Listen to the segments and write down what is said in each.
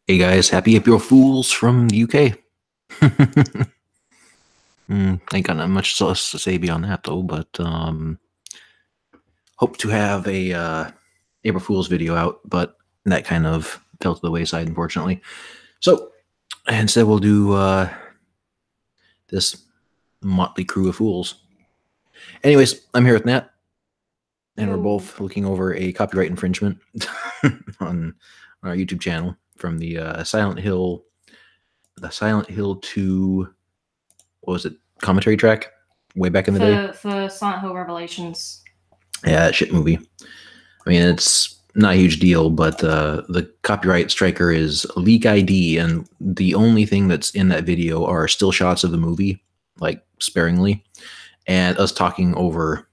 Hey guys, happy April Fools from the UK. Ain't got not much else to say beyond that though, but hope to have a April Fool's video out, but that kind of fell to the wayside, unfortunately. So instead, we'll do this motley crew of fools. Anyways, I'm here with Nat, and we're both looking over a copyright infringement on our YouTube channel from the Silent Hill 2, what was it, commentary track way back in the day for Silent Hill Revelations. Yeah, that shit movie. I mean, it's not a huge deal, but the copyright striker is Leak ID, and the only thing that's in that video are still shots of the movie, like sparingly, and us talking over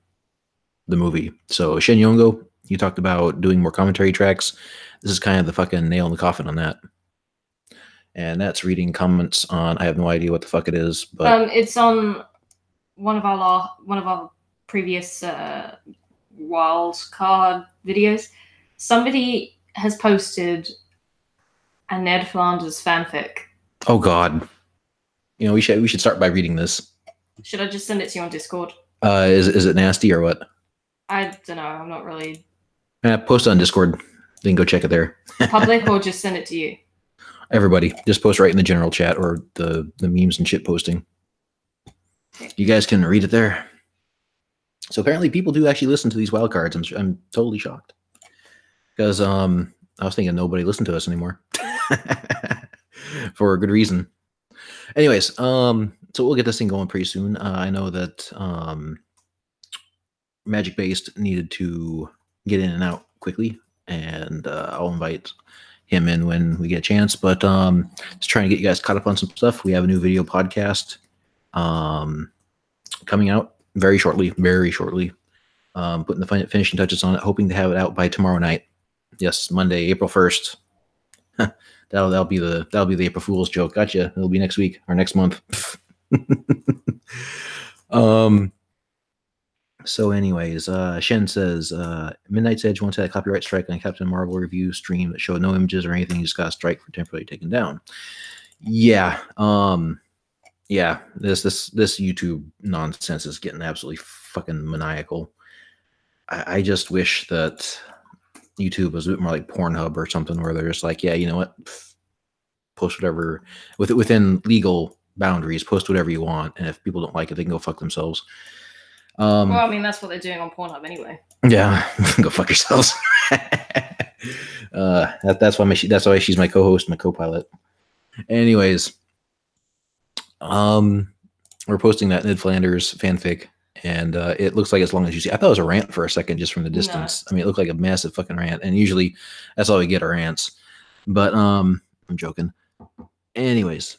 the movie. So Shen Yongo, you talked about doing more commentary tracks. This is kind of the fucking nail in the coffin on that. And that's reading comments on, I have no idea what the fuck it is, but it's on one of our previous wild card videos. Somebody has posted a Ned Flanders fanfic. Oh god. You know, we should start by reading this. Should I just send it to you on Discord? Is it nasty or what? I don't know. I'm not really. Post it on Discord. Then go check it there. Public or just send it to you? Everybody, just post right in the general chat or the memes and shit posting. You guys can read it there. So apparently people do actually listen to these wildcards. I'm totally shocked. Because I was thinking nobody listened to us anymore. For a good reason. Anyways, so we'll get this thing going pretty soon. I know that Magic Based needed to get in and out quickly, and I'll invite him in when we get a chance, but just trying to get you guys caught up on some stuff. We have a new video podcast coming out very shortly, putting the finishing touches on it, hoping to have it out by tomorrow night. Yes, Monday, April 1st. that'll be the April Fool's joke. Gotcha. It'll be next week or next month. So anyways, Shen says, Midnight's Edge once had a copyright strike on a Captain Marvel review stream that showed no images or anything. You just got a strike for temporarily taken down. Yeah. Yeah. This YouTube nonsense is getting absolutely fucking maniacal. I just wish that YouTube was a bit more like Pornhub or something, where they're just like, yeah, you know what? Post whatever within legal boundaries, post whatever you want. And if people don't like it, they can go fuck themselves. Well, I mean, that's what they're doing on Pornhub anyway. Yeah, go fuck yourselves. That's why she's my co-host, my co-pilot. Anyways, we're posting that Ned Flanders fanfic, and it looks like as long as you see. I thought it was a rant for a second just from the distance. No. I mean, it looked like a massive fucking rant, and usually that's all we get are rants. But I'm joking. Anyways.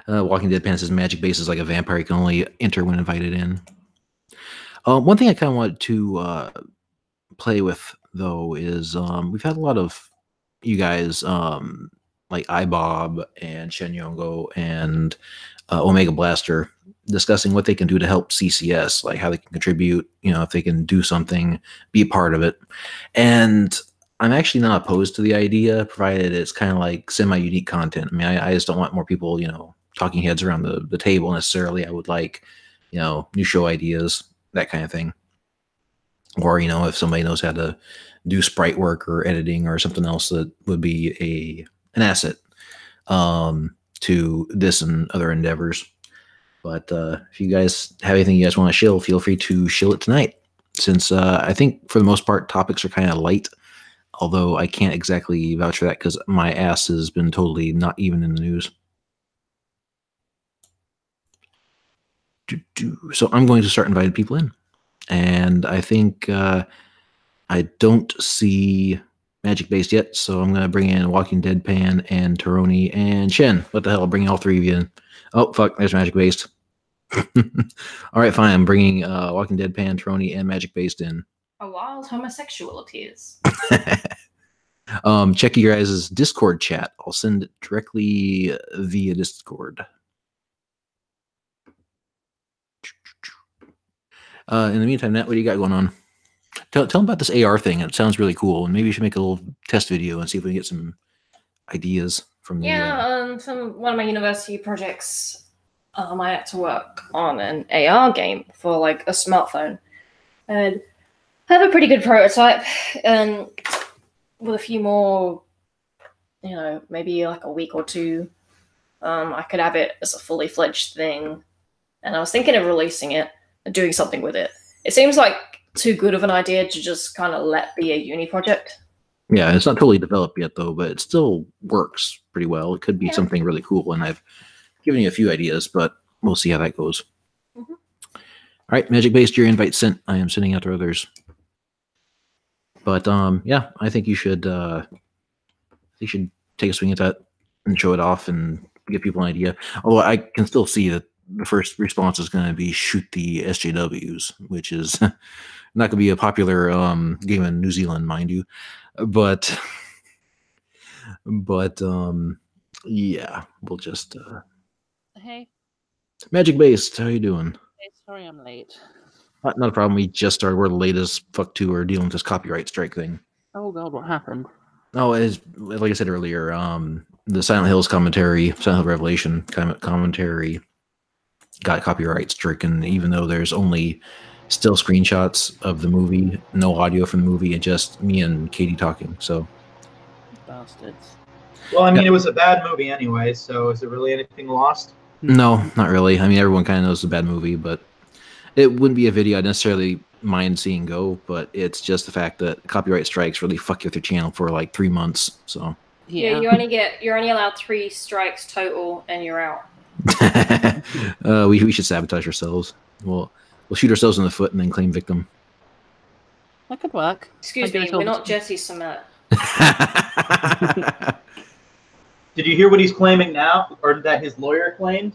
Walking Dead Pan says Magic Base is like a vampire. You can only enter when invited in. One thing I kind of wanted to play with, though, is we've had a lot of you guys, like iBob and Shen Yongo and Omega Blaster, discussing what they can do to help CCS, like how they can contribute, you know, if they can do something, be a part of it. And I'm actually not opposed to the idea, provided it's kind of like semi-unique content. I mean, I just don't want more people, you know, talking heads around the table necessarily. I would like, you know, new show ideas, that kind of thing. Or, you know, if somebody knows how to do sprite work or editing or something else that would be an asset to this and other endeavors. But if you guys have anything you guys want to shill, feel free to shill it tonight. Since I think for the most part, topics are kind of light. Although I can't exactly vouch for that because my ass has been totally not even in the news. So I'm going to start inviting people in. And I think I don't see Magic Based yet, so I'm going to bring in Walking Dead Pan and Taroni and Shen. What the hell? I'll bring all three of you in. Oh, fuck. There's Magic Based. All right, fine. I'm bringing Walking Dead Pan, Taroni, and Magic Based in. A wild homosexual appears. Check your guys' Discord chat. I'll send it directly via Discord. In the meantime, Nat, what do you got going on? Tell them about this AR thing. It sounds really cool, and maybe you should make a little test video and see if we can get some ideas from the. From one of my university projects, I had to work on an AR game for like a smartphone, and I have a pretty good prototype, and with a few more, maybe like a week or two, I could have it as a fully fledged thing. And I was thinking of releasing it and doing something with it. It seems like too good of an idea to just kind of let be a uni project. Yeah, it's not totally developed yet, though, but it still works pretty well. It could be something really cool, and I've given you a few ideas, but we'll see how that goes. Mm-hmm. All right, Magic Based, your invite sent. I am sending out to others. But yeah, I think you should take a swing at that and show it off and give people an idea. Although I can still see that the first response is going to be shoot the SJWs, which is not going to be a popular game in New Zealand, mind you. But yeah, we'll just hey, Magic Based, how you doing? Hey, sorry I'm late. Not a problem. We just started. We're the latest fuck to. We're dealing with this copyright strike thing. Oh god, what happened? Oh, as like I said earlier, the Silent Hills commentary, Silent Hill Revelation commentary got copyright stricken, even though there's only still screenshots of the movie, no audio from the movie, and just me and Katie talking. So, bastards. Well, I mean, it was a bad movie anyway, so is it really anything lost? No, not really. I mean, everyone kind of knows it's a bad movie, but it wouldn't be a video I'd necessarily mind seeing go, but it's just the fact that copyright strikes really fuck you with your channel for like 3 months. So yeah, you're only allowed 3 strikes total, and you're out. We should sabotage ourselves. We'll shoot ourselves in the foot and then claim victim. That could work. Excuse me, we're not Jesse Smollett. Did you hear what he's claiming now, or that his lawyer claimed?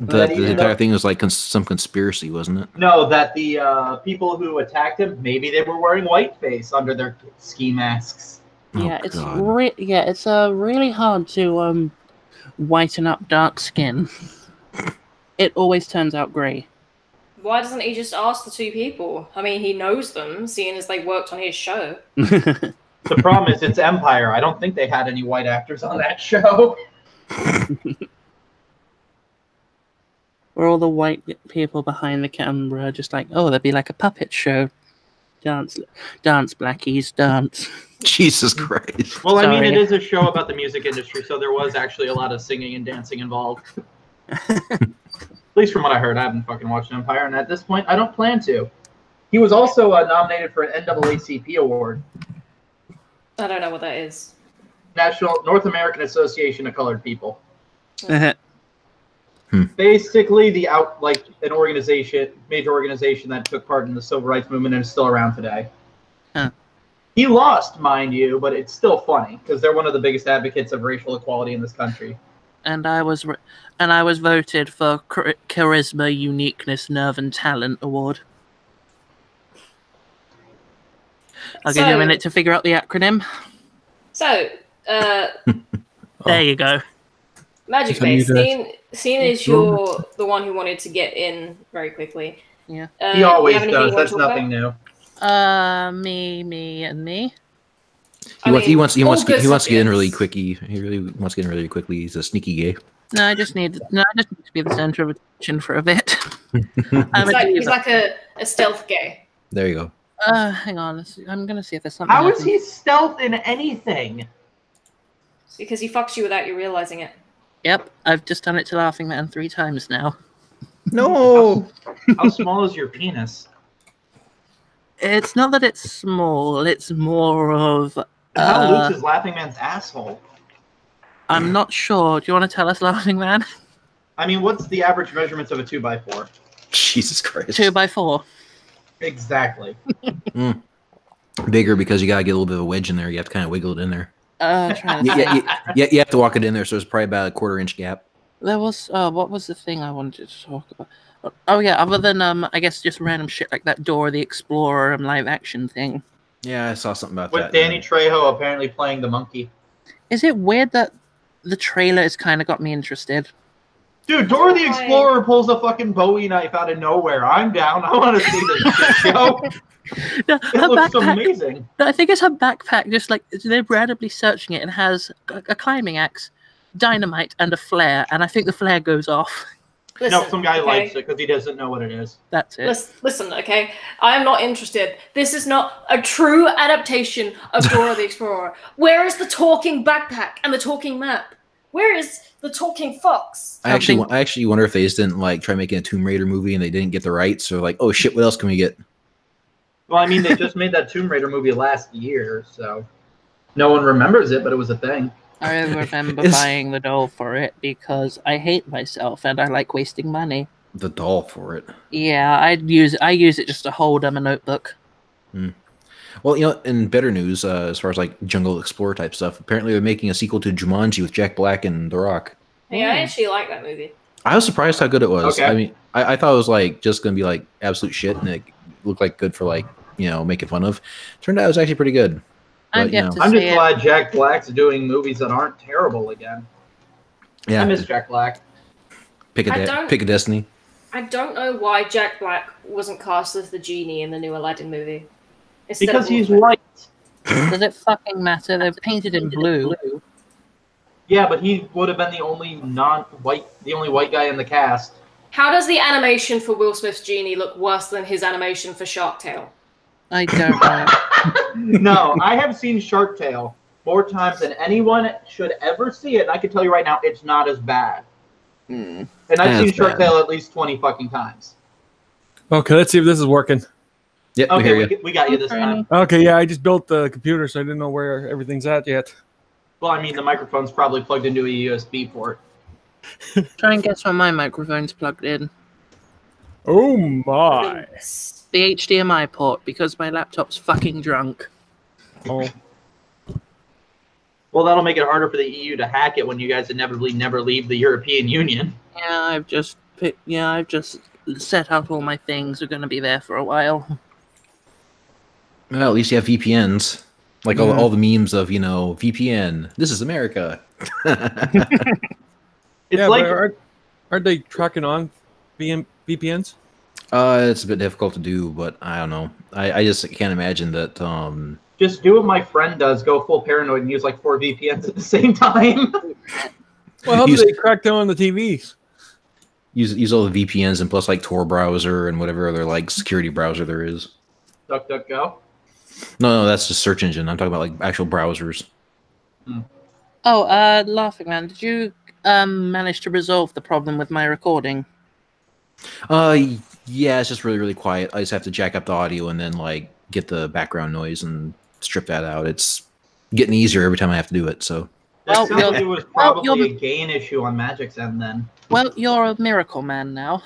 The entire thing was like some conspiracy, wasn't it? No, that the people who attacked him, maybe they were wearing whiteface under their ski masks. Yeah, it's really hard to whiten up dark skin. It always turns out grey. Why doesn't he just ask the 2 people? I mean, he knows them, seeing as they worked on his show. The problem is it's Empire. I don't think they had any white actors on that show. Where all the white people behind the camera just like, oh, that'd be like a puppet show. Dance, blackies, dance. Jesus Christ. Well, I mean, it is a show about the music industry, so there was actually a lot of singing and dancing involved. At least from what I heard. I haven't fucking watched Empire, and at this point, I don't plan to. He was also nominated for an NAACP award. I don't know what that is. National North American Association of Colored People. Hmm. Basically, an organization, major organization that took part in the civil rights movement and is still around today. Huh. He lost, mind you, but it's still funny because they're one of the biggest advocates of racial equality in this country. And I was voted for Charisma, Uniqueness, Nerve, and Talent Award. I'll give you a minute to figure out the acronym. So, there you go. Magic Based. Seeing as you're the one who wanted to get in very quickly. Yeah. He always does. That's nothing new. Me, and me. He wants to get in really quickly. He really wants to get in really quickly. He's a sneaky gay. No, I just need to be the center of attention for a bit. He's like a stealth gay. There you go. Hang on. I'm gonna see if there's something. How is he stealth in anything? Because he fucks you without you realizing it. Yep, I've just done it to Laughing Man 3 times now. No. How small is your penis? It's not that it's small. It's more of. How loose is Laughing Man's asshole? I'm not sure. Do you want to tell us, Laughing Man? I mean, what's the average measurements of a 2x4? Jesus Christ. 2x4. Exactly. Bigger because you gotta get a little bit of a wedge in there. You have to kind of wiggle it in there. Trying to you have to walk it in there, so it's probably about a 1/4 inch gap. There was what was the thing I wanted to talk about? Oh yeah, other than I guess just random shit like that Dora the Explorer live action thing. Yeah, I saw something about that. With Danny Trejo apparently playing the monkey. Is it weird that the trailer has kind of got me interested? Dude, Dora the Explorer pulls a fucking Bowie knife out of nowhere. I'm down. I want to see this shit show. No, It looks amazing. No, I think it's her backpack. Just like they're randomly searching it and has a climbing axe, dynamite, and a flare. And I think the flare goes off. Listen, No, some guy likes it because he doesn't know what it is. That's it. Listen, okay? I am not interested. This is not a true adaptation of Dora the Explorer. Where is the talking backpack and the talking map? Where is the talking fox? I actually wonder if they just didn't like try making a Tomb Raider movie and they didn't get the rights. So like, oh shit, what else can we get? Well, I mean, they just made that Tomb Raider movie last year, so no one remembers it, but it was a thing. I remember buying the doll for it because I hate myself and I like wasting money. The doll for it. Yeah, I use it just to hold a notebook. Well, you know, in better news, as far as like Jungle Explorer type stuff, apparently they're making a sequel to Jumanji with Jack Black and The Rock. Yeah, I actually like that movie. I was surprised how good it was. Okay. I mean, I thought it was like just gonna be like absolute shit, and it looked like good for like, you know, making fun of. Turned out it was actually pretty good. But, you know. I'm just glad Jack Black's doing movies that aren't terrible again. Yeah, I miss Jack Black. Pick a destiny. I don't know why Jack Black wasn't cast as the genie in the new Aladdin movie. Because he's white. Does it fucking matter? They're painted in blue. Yeah, but he would have been the only white guy in the cast. How does the animation for Will Smith's genie look worse than his animation for Shark Tale? I don't know. No, I have seen Shark Tale more times than anyone should ever see it, and I can tell you right now, it's not as bad. And I've seen Shark Tale at least 20 fucking times. Okay, let's see if this is working. Yeah, Okay, we got you this time. Okay, yeah, I just built the computer, so I didn't know where everything's at yet. Well, I mean, the microphone's probably plugged into a USB port. Try and guess where my microphone's plugged in. Oh my! The HDMI port, because my laptop's fucking drunk. Oh. Well, that'll make it harder for the EU to hack it when you guys inevitably never leave the European Union. Yeah, I've just set out all my things. Are going to be there for a while. Well, at least you have VPNs. Like all the memes of, you know, VPN. This is America. It's Yeah, like but aren't they tracking on VPNs? It's a bit difficult to do, but I don't know. I just can't imagine that. just do what my friend does, go full paranoid and use like 4 VPNs at the same time. Well, how do they crack down on the TVs? Use all the VPNs and plus like Tor browser and whatever other like security browser there is. DuckDuckGo. No, that's just search engine. I'm talking about like actual browsers. Oh, Laughing Man, did you manage to resolve the problem with my recording? Yeah, it's just really, really quiet. I just have to jack up the audio and then like get the background noise and strip that out. It's getting easier every time I have to do it. So. That sounds like it was probably a gain issue on Magic's end then. Well, you're a miracle man now.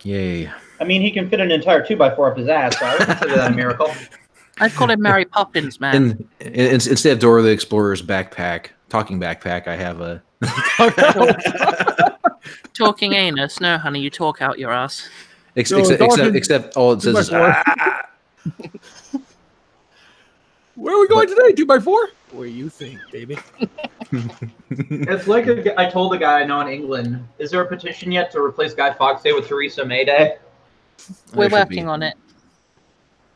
Yay. I mean, he can fit an entire 2x4 up his ass, so I would consider that a miracle. I'd call him Mary Poppins, man. And instead of Dora the Explorer's talking backpack, I have a Talking anus. No, honey, you talk out your ass. except all it says is Where are we going today? 2x4? Where you think, baby? It's like I told a guy I know in England, is there a petition yet to replace Guy Fawkes Day with Theresa May Day? We're working on it.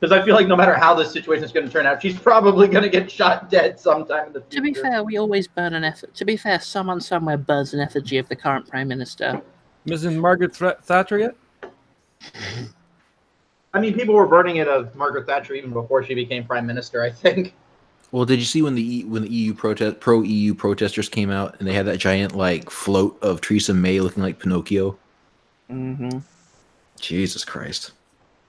Because I feel like no matter how this situation is going to turn out, she's probably going to get shot dead sometime in the future. To be fair, we always burn an effort. To be fair, someone somewhere burns an effigy of the current Prime Minister. Mrs. Margaret Thatcher yet? I mean, people were burning it of Margaret Thatcher even before she became Prime Minister, I think. Well, did you see when the pro EU protesters came out and they had that giant like float of Theresa May looking like Pinocchio? Mm-hmm. Jesus Christ.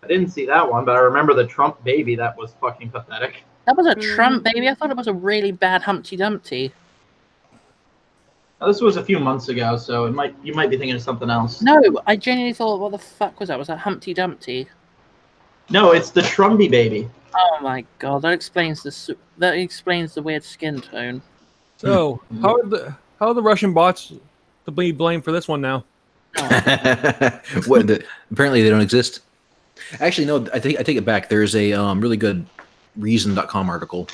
I didn't see that one, but I remember the Trump baby. That was fucking pathetic. That was a Trump baby? I thought it was a really bad Humpty Dumpty. Now, this was a few months ago, so you might be thinking of something else. No, I genuinely thought, what the fuck was that? Was that Humpty Dumpty? No, it's the Trumpy baby. Oh my god, that explains the weird skin tone. So, how are the Russian bots to be blamed for this one now? Apparently they don't exist. Actually, no, I take it back. There's a really good Reason.com article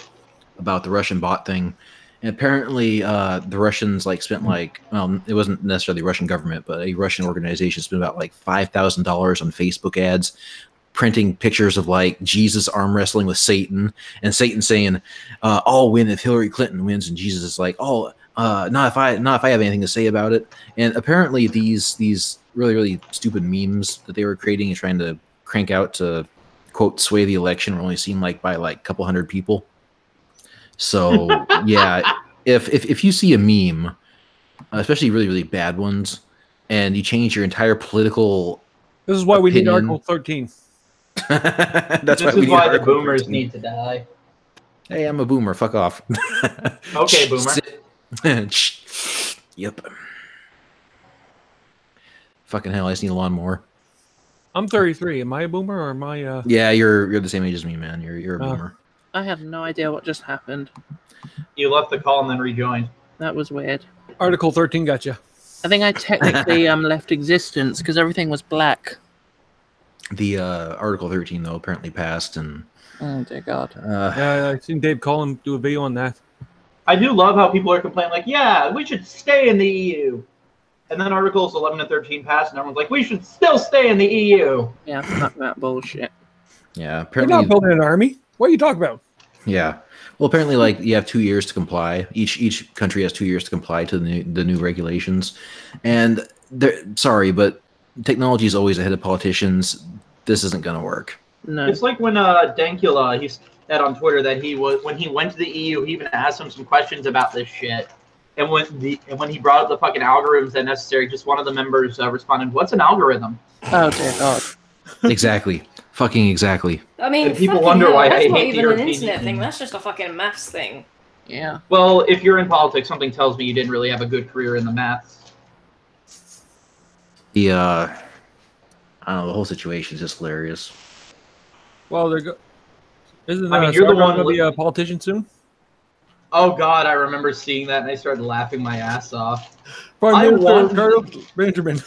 about the Russian bot thing, And apparently, the Russians like spent like, well, it wasn't necessarily the Russian government, but a Russian organization spent about like $5,000 on Facebook ads, printing pictures of like Jesus arm wrestling with Satan, and Satan saying, "I'll win if Hillary Clinton wins," and Jesus is like, "Oh, not if I have anything to say about it." And apparently, these really stupid memes that they were creating and trying to crank out to quote sway the election were only seen like by like a couple hundred people. So yeah, if you see a meme, especially really bad ones, and you change your entire political, This is why we need opinion- Article 13. That's This why we is need why the Article boomers 13. need to die. Hey, I'm a boomer. Fuck off. Okay, boomer. Yep. Fucking hell, I just need a lawnmower. I'm 33. Am I a boomer or am I? Yeah, you're the same age as me, man. You're a boomer. I have no idea what just happened. You left the call and then rejoined. That was weird. Article 13 got you. I think I technically left existence because everything was black. The Article 13 though apparently passed, and Oh dear God. Yeah, I seen Dave Collin do a video on that. I do love how people are complaining, like, yeah, we should stay in the EU. And then Articles 11 and 13 pass, and everyone's like, we should still stay in the EU. Yeah, fuck that bullshit. yeah, We're apparently not building an army. What are you talking about? yeah. Well, apparently, like you have 2 years to comply. Each country has 2 years to comply to the new regulations, and sorry, but technology is always ahead of politicians. This isn't gonna work. No. It's like when Dankula, he said on Twitter that when he went to the EU, he even asked him some questions about this shit. And when he brought up the fucking algorithms that necessary, just one of the members responded, "What's an algorithm?" Oh dear God. Exactly. Fucking exactly. I mean, And people fucking wonder hell, why that's I not hate the even an European internet thing. Union. That's just a fucking maths thing. Yeah. Well, if you're in politics, something tells me you didn't really have a good career in the maths. The I don't know. The whole situation is just hilarious. Well, isn't I mean, you're the Sargon one gonna be with- a politician soon? Oh God, I remember seeing that and I started laughing my ass off. Prime I Minister want- Carlos Benjamin.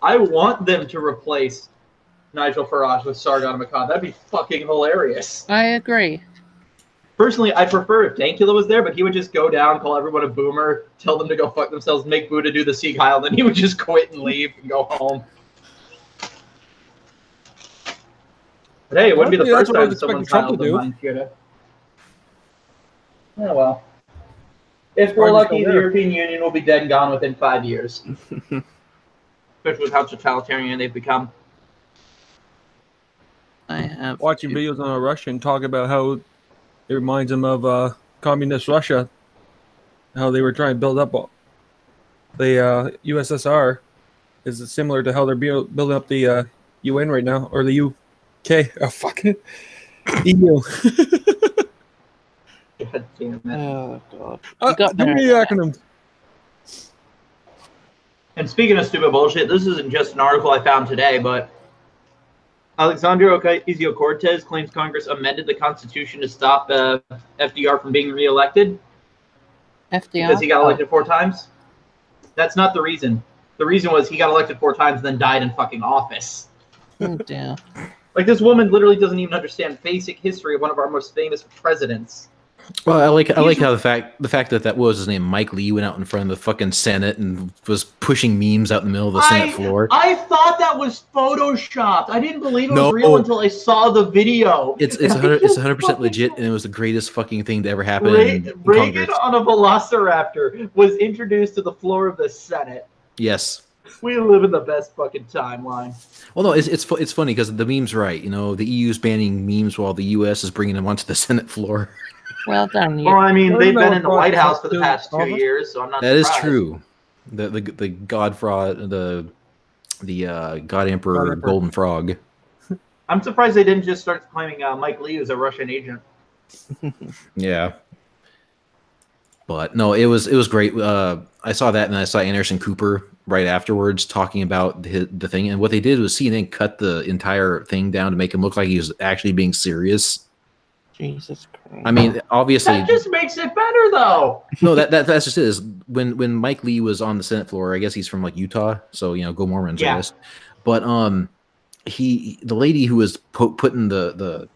I want them to replace Nigel Farage with Sargon Akkad. That'd be fucking hilarious. I agree. Personally, I prefer if Dankula was there, but he would just go down, call everyone a boomer, tell them to go fuck themselves, make Buddha do the Sieg Heil, then he would just quit and leave and go home. But hey, it wouldn't be the Honestly, that's first what I was time someone's expecting Trump filed to a do. mind Buddha. Oh well. If we're Biden's lucky, still the there. European Union will be dead and gone within 5 years. Especially with how totalitarian they've become. I have Watching videos on a Russian talk about how it reminds him of communist Russia, how they were trying to build up the USSR is similar to how they're building up the UN right now, or the UK. Oh, fuck it. EU. God damn it. Oh God. You got Give there. me the acronyms. And speaking of stupid bullshit, this isn't just an article I found today, but Alexandria Ocasio-Cortez claims Congress amended the Constitution to stop FDR from being reelected FDR. because he got elected 4 times. That's not the reason. The reason was he got elected 4 times and then died in fucking office. Oh dear. Like, this woman literally doesn't even understand basic history of one of our most famous presidents. Well, I like how the fact that what was his name, Mike Lee, went out in front of the fucking Senate and was pushing memes out in the middle of the Senate floor. I thought that was photoshopped. I didn't believe it was No. real until I saw the video. It's 100% legit, and it was the greatest fucking thing to ever happen in Reagan Congress. on a velociraptor was introduced to the floor of the Senate. Yes. We live in the best fucking timeline. Well, no, it's funny because the meme's right. You know, the EU's banning memes while the US is bringing them onto the Senate floor. Well done, you. Well, I mean, Well, they've no, been in the but White House Trump for the doing past 2 office? years, so I'm not That is surprised. true. The God fraud, the God Emperor God Emperor. Golden Frog. I'm surprised they didn't just start claiming Mike Lee as a Russian agent. Yeah. But no, it was great. I saw that, and I saw Anderson Cooper right afterwards talking about the thing. And what they did was CNN cut the entire thing down to make him look like he was actually being serious. Jesus Christ. I mean, obviously, That just makes it better, though. no, that's just it. Is when Mike Lee was on the Senate floor, I guess he's from like Utah, so go Mormons, I Yeah. guess. But the lady who was putting the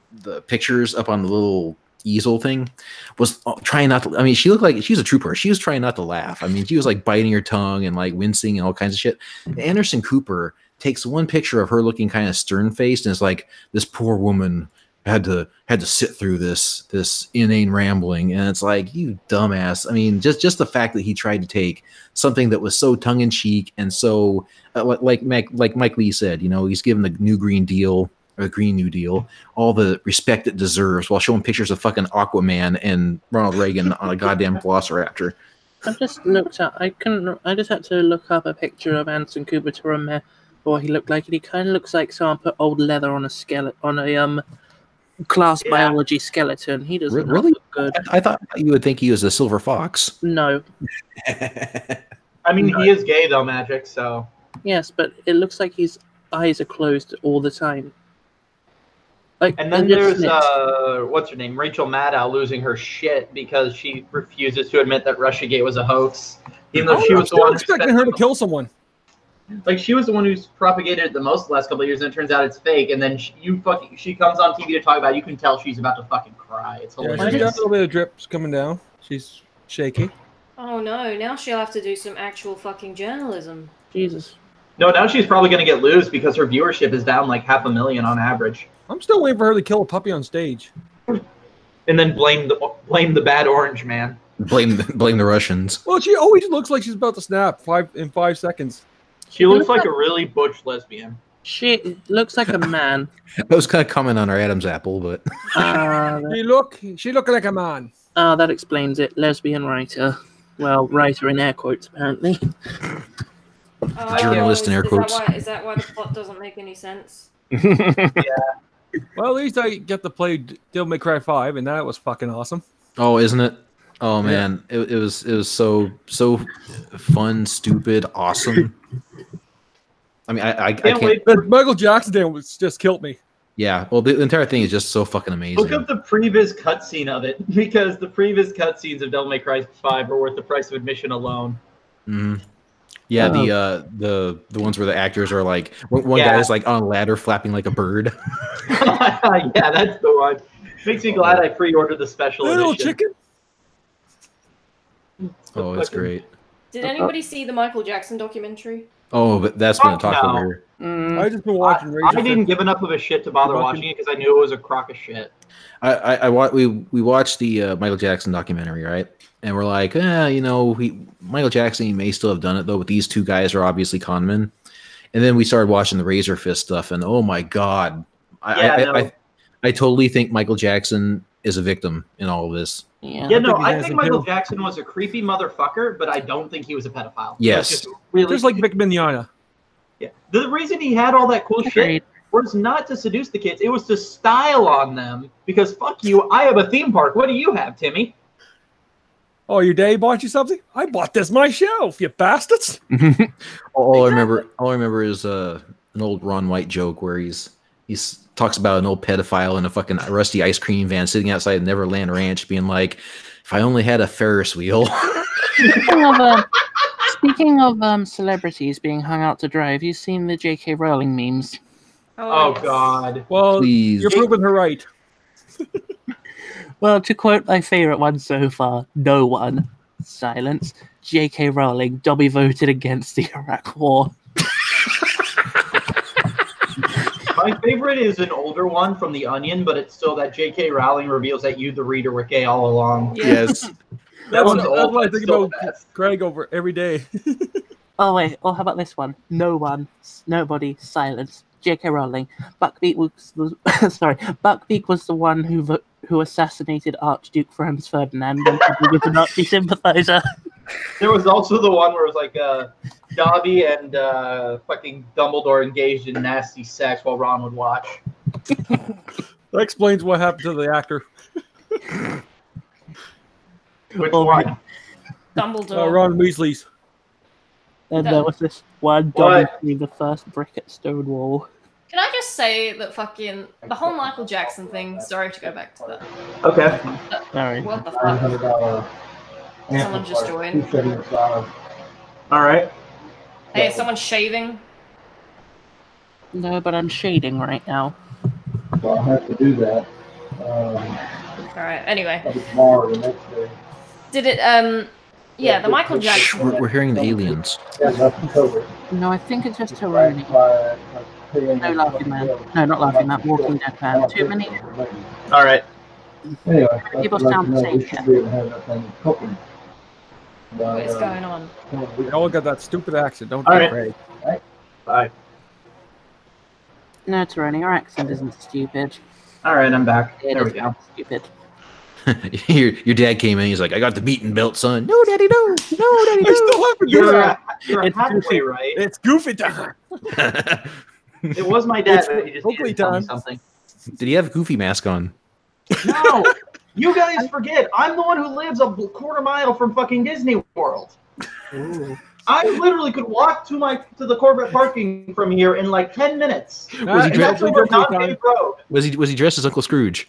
pictures up on the little easel thing was trying not to. I mean, she looked like she's a trooper. She was trying not to laugh. I mean, she was like biting her tongue and like wincing and all kinds of shit. Anderson Cooper takes one picture of her looking kind of stern faced and it's like, this poor woman had to sit through this inane rambling, and it's like, you dumbass. I mean, just the fact that he tried to take something that was so tongue in cheek and so like Mike Lee said, you know, he's given the New Green Deal or the Green New Deal all the respect it deserves while showing pictures of fucking Aquaman and Ronald Reagan on a goddamn Velociraptor. I just looked up. I just had to look up a picture of Anderson Cooper to remember what he looked like, and he kind of looks like someone put old leather on a skeleton on a class biology skeleton. He doesn't really look good. I thought you would think he was a silver fox. No. I mean, he is gay though, Magic. So yes, but it looks like his eyes are closed all the time. Like, and then there's what's her name, Rachel Maddow, losing her shit because she refuses to admit that Russiagate was a hoax, even though she was the one expecting her to kill someone. Like, she was the one who's propagated it the most the last couple of years, and it turns out it's fake. And then she comes on TV to talk about it. You can tell she's about to fucking cry. It's hilarious. Yeah, she's got a little bit of drips coming down. She's shaky. Oh no, now she'll have to do some actual fucking journalism. Jesus. No, now she's probably going to get loose because her viewership is down like 500,000 on average. I'm still waiting for her to kill a puppy on stage. And then blame the bad orange man. Blame the Russians. Well, she always looks like she's about to snap in 5 seconds. She looks like a really butch lesbian. She looks like a man. I was kind of commenting on her Adam's apple, but She look like a man. That explains it. Lesbian writer. Well, writer in air quotes, apparently. Journalist in air quotes. Is that why the plot doesn't make any sense? Yeah. Well, at least I get to play Devil May Cry 5, and that was fucking awesome. Oh, isn't it? Oh man, it was so fun, stupid, awesome. I mean, I can't wait. Michael Jackson thing was just killed me. Yeah, well, the entire thing is just so fucking amazing. Look up the previous cutscene of it, because the previous cutscenes of Devil May Cry 5 are worth the price of admission alone. Mm-hmm. Yeah, the ones where the actors are like one guy is like on a ladder flapping like a bird. Yeah, that's the one. Makes me glad I pre-ordered the special Little edition. chicken. Oh, it's great. Did anybody see the Michael Jackson documentary? Oh, but that's been talked no. over here. I just been watching. I didn't give enough of a shit to bother watching it because I knew it was a crock of shit. We watched the Michael Jackson documentary, right? And we're like, you know, Michael Jackson, he may still have done it though, but these two guys are obviously con men. And then we started watching the Razor Fist stuff, and oh my god, I totally think Michael Jackson is a victim in all of this. Yeah. I think Michael Jackson was a creepy motherfucker, but I don't think he was a pedophile. Yes, just like Vic Mignogna. Yeah, the reason he had all that cool shit was not to seduce the kids; it was to style on them. Because fuck you, I have a theme park. What do you have, Timmy? Oh, your daddy bought you something? I bought this myself, you bastards. all I remember is an old Ron White joke where he talks about an old pedophile in a fucking rusty ice cream van sitting outside Neverland Ranch being like, if I only had a Ferris wheel. Speaking of celebrities being hung out to dry, have you seen the J.K. Rowling memes? Oh yes. God. Well, please. You're proving her right. Well, to quote my favorite one so far, no one. Silence. J.K. Rowling, Dobby voted against the Iraq War. My favorite is an older one from The Onion, but it's still that J.K. Rowling reveals that you, the reader, were gay all along. Yes. That one's That's old. what I But think still about the best. Greg over every day. Oh, wait. Oh, how about this one? No one. Nobody. Silence. J.K. Rowling. Buckbeak was the one who assassinated Archduke Franz Ferdinand and was a Nazi sympathizer. There was also the one where it was like Dobby and fucking Dumbledore engaged in nasty sex while Ron would watch. That explains what happened to the actor. Which one? Dumbledore. Ron Weasley's. And there was this one Dobby threw the first brick at Stonewall. Can I just say that fucking the whole Michael Jackson thing? Sorry to go back to that. Okay. Sorry. What the fuck? Someone just joined. All right. Hey, is someone shaving? No, but I'm shading right now. So I'll have to do that. All right. Anyway, Probably tomorrow or the next day. did it? Yeah, the Michael Shh, Jackson. we're hearing the aliens. Yeah, nothing covered. No, I think it's just Just Tyrone. No, Laughing Man. No, not Laughing Man. Walking Dead Man. Too many All right. Anyway, people I'd like sound to know the we same. should be able to have that thing cooking. What is going on? They all got that stupid accent, don't All they, right. Craig? Bye. No, Tyrone, your accent isn't stupid. All right, I'm back. It There we is go. stupid. your dad came in. He's like, "I got the beaten belt, son." No, daddy, no. No, daddy, I no. still have to do You're, that. you're It's halfway goofy. right. It's goofy time. It was my dad, It's but he just Oakley needed to tell me time. something. Did he have a goofy mask on? No, you guys forget. I'm the one who lives a quarter mile from fucking Disney World. Ooh. I literally could walk to the Corvette parking from here in like 10 minutes. Was he And that's dressed? over not paved road. Was he dressed as Uncle Scrooge?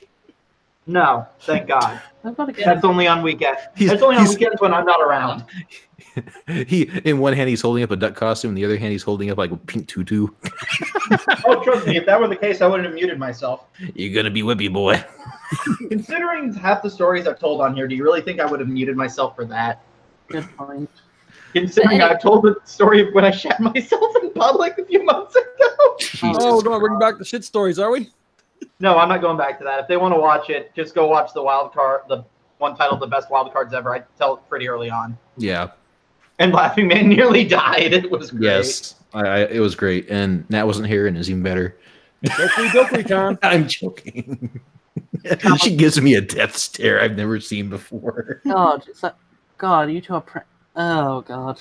No, thank God. I've got to get That's only on weekends. He's- That's only on he's- weekends when I'm not around. He in one hand he's holding up a duck costume, in the other hand he's holding up like a pink tutu. Oh, trust me, if that were the case, I wouldn't have muted myself. You're gonna be whippy boy. Considering half the stories I've told on here, do you really think I would have muted myself for that? good point. Considering I've told the story of when I shat myself in public a few months ago. Oh, don't bring back the shit stories, are we? No, I'm not going back to that. If they want to watch it, just go watch the wild card, the one titled "The Best Wild Cards Ever." I tell it pretty early on. Yeah. And Laughing Man nearly died. It was great. Yes. It was great, and Nat wasn't here, and it's even better. Oakley time. I'm joking. She gives me a death stare I've never seen before. God, it's like, God, you two are. Oh God,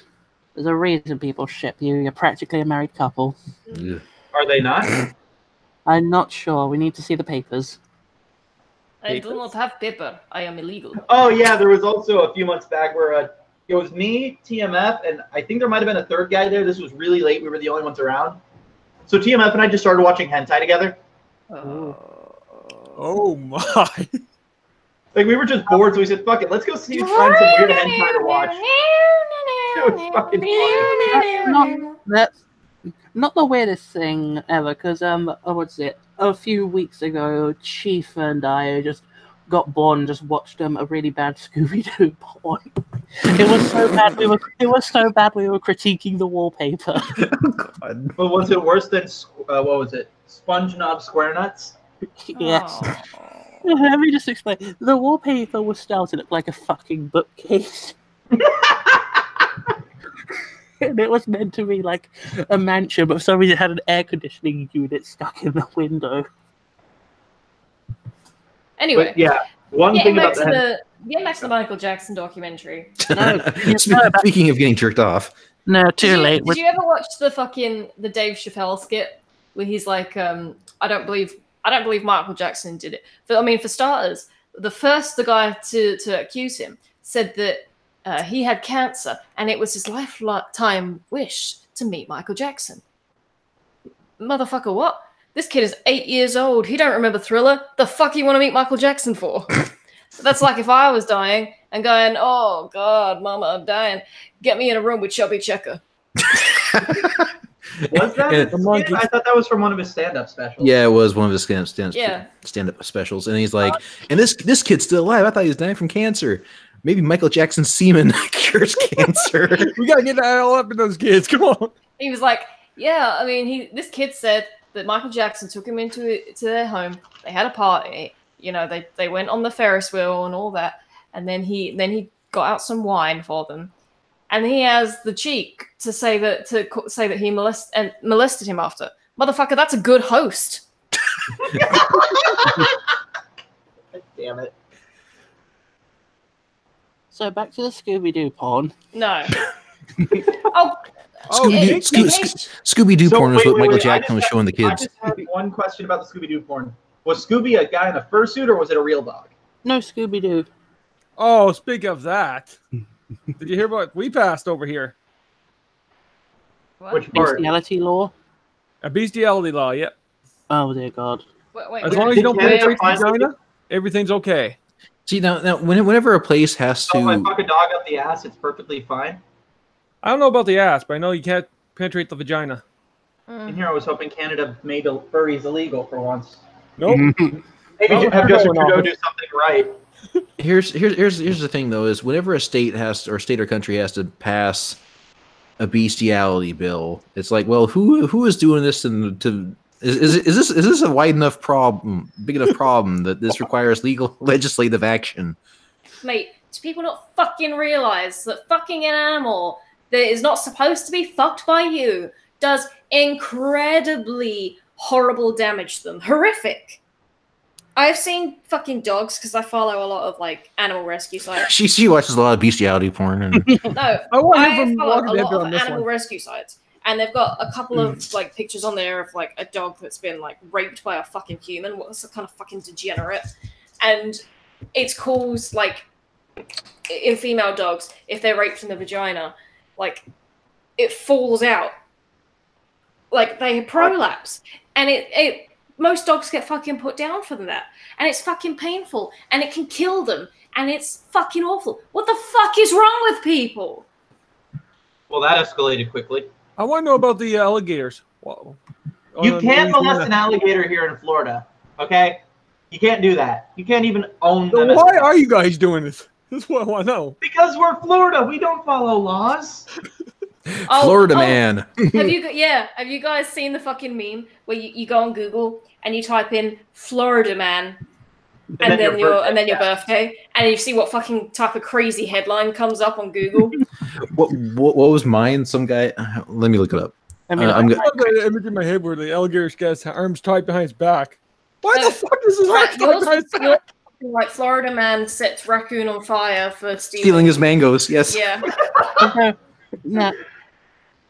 there's a reason people ship you. You're practically a married couple. Ugh. Are they not? I'm not sure. We need to see the papers. I do not have paper. I am illegal. Oh yeah, there was also a few months back where it was me, TMF, and I think there might have been a third guy there. This was really late. We were the only ones around. So TMF and I just started watching hentai together. Oh my. Like we were just bored, so we said, "Fuck it, let's go see find some weird hentai to watch." It was fucking fun. That's not the weirdest thing ever, because what's it? A few weeks ago, Chief and I just got bored and just watched a really bad Scooby-Doo porn. It was so bad. We were critiquing the wallpaper. God. But was it worse than what was it? SpongeNob SquareNuts? Yes. Let me just explain. The wallpaper was styled to look like a fucking bookcase. And it was meant to be like a mansion, but for some reason it had an air conditioning unit stuck in the window. Anyway, But yeah, one getting thing back about to the getting back to the Michael Jackson documentary. Speaking of getting jerked off, No, too late. Did you ever watch the Dave Chappelle skit where he's like, I don't believe Michael Jackson did it. For starters, the guy to accuse him said that he had cancer and it was his lifetime wish to meet Michael Jackson. Motherfucker, what? This kid is 8 years old. He don't remember Thriller. The fuck you want to meet Michael Jackson for? That's like if I was dying and going, oh God, mama, I'm dying. Get me in a room with Chubby Checker. Was that? And- a skit? I thought that was from one of his stand-up specials. yeah, it was one of his stand-up specials, and he's like, and this kid's still alive. I thought he was dying from cancer. Maybe Michael Jackson's semen cures cancer. We gotta get that all up in those kids. Come on. He was like, yeah, this kid said that Michael Jackson took him to their home. They had a party. You know, they went on the Ferris wheel and all that. And then he got out some wine for them. And he has the cheek to say that he molested him after. Motherfucker, that's a good host. Damn it. So back to the Scooby-Doo porn. No. Scooby-Doo So, porn was wait, what wait, Michael wait, Jackson was showing the I kids. just had one question about the Scooby-Doo porn. Was Scooby a guy in a fursuit or was it a real dog? No Scooby-Doo. Oh, speak of that. Did you hear what we passed over here? What? Which part? Bestiality law. A bestiality law, yep. Oh dear God. Wait, As long as you don't Canada penetrate the finally- vagina, everything's okay. See now whenever a place has So if I to, fuck a dog up the ass, it's perfectly fine. I don't know about the ass, but I know you can't penetrate the vagina. In here, I was hoping Canada made furries illegal for once. Nope. Maybe Well, have Justin going Trudeau on. do something right. Here's the thing though: is whenever a state or country has to pass a bestiality bill, it's like, well, who is doing this is this a wide enough problem, big enough problem that this requires legal legislative action? Mate, do people not fucking realize that fucking an animal that is not supposed to be fucked by you does incredibly horrible damage to them? Horrific. I've seen fucking dogs because I follow a lot of like animal rescue sites. She watches a lot of bestiality porn, and No, I want him I from follow Walking a Dead lot on of this animal one. rescue sites, and they've got a couple of like pictures on there of like a dog that's been like raped by a fucking human. What's the kind of fucking degenerate? And it's caused like in female dogs, if they're raped in the vagina, like it falls out, like they prolapse, and it most dogs get fucking put down for that, and it's fucking painful, and it can kill them, and it's fucking awful. What the fuck is wrong with people? Well, that escalated quickly. I want to know about the alligators. Wow. You can't molest an alligator here in Florida, okay? You can't do that. You can't even own them. So why are you guys doing this? This is what I want to know. Because we're Florida. We don't follow laws. Florida man. Have you guys seen the fucking meme where you go on Google and you type in Florida man and then your birthday, and you see what fucking type of crazy headline comes up on Google? What was mine? Some guy. Let me look it up. I mean, I'm I good. have the image in my head where the alligator's got his arms tied behind his back. Why No, the fuck is his arms tied behind his back? Like Florida man sets raccoon on fire for Stealing his mangoes. Yes. Yeah. now,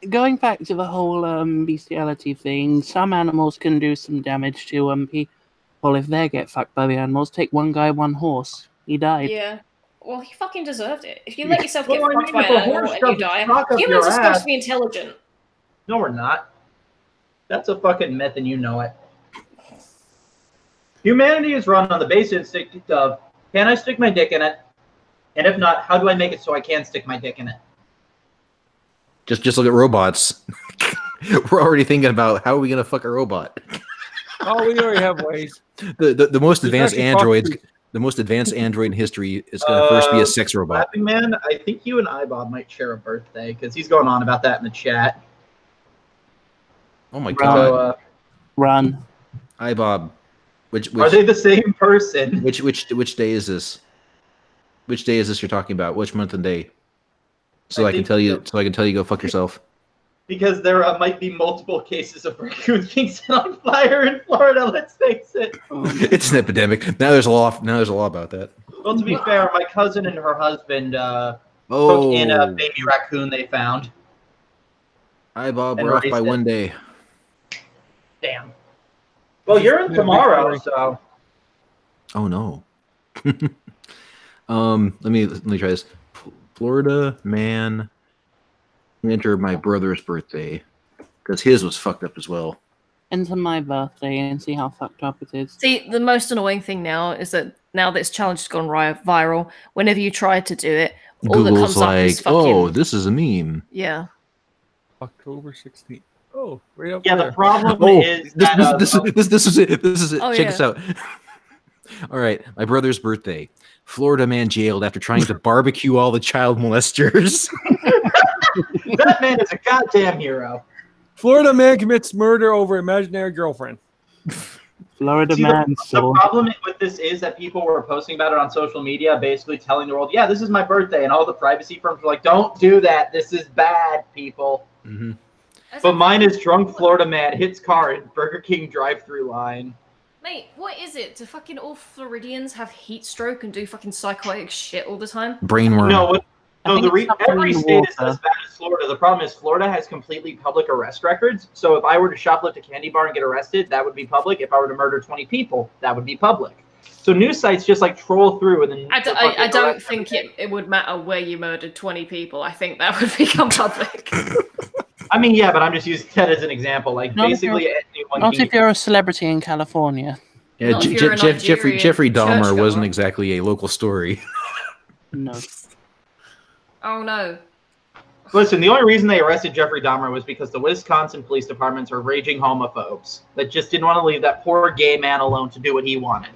going back to the whole bestiality thing, some animals can do some damage to people if they get fucked by the animals. Take one guy, one horse. He died. Yeah. Well, he fucking deserved it. If you let yourself get Well, I fucked mean, by if an a animal horse and you shoves die, a cock up humans your are supposed ass- to be intelligent. No, we're not. That's a fucking myth, and you know it. Humanity is run on the base instinct of, can I stick my dick in it? And if not, how do I make it so I can stick my dick in it? Just look at robots. We're already thinking about how are we gonna fuck a robot. Oh, we already have ways. The most advanced actually androids. possibly- The most advanced android in history is going to first be a sex robot. Laughing Man, I think you and iBob might share a birthday, because he's going on about that in the chat. Oh my Right. god! So, Run. Hi, Bob. Which are they the same person? which day is this? Which day is this you're talking about? Which month and day? So I can think tell you. so. So I can tell you go fuck yourself. Because there might be multiple cases of raccoons being set on fire in Florida, let's face it. It's an epidemic. Now there's a law. Now there's a law about that. Well, to be fair, my cousin and her husband Oh, took in a baby raccoon they found. hi, Bob. and We're off raised by it. one day. Damn. Well, you're in tomorrow, so Oh no. Let me try this. Florida man. Enter my brother's birthday because his was fucked up as well. Enter my birthday and see how fucked up it is. See, the most annoying thing now is that now this challenge has gone viral, whenever you try to do it, all that Google's comes up is like, fucking... oh, this is a meme. Yeah. October 16th. Oh, right up yeah. there. The problem Oh, is this that is it. This is it. Oh, Check yeah. this out. All right, my brother's birthday. Florida man jailed after trying to barbecue all the child molesters. that man is a goddamn hero. Florida man commits murder over imaginary girlfriend. Florida See, man. the So problem with this is that people were posting about it on social media, basically telling the world, yeah, this is my birthday, and all the privacy firms were like, don't do that. This is bad, people. Mm-hmm. But mine is drunk Florida man hits car in Burger King drive-through line. Mate, what is it? Do fucking all Floridians have heat stroke and do fucking psychotic shit all the time? Brainworm. No, I no. think it's something Every in the state is water. as bad as Florida. The problem is Florida has completely public arrest records. So if I were to shoplift a candy bar and get arrested, that would be public. If I were to murder 20 people, that would be public. So news sites just like troll through and then. I don't think it would matter where you murdered 20 people. I think that would become public. I mean, yeah, but I'm just using that as an example. Like Not if basically anyone. not can- if you're a celebrity in California. Yeah, Not if you're a Jeffrey Nigerian Dahmer churchgoer. wasn't exactly a local story. No. Oh no. Listen, the only reason they arrested Jeffrey Dahmer was because the Wisconsin police departments are raging homophobes that just didn't want to leave that poor gay man alone to do what he wanted.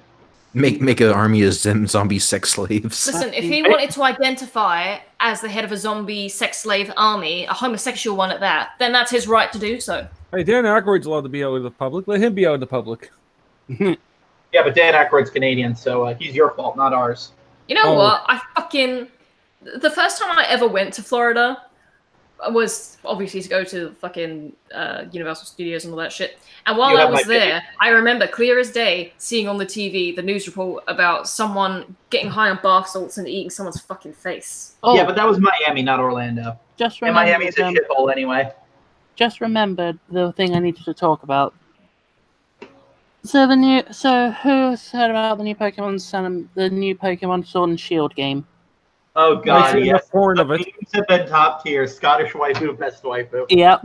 Make an army of zombie sex slaves. Listen, if he wanted to identify as the head of a zombie sex slave army, a homosexual one at that, then that's his right to do so. Hey, Dan Aykroyd's allowed to be out in the public. Let him be out in the public. Yeah, but Dan Aykroyd's Canadian, so he's your fault, not ours. You know what? The first time I ever went to Florida was obviously to go to fucking Universal Studios and all that shit. And while I was there, I remember clear as day seeing on the TV the news report about someone getting high on bath salts and eating someone's fucking face. Oh. Yeah, but that was Miami, not Orlando. Just remember, and Miami's a shithole anyway. Just remembered the thing I needed to talk about. So who's heard about the new Pokemon Sword and Shield game? Oh god, yes. The memes have been top tier. Scottish waifu, best waifu. Yep.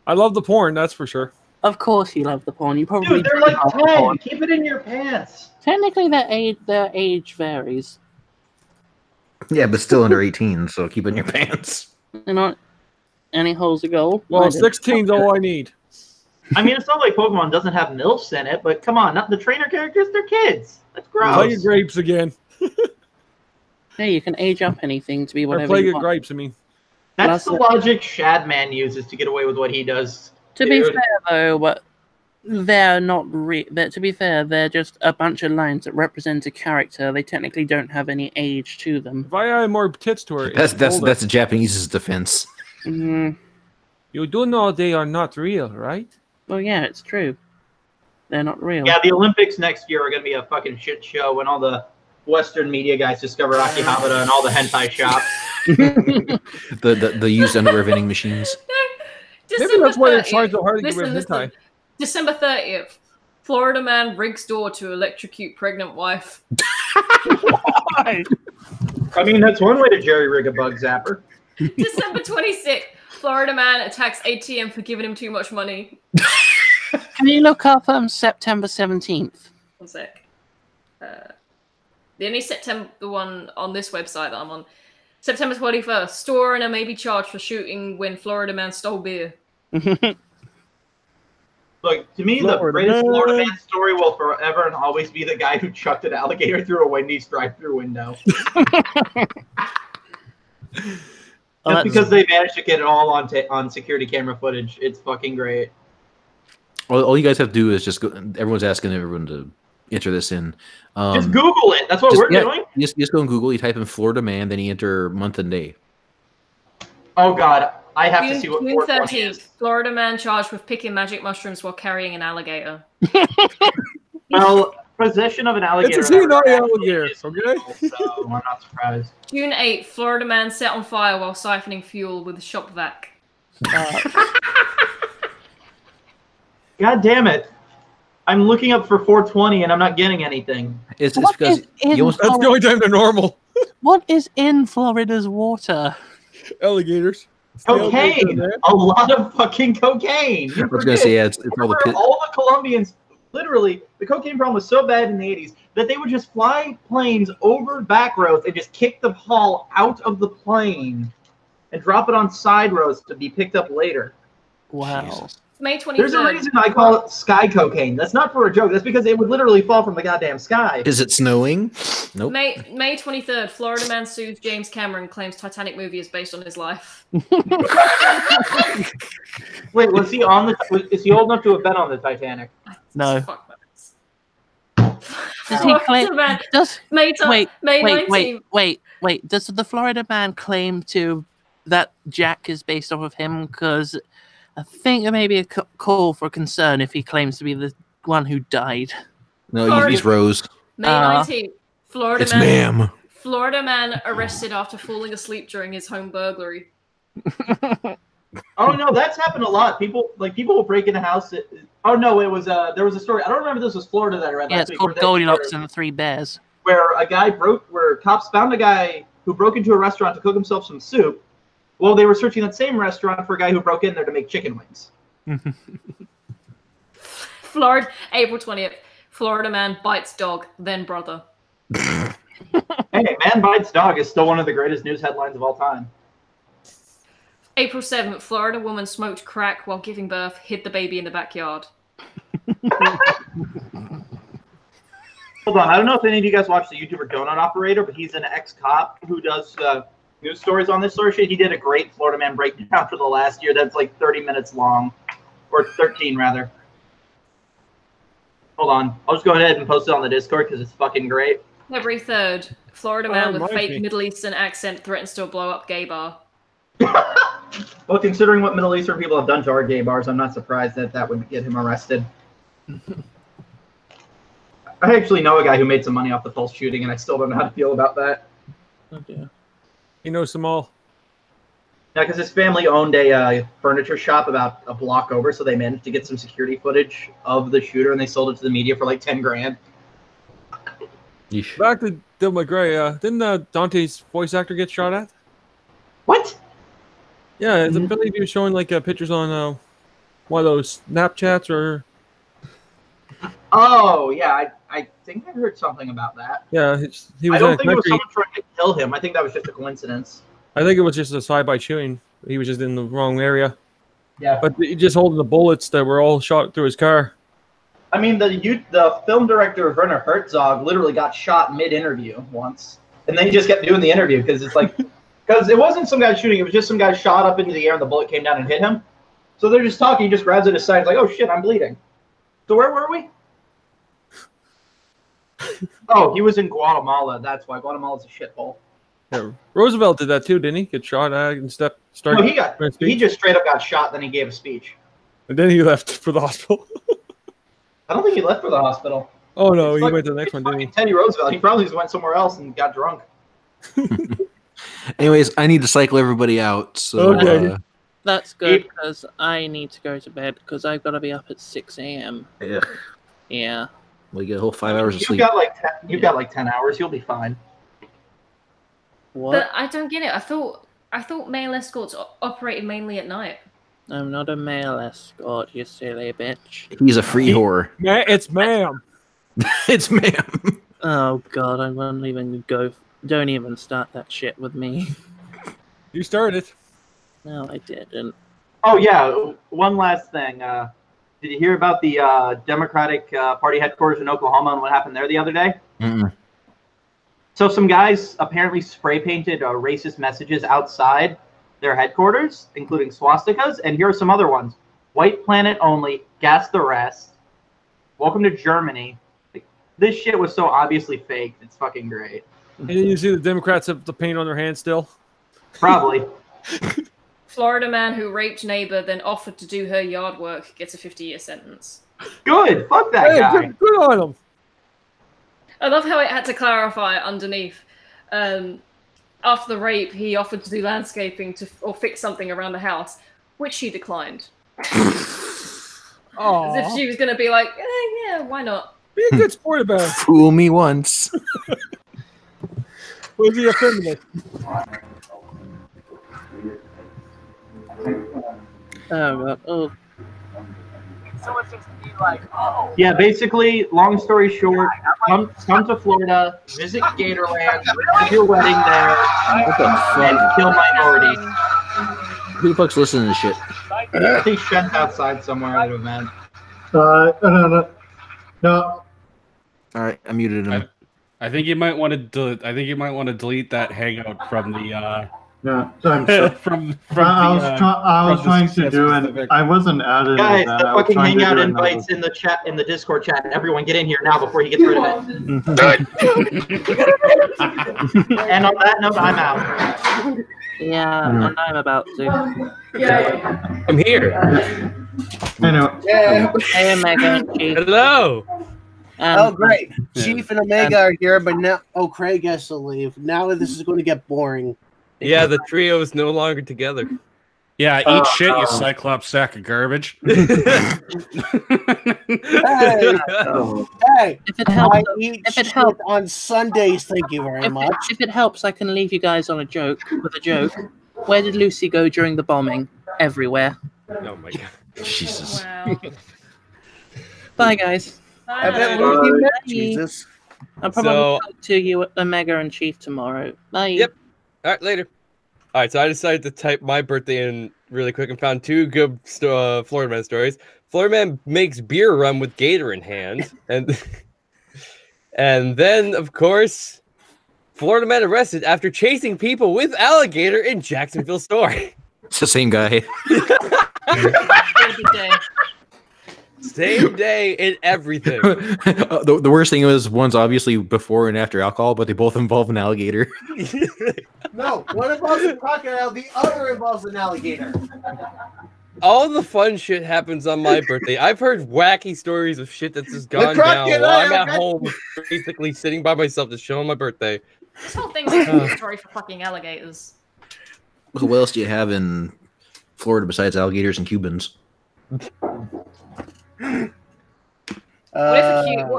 I love the porn, that's for sure. Of course you love the porn. You probably Dude, they're like 10. Keep it in your pants. Technically their age varies. Yeah, but still under 18, so keep it in your pants. They're not any holes of gold. Well, 16's all I need. I mean, it's not like Pokemon doesn't have MILFs in it, but come on, not the trainer characters, they're kids. That's gross. Plague of Grapes again. Yeah, you can age up anything to be whatever Plague you of want. Grapes, I mean. That's the logic Shadman uses to get away with what he does. To be fair, though, they're not to be fair, they're just a bunch of lines that represent a character. They technically don't have any age to them. If I add more tits to her, that's the Japanese's defense. Mm-hmm. You do know they are not real, right? Well, yeah, it's true. They're not real. Yeah, the Olympics next year are going to be a fucking shit show when all the Western media guys discover Akihabara and all the hentai shops. the used underwear vending machines. Maybe that's why they're trying so hard to get rid of hentai. December 30th, Florida man rigs door to electrocute pregnant wife. Why? I mean, that's one way to jerry rig a bug zapper. December 26th, Florida man attacks ATM for giving him too much money. Can you look up September 17th? One sec. The only September one on this website that I'm on. September 21st, store owner may be charged for shooting when Florida man stole beer. Look, to me, the greatest Florida man story will forever and always be the guy who chucked an alligator through a Wendy's drive-thru window. Just because they managed to get it all on security camera footage. It's fucking great. All you guys have to do is just go. Everyone's asking everyone to enter this in. Just Google it. That's what we're doing. Just go on Google. You type in Florida man, then you enter month and day. Oh god, I have to see what June 420 13th, is. Florida man charged with picking magic mushrooms while carrying an alligator. Well, possession of an alligator. It's a not alligator, okay? So I'm not surprised. June 8th, Florida man set on fire while siphoning fuel with a shop vac. God damn it. I'm looking up for 420 and I'm not getting anything. It's because that's the only time they're normal. What is in Florida's water? Alligators. Cocaine! A lot of fucking cocaine! I was going to say, yeah, it's all the all the Colombians, literally, the cocaine problem was so bad in the 80s that they would just fly planes over back roads and just kick the hull out of the plane and drop it on side roads to be picked up later. Wow. Jesus. May 23rd. There's a reason I call it sky cocaine. That's not for a joke. That's because it would literally fall from the goddamn sky. Is it snowing? Nope. May 23rd, Florida man sues James Cameron, claims Titanic movie is based on his life. Wait, was he on the? Is he old enough to have been on the Titanic? No. Fuck that. Does he claim? May 19th. Wait. Does the Florida man claim that Jack is based off of him? Because I think there may be a call for concern if he claims to be the one who died. No, he's Rose. May 19th, Florida man arrested after falling asleep during his home burglary. Oh no, that's happened a lot. People will break in a house. Oh no, it was there was a story. I don't remember if this was Florida that I read. Yeah, last it's week, called Goldilocks and the Three Bears. Where cops found a guy who broke into a restaurant to cook himself some soup. Well, they were searching that same restaurant for a guy who broke in there to make chicken wings. April 20th. Florida man bites dog, then brother. Hey, man bites dog is still one of the greatest news headlines of all time. April 7th. Florida woman smoked crack while giving birth, hid the baby in the backyard. Hold on, I don't know if any of you guys watch the YouTuber Donut Operator, but he's an ex-cop who does news stories on this sort of shit. He did a great Florida Man breakdown for the last year that's like 30 minutes long, or 13 rather. Hold on, I'll just go ahead and post it on the Discord because it's fucking great. February 3rd, Florida man with reminds fake me. Middle Eastern accent threatens to blow up gay bar. Well, considering what Middle Eastern people have done to our gay bars, I'm not surprised that that would get him arrested. I actually know a guy who made some money off the false shooting, and I still don't know how to feel about that. Oh dear. He knows them all. Yeah, because his family owned a furniture shop about a block over, so they managed to get some security footage of the shooter, and they sold it to the media for like 10 grand. Yeesh. Back to Devil May Cry. Didn't Dante's voice actor get shot at? What? Yeah, I believe he was showing like pictures on one of those Snapchats or Oh, yeah, I think I heard something about that. yeah, he was. I don't in a think it was country- someone trying to kill him. I think that was just a coincidence. I think it was just a side-by chewing. He was just in the wrong area. Yeah. But he just holding the bullets that were all shot through his car. I mean, the film director of Werner Herzog literally got shot mid-interview once, and then he just kept doing the interview because it's like, because it wasn't some guy shooting, it was just some guy shot up into the air and the bullet came down and hit him. So they're just talking, he just grabs it aside, like, oh shit, I'm bleeding. So where were we? Oh, he was in Guatemala. That's why Guatemala's a shithole. Yeah, Roosevelt did that too, didn't he? Get shot at and started. No, he just straight up got shot, then he gave a speech. And then he left for the hospital. I don't think he left for the hospital. Oh no, It's he went to the next it's one, didn't he? fucking Teddy Roosevelt. He probably just went somewhere else and got drunk. Anyways, I need to cycle everybody out. So Okay. That's good because I need to go to bed because I've got to be up at 6 a.m. yeah, Yeah. we get a whole 5 hours of You've sleep. got like 10 hours. You'll be fine. What? But I don't get it. I thought male escorts operated mainly at night. I'm not a male escort, you silly bitch. He's a free whore. It's ma'am. It's ma'am. Oh god, I won't even go. Don't even start that shit with me. You started. No, I didn't. Oh yeah, one last thing. Did you hear about the Democratic Party headquarters in Oklahoma and what happened there the other day? Mm-mm. So some guys apparently spray painted racist messages outside their headquarters, including swastikas. And here are some other ones: "White planet only, gas the rest. Welcome to Germany." Like, this shit was so obviously fake. It's fucking great. And you see the Democrats have the paint on their hands still. Probably. Florida man who raped neighbor then offered to do her yard work gets a 50-year sentence. Good. Fuck that Hey, guy. good on them. I love how it had to clarify underneath. After the rape, he offered to do landscaping or fix something around the house, which she declined. As if she was going to be like, yeah, why not? Be a good sport about it. Fool me once. Was he a feminist? Oh god. Oh. Yeah, basically, long story short, come to Florida, visit Gatorland, have your wedding there, What the and fuck? kill minorities. Who the fuck's listening to this shit? I think Shen's outside somewhere at an event. No. All right, I muted him. I think you might want to delete that hangout from the No, I'm sorry. from I was, I was from the trying to success do specific. it. I wasn't added. Guys, as that. the I was fucking trying to hangout do invites in the chat, in the Discord chat. Everyone get in here now before he gets rid of it. And on that note, I'm out. Yeah, and I'm about to. I'm here. Anyway, Hey, Omega and Chief. Hello. Oh, great. Yeah. Chief and Omega are here, but now, Craig has to leave. Now this is going to get boring. Yeah, the trio is no longer together. Yeah, eat shit, you cyclops sack of garbage. Hey, If it helps, I eat if it shit helps- on Sundays. Thank you very much. if it helps, I can leave you guys on a joke with a joke. Where did Lucy go during the bombing? Everywhere. Oh my god. Jesus. Wow. Bye, guys. I bet Bye. Lucy met Bye. Jesus. I'll probably So- talk to you, Omega and Chief, tomorrow. Bye. Yep. All right, later. All right, so I decided to type my birthday in really quick and found two good Florida Man stories. Florida Man makes beer rum with Gator in hand, and And then, of course, Florida man arrested after chasing people with alligator in Jacksonville store. It's the same guy. Same day in everything. The worst thing was one's obviously before and after alcohol, but they both involve an alligator. No, one involves a crocodile, the other involves an alligator. All the fun shit happens on my birthday. I've heard wacky stories of shit that's just gone down while I'm at home, basically sitting by myself just chilling on my birthday. This whole thing's a story for fucking alligators. What else do you have in Florida besides alligators and Cubans? What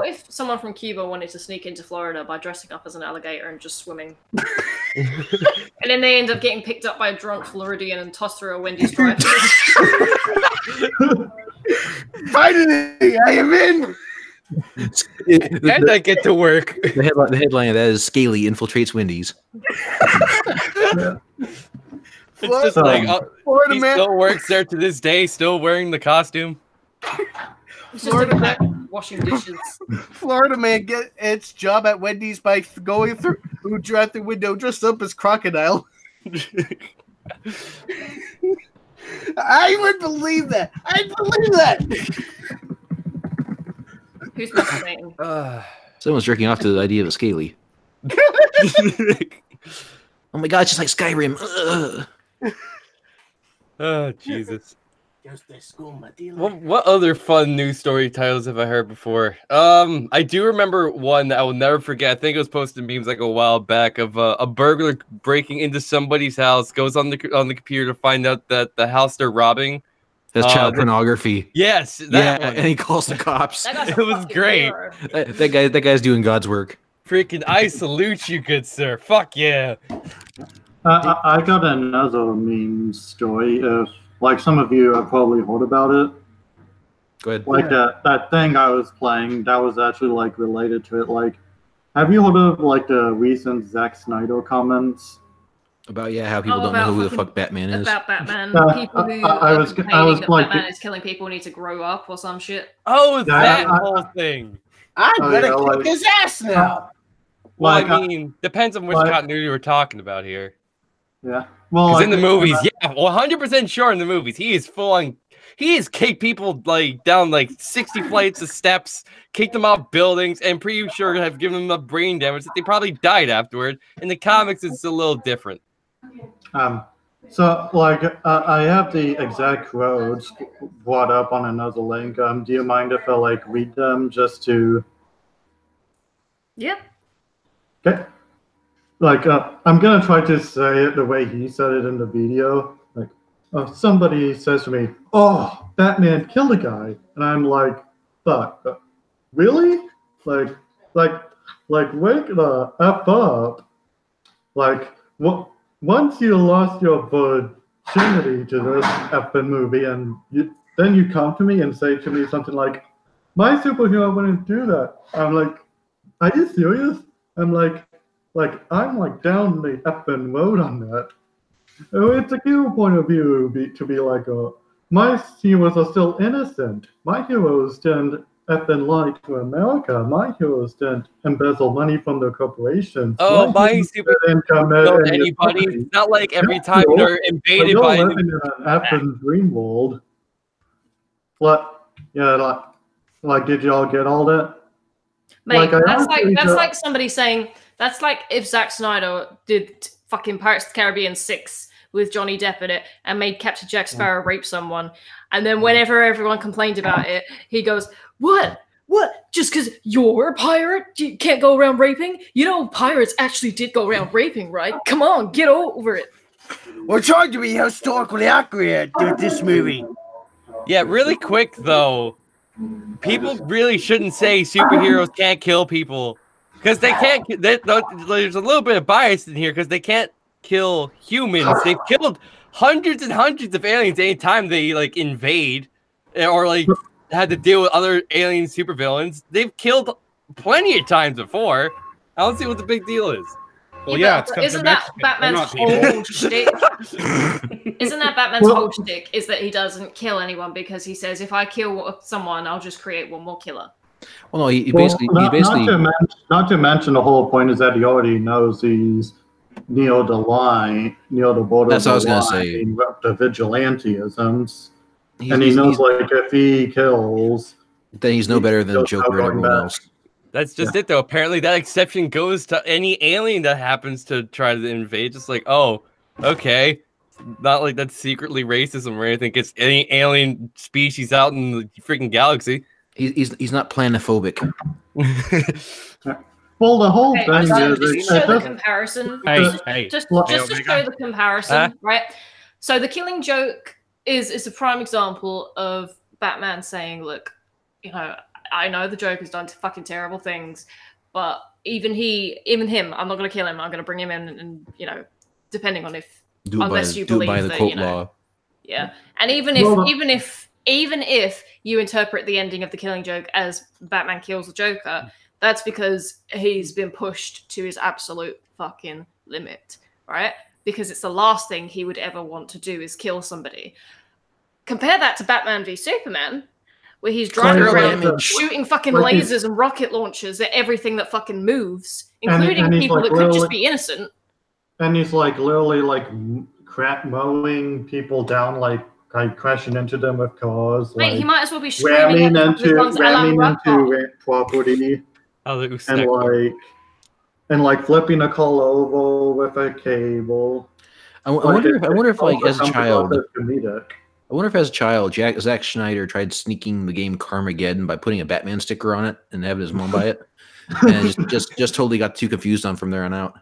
if someone from Cuba wanted to sneak into Florida by dressing up as an alligator and just swimming? And then they end up getting picked up by a drunk Floridian and tossed through a Wendy's drive-thru. Finally, I am in! And I get to work. The headline of that is Scaly infiltrates Wendy's. It's just like, Florida he man still works there to this day, still wearing the costume. It's just a back washing dishes. Florida man get its job at Wendy's by going through the window dressed up as crocodile. I would believe that. I'd believe that. Who's masturbating? Someone's jerking off to the idea of a Scaly. Oh my god, it's just like Skyrim. Ugh. Oh, Jesus. What other fun news story titles have I heard before? I do remember one that I will never forget. I think it was posted in memes like a while back of a burglar breaking into somebody's house, goes on the computer to find out that the house they're robbing. That's child pornography. Yes, that one. And he calls the cops. It was great. That guy's doing God's work. Freaking, I salute you, good sir. Fuck yeah. I got another meme story. If like some of you have probably heard about it. Go ahead. Like that thing I was playing, that was actually like related to it. Like, have you heard of like the recent Zack Snyder comments about how people don't know who the fuck Batman is? About Batman, people who I was like, Batman is killing people need to grow up or some shit. Oh, that whole thing. I'm gonna kick his ass now. Well, I mean, depends on which continuity we're talking about here. Yeah. Well, because in the movies, 100% sure in the movies, he is full on. He has kicked people like down like 60 flights of steps, kicked them off buildings, and pretty sure have given them a brain damage that they probably died afterward. In the comics, it's a little different. So like I have the exact quotes brought up on another link. Do you mind if I like read them just to? Yep. Okay. Like, I'm gonna try to say it the way he said it in the video. Like, somebody says to me, "Oh, Batman killed a guy," and I'm like, "Fuck, really? Like, wake the f up! Like, what? Once you lost your virginity to this effing movie, and then you come to me and say to me something like, "My superhero wouldn't do that." I'm like, "Are you serious?" I'm like I'm like down the effing road on that. It's a hero point of view to be like, my heroes are still innocent. My heroes didn't effing lie to America. My heroes didn't embezzle money from the corporations. Oh, my super didn't kill anybody. It's not like every time they're invaded by living in an effing dream world. What? Yeah, like did y'all get all that? Mate, that's like somebody saying. That's like if Zack Snyder did fucking Pirates of the Caribbean 6 with Johnny Depp in it and made Captain Jack Sparrow rape someone. And then whenever everyone complained about it, he goes, What? Just because you're a pirate, you can't go around raping? You know, pirates actually did go around raping, right? Come on, get over it. We're trying to be historically accurate with this movie. Yeah, really quick, though. People really shouldn't say superheroes can't kill people. Because they can't. There's a little bit of bias in here because they can't kill humans. They've killed hundreds and hundreds of aliens anytime they like invade or like had to deal with other alien supervillains. They've killed plenty of times before. I don't see what the big deal is. Well, yeah, it's isn't that Batman's whole shtick? Isn't that Batman's whole shtick? Is that he doesn't kill anyone because he says if I kill someone, I'll just create one more killer. Well, no, he Well, basically not to mention the whole point is that he already knows he's near the border That's of what I was the gonna line say. with the vigilantisms, He's, and he he's, knows he's, like if he kills, then he's no better than there's no Joker and going everyone back. else. That's just it, though. Apparently, that exception goes to any alien that happens to try to invade. Just like, oh, okay. Not like that's secretly racism or anything. It's any alien species out in the freaking galaxy. He's not planophobic. Well, the whole Okay, thing just is to show the comparison. Hey, Just Well, to show the comparison, right? So the Killing Joke is a prime example of Batman saying, "Look, you know, I know the Joker's done fucking terrible things, but even him, I'm not going to kill him. I'm going to bring him in, and you know, depending on if unless you do it believe by the that, quote you know, law. yeah. And even if you interpret the ending of the Killing Joke as Batman kills the Joker, that's because he's been pushed to his absolute fucking limit, right? Because it's the last thing he would ever want to do is kill somebody. Compare that to Batman v Superman, where he's driving around shooting fucking lasers and rocket launchers at everything that fucking moves, including and people like that could just be innocent. And he's like literally like crap mowing people down, like crashing into them with cars. Mate, like, he might as well be screaming ramming into property, and like flipping a car over with a cable. I wonder if like as a child, I wonder if as a child, Zack Snyder tried sneaking the game Carmageddon by putting a Batman sticker on it and having his mom buy it, and just totally got too confused on from there on out.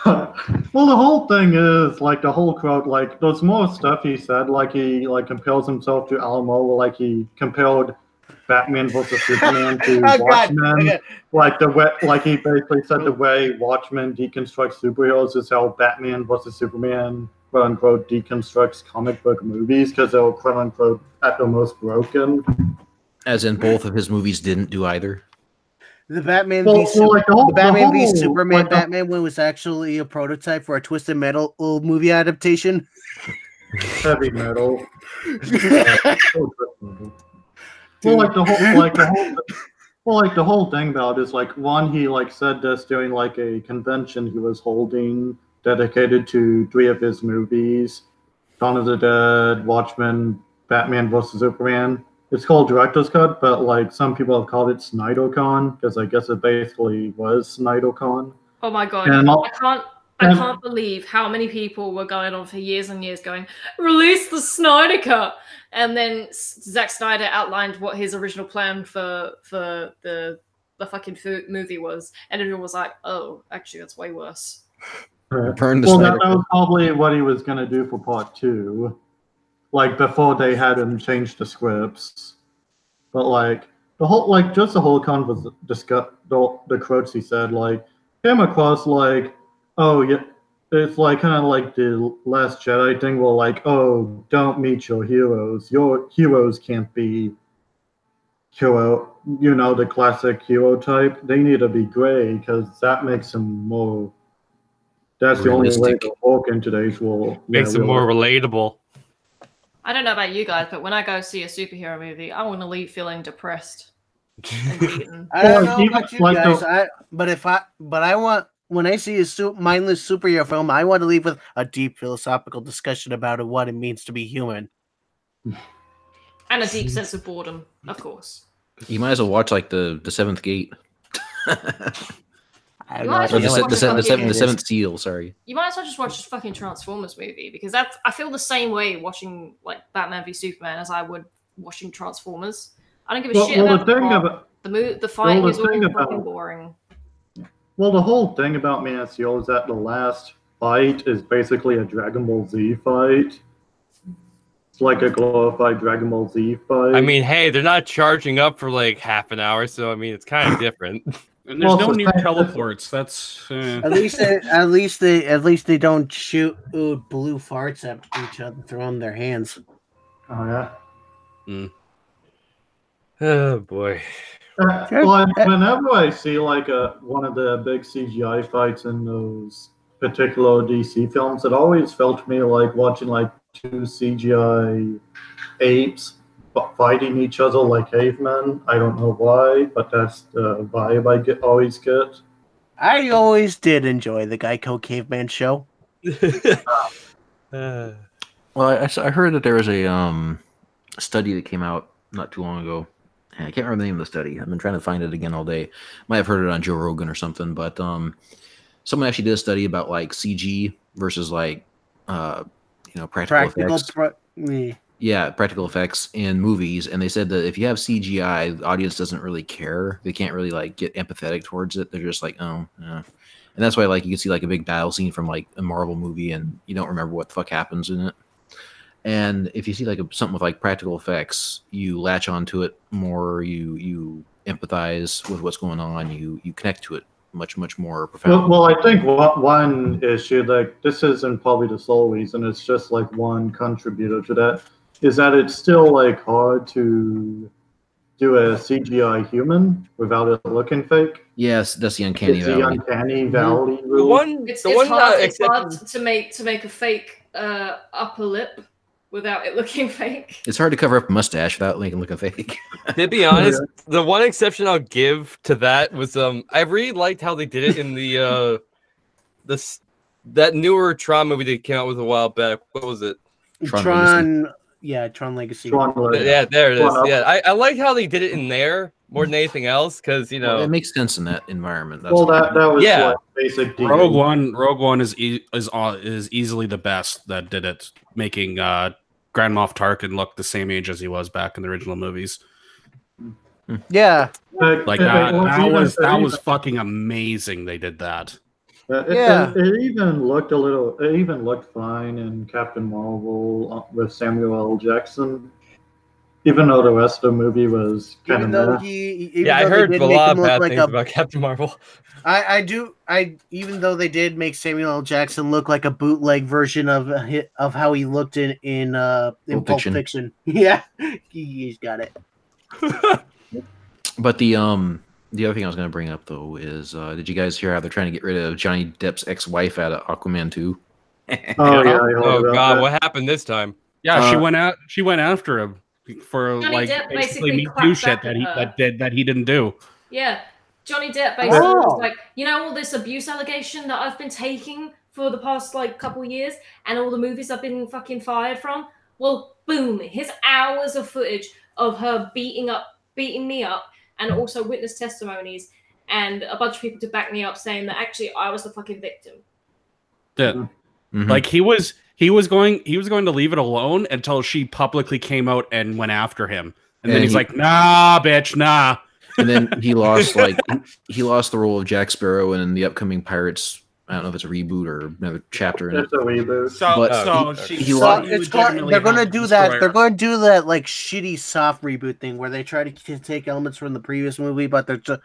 Well, the whole thing is like the whole quote. Like there's more stuff he said. Like he like compares himself to Alamo. Like he compared Batman versus Superman to Watchmen. Like he basically said the way Watchmen deconstructs superheroes is how Batman versus Superman, quote unquote, deconstructs comic book movies because they're quote unquote at the most broken. As in, both of his movies didn't do either. The Batman v Superman Batman one was actually a prototype for a Twisted Metal movie adaptation. Heavy metal. The whole thing about it is like one, he like said this during like a convention he was holding dedicated to 3 of his movies: Dawn of the Dead, Watchmen, Batman vs Superman. It's called Director's Cut, but like some people have called it SnyderCon because I guess it basically was SnyderCon. Oh my god! I can't believe how many people were going on for years and years going, release the Snyder Cut, and then Zack Snyder outlined what his original plan for the fucking movie was, and everyone was like, oh, actually, that's way worse. That was probably what he was gonna do for part 2. Like before they had him change the scripts, but like the whole conversation, the quotes he said like came across like, oh yeah, it's like kind of like the Last Jedi thing where like, oh, don't meet your heroes can't be hero, you know, the classic hero type. They need to be gray because that makes them more. That's realistic. The only way to work in today's world. Makes them more relatable. I don't know about you guys, but when I go see a superhero movie, I want to leave feeling depressed and beaten. I don't know about you guys, when I see a mindless superhero film, I want to leave with a deep philosophical discussion about what it means to be human. And a deep sense of boredom, of course. You might as well watch like the Seventh Gate. The seventh seal. Sorry. You might as well just watch this fucking Transformers movie because I feel the same way watching like Batman v Superman as I would watching Transformers. I don't give a shit about the fighting is all fucking boring. Well, the whole thing about Man of Steel is that the last fight is basically a Dragon Ball Z fight. It's like a glorified Dragon Ball Z fight. I mean, hey, they're not charging up for like half an hour, so I mean, it's kind of different. And there's no new teleports. That's at least they don't shoot blue farts at each other, throw them in their hands. Oh yeah. Oh boy. Whenever I see like one of the big CGI fights in those particular DC films, it always felt to me like watching like 2 CGI apes fighting each other like cavemen. I don't know why, but that's the vibe I always get. I always did enjoy the Geico Caveman show. Well, I heard that there was a study that came out not too long ago. And I can't remember the name of the study. I've been trying to find it again all day. Might have heard it on Joe Rogan or something, but someone actually did a study about like CG versus like practical effects. Practical effects in movies, and they said that if you have CGI, the audience doesn't really care. They can't really like get empathetic towards it. They're just like, oh, yeah. And that's why like you can see like a big battle scene from like a Marvel movie, and you don't remember what the fuck happens in it. And if you see like something with like practical effects, you latch onto it more. You empathize with what's going on. You connect to it much more profound. Well, I think one issue, like this isn't probably the sole reason. It's just like one contributor to that. Is that it's still like hard to do a CGI human without it looking fake? Yes, that's the uncanny valley. The uncanny valley The rule. one, It's the one hard to make a fake upper lip without it looking fake. It's hard to cover up a mustache without making it look fake. To be honest, the one exception I'll give to that was I really liked how they did it in the that newer Tron movie they came out with a while back. What was it? Tron Legacy. Yeah, there it is. Yeah, I like how they did it in there more than anything else because it makes sense in that environment. That's that was like basic. Rogue One is easily the best that did it, making Grand Moff Tarkin look the same age as he was back in the original movies. Yeah, like that was fucking amazing. They did that. It even looked fine in Captain Marvel with Samuel L. Jackson, even though the rest of the movie was kind of. I heard a lot of bad things about Captain Marvel. Even though they did make Samuel L. Jackson look like a bootleg version of how he looked in Pulp Fiction. Yeah, he's got it. But the other thing I was going to bring up though is, did you guys hear how they're trying to get rid of Johnny Depp's ex-wife out of Aquaman 2? Oh God, what happened this time? Yeah, she went after him for Johnny like Depp basically Me Too shit that he didn't do. Yeah, Johnny Depp basically was like, all this abuse allegation that I've been taking for the past like couple years, and all the movies I've been fucking fired from. Well, boom, his hours of footage of her beating me up. And also witness testimonies and a bunch of people to back me up saying that actually I was the fucking victim. Yeah. Mm-hmm. Like he was going to leave it alone until she publicly came out and went after him. And then he's like, nah, bitch, nah. And then he lost the role of Jack Sparrow in the upcoming Pirates. I don't know if it's a reboot or another chapter in it. It's a reboot. They're going to do that. They're going to do that like shitty soft reboot thing where they try to take elements from the previous movie, but they're just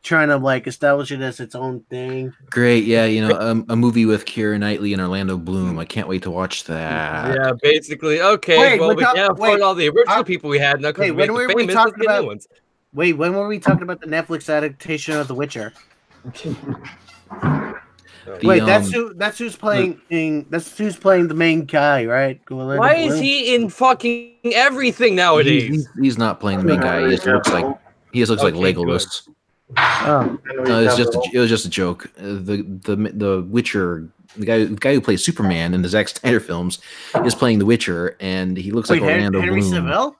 trying to like establish it as its own thing. Great, yeah, a movie with Keira Knightley and Orlando Bloom. I can't wait to watch that. Yeah, basically. Okay, we can't afford all the original people we had. When were we talking about the Netflix adaptation of The Witcher? That's who's playing the main guy, right? Why is he in fucking everything nowadays? He's not playing the main guy. He just looks like Legolas. Oh, No, it was just a joke. The Witcher, the guy who plays Superman in the Zack Snyder films, is playing the Witcher, and he looks like Orlando Henry Bloom. Cavill?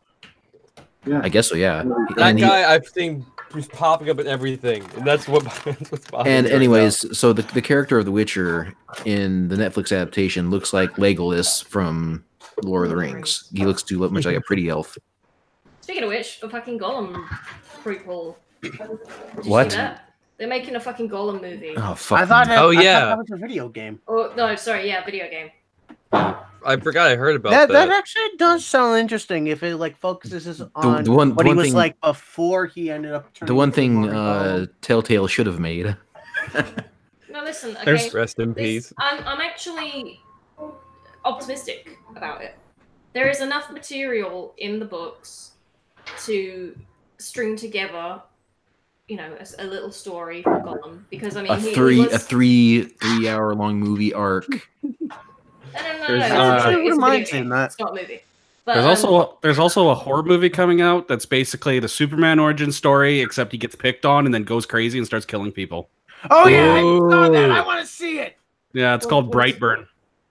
Yeah, I guess so. Yeah, that guy I've seen was popping up in everything, and that's what's and anyways, right so the character of the Witcher in the Netflix adaptation looks like Legolas from Lord of the Rings. He looks too much like a pretty elf. Speaking of which, the fucking Gollum prequel. What? They're making a fucking Gollum movie. Oh fuck! I thought that yeah, was a video game. Oh no, sorry, yeah, video game. I forgot I heard about that. That actually does sound interesting if it like focuses on what he was like before he ended up turning. The one thing Telltale should have made. No, listen. Okay, rest in peace. I'm actually optimistic about it. There is enough material in the books to string together, a little story for Gollum. Because I mean, a 3 hour long movie arc. No. It's that. not a movie. But, there's also a horror movie coming out that's basically the Superman origin story, except he gets picked on and then goes crazy and starts killing people. Oh yeah, I saw that. I want to see it. Yeah, it's called Brightburn.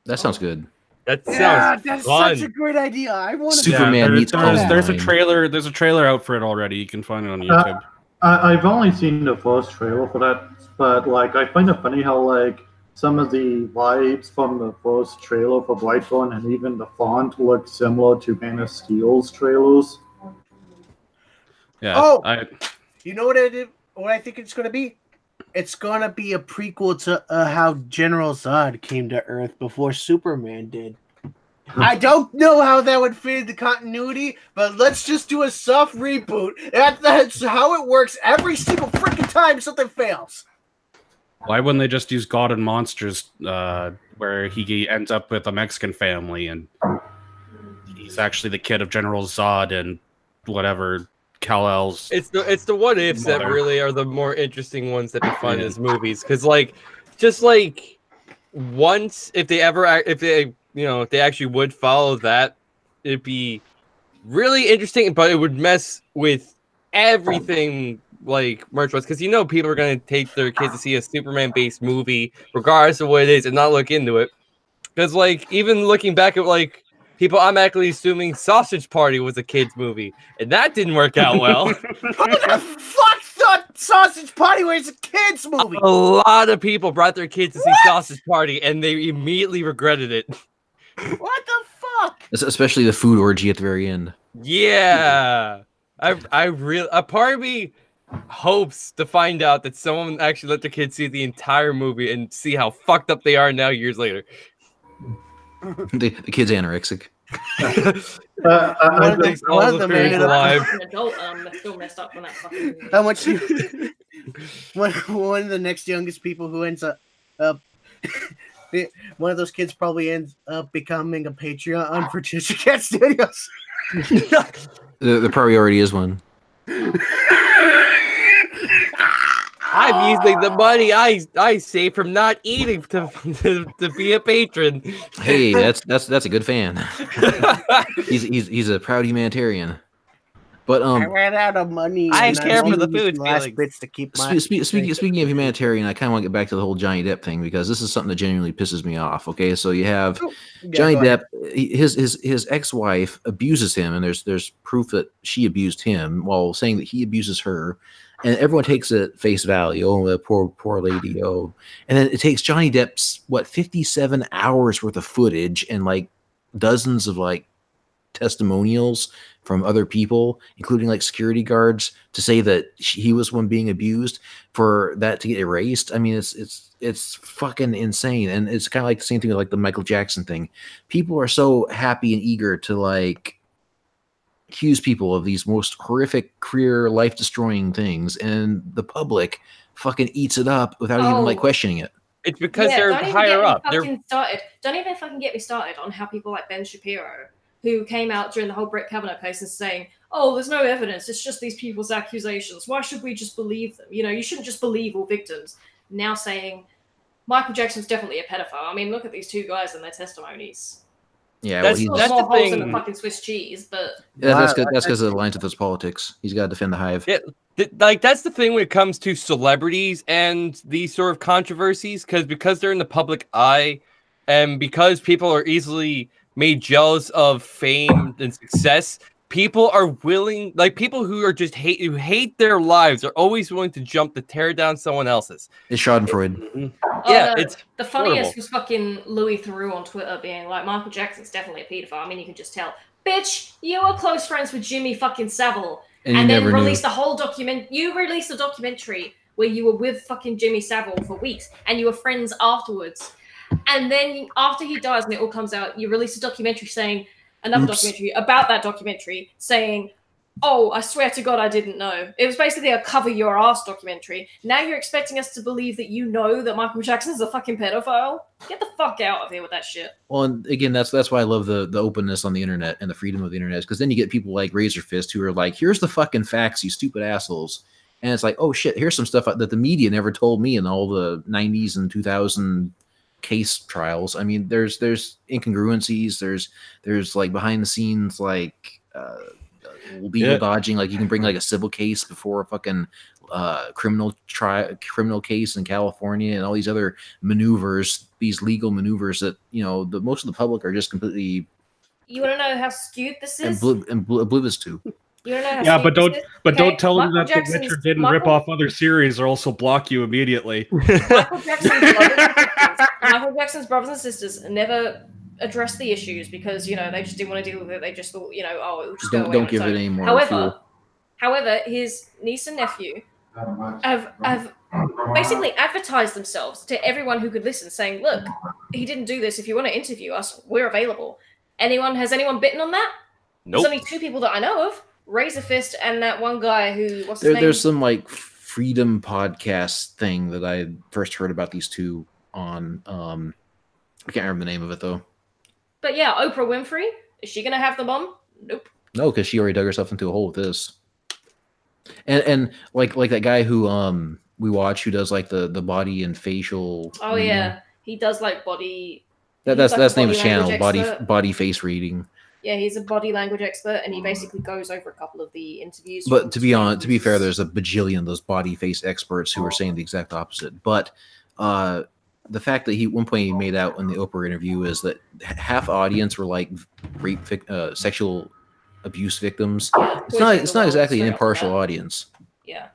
That sounds good. That sounds that's fun. such a great idea. I want to. Superman meets there's a Columbine. trailer. There's a trailer out for it already. You can find it on YouTube. I've only seen the first trailer for that, but like I find it funny how like some of the vibes from the first trailer for Brightburn and even the font look similar to Man of Steel's trailers. Yeah. Oh, you know what I think it's going to be? It's going to be a prequel to how General Zod came to Earth before Superman did. I don't know how that would fit into continuity, but let's just do a soft reboot. That's how it works every single freaking time something fails. Why wouldn't they just use God and Monsters, where he ends up with a Mexican family and he's actually the kid of General Zod and whatever Kal-El's. It's the what ifs that really are the more interesting ones that we find as movies, because once if they actually would follow that, it'd be really interesting, but it would mess with everything like merch-wise, because people are going to take their kids to see a Superman-based movie regardless of what it is and not look into it, because even looking back at people automatically assuming Sausage Party was a kids movie, and that didn't work out well. Who the fuck thought Sausage Party was a kids movie? A lot of people brought their kids to see Sausage Party, and they immediately regretted it. What the fuck? Especially the food orgy at the very end. Yeah, I really, a part of me hopes to find out that someone actually let their kids see the entire movie and see how fucked up they are now years later. The kid's anorexic. One of them ended up an adult, still messed up when that fucking movie. How much one of the next youngest people who ends up one of those kids probably ends up becoming a Patreon for Chitty Cat Studios. There probably already is one. I'm using the money I save from not eating to be a patron. Hey, that's a good fan. he's a proud humanitarian. But I ran out of money. I care for the food. Last bits to keep my speaking of humanitarian, I kind of want to get back to the whole Johnny Depp thing, because this is something that genuinely pisses me off. Okay, so you have Johnny Depp, his ex-wife abuses him, and there's proof that she abused him while saying that he abuses her, and everyone takes it face value. Oh, the poor lady. Oh, and then it takes Johnny Depp's 57 hours worth of footage and dozens of testimonials from other people, including security guards, to say that he was one being abused, for that to get erased. I mean, it's fucking insane. And it's kind of like the same thing with the Michael Jackson thing. People are so happy and eager to accuse people of these most horrific, career, life-destroying things, and the public fucking eats it up without even questioning it. It's because they're higher up. Don't even fucking get me started on how people like Ben Shapiro, who came out during the whole Brett Kavanaugh case and saying, oh, there's no evidence, it's just these people's accusations. Why should we just believe them? You shouldn't just believe all victims. Now saying Michael Jackson's definitely a pedophile. I mean, look at these two guys and their testimonies. Yeah, that's the thing. In the fucking Swiss cheese, but that's because it aligns with his politics. He's got to defend the hive. Yeah, that's the thing when it comes to celebrities and these sort of controversies, because they're in the public eye, and because people are easily made jealous of fame and success. People are willing, people who are just who hate their lives, are always willing to jump to tear down someone else's. It's Schadenfreude. Yeah, no, it's the funniest horrible. was fucking Louis Theroux on Twitter being like, Michael Jackson's definitely a pedophile. I mean, you can just tell. Bitch, you were close friends with Jimmy fucking Savile, and then released a whole document. You released a documentary where you were with fucking Jimmy Savile for weeks, and you were friends afterwards. And then after he dies and it all comes out, you release a documentary saying, documentary about that documentary saying, oh, I swear to God, I didn't know. It was basically a cover your ass documentary. Now you're expecting us to believe that you know that Michael Jackson's a fucking pedophile? Get the fuck out of here with that shit. Well, and again, that's why I love the openness on the internet and the freedom of the internet, because then you get people like Razor Fist who are like, here's the fucking facts, you stupid assholes. And it's like, oh shit, here's some stuff that the media never told me in all the 90s and 2000 case trials. I mean, there's incongruencies. There's like behind the scenes like legal dodging. Like you can bring like a civil case before a fucking criminal case in California, and all these other maneuvers, these legal maneuvers that the most of the public are just completely. You want to know how skewed this is? Oblivious to. You don't know how Yeah, skewed but this is? don't tell them Michael that The Witcher didn't rip off other series, or also block you immediately. Michael Jackson's brothers and sisters never addressed the issues because they just didn't want to deal with it. They just thought it would just go away. Don't give it any more fuel. However, his niece and nephew have basically advertised themselves to everyone who could listen, saying, "Look, he didn't do this. If you want to interview us, we're available." Has anyone bitten on that? Nope. There's only 2 people that I know of: Razor Fist and that one guy who. What's his name? There's some like freedom podcast thing that I first heard about these two on. I can't remember the name of it though. But yeah, Oprah Winfrey, is she gonna have the bomb? Nope. No, because she already dug herself into a hole with this. And like that guy who we watch who does like the body and facial. Oh yeah, he does like body. That's like the name of his channel, expert. body face reading. Yeah, he's a body language expert, and he basically goes over a couple of the interviews. But to be fair, there's a bajillion of those body face experts who are saying the exact opposite. But the fact that one point he made out in the Oprah interview is that half the audience were like rape, sexual abuse victims. It's not exactly an impartial audience. Yeah,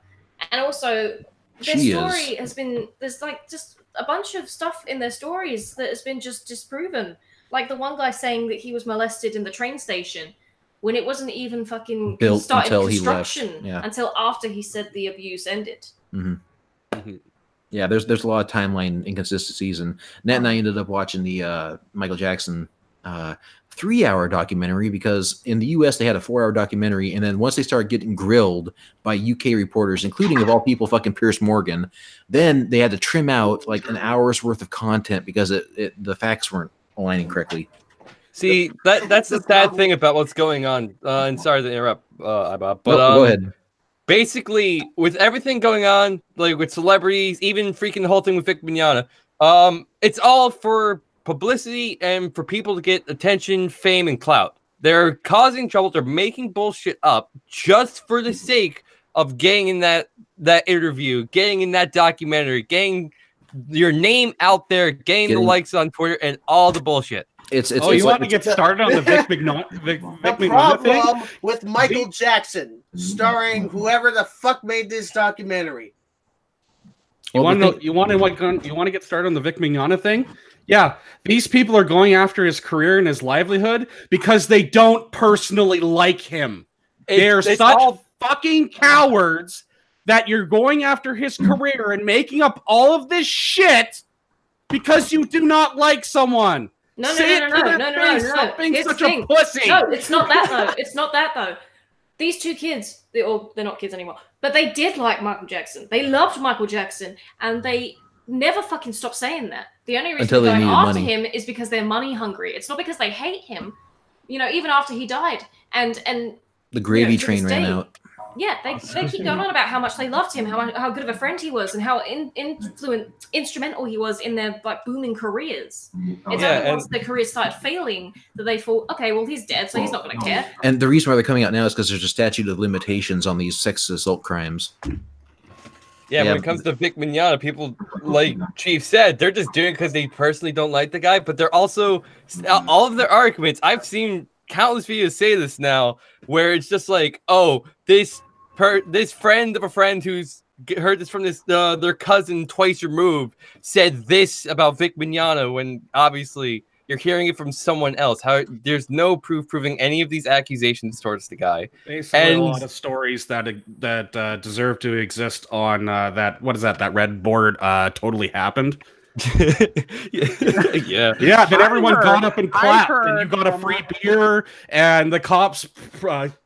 and also their story has been there's like just a bunch of stuff in their stories that has been just disproven. Like the one guy saying that he was molested in the train station when it wasn't even fucking built started until construction he left. Yeah. until after he said the abuse ended. Mm-hmm. Mm-hmm. Yeah, there's a lot of timeline inconsistencies, and Nat and I ended up watching the Michael Jackson 3-hour documentary because in the U.S. they had a 4-hour documentary, and then once they started getting grilled by UK reporters, including of all people fucking Piers Morgan, then they had to trim out like an hour's worth of content because the facts weren't aligning correctly. See, that's the sad thing about what's going on. And sorry to interrupt, Bob, but go ahead. Basically, with everything going on, like with celebrities, even freaking the whole thing with Vic Mignogna, it's all for publicity and for people to get attention, fame, and clout. They're causing trouble. They're making bullshit up just for the sake of getting in that interview, getting in that documentary, getting your name out there, getting the likes on Twitter, and all the bullshit. You want to get started on the Vic Mignogna problem with Michael Jackson starring whoever the fuck made this documentary. You want to get started on the Vic Mignogna thing? Yeah, these people are going after his career and his livelihood because they don't personally like him. They're such fucking cowards that you're going after his career and making up all of this shit because you do not like someone. No. Stop being such a pussy. No, it's not that though. It's not that though. These 2 kids, they're not kids anymore, but they did like Michael Jackson. They loved Michael Jackson, and they never fucking stopped saying that. The only reason they're going after him is because they're money hungry. It's not because they hate him. Even after he died, and the gravy train ran out. Yeah, they keep going on about how much they loved him, how good of a friend he was, and how instrumental he was in their like booming careers. It's only once their careers started failing that they thought, okay, well he's dead, so he's not going to care. And the reason why they're coming out now is because there's a statute of limitations on these sex assault crimes. Yeah, when it comes to Vic Mignogna, people, like Chief said, they're just doing it because they personally don't like the guy, but they're also, all of their arguments, I've seen countless videos say this now, where it's just like, oh, this friend of a friend who's heard this from their cousin twice removed said this about Vic Mignogna, when obviously you're hearing it from someone else. There's no proof proving any of these accusations towards the guy. Basically, a lot of stories that deserve to exist on that red board totally happened. Yeah. Then everyone got up and clapped, and you got a free beer, and the cops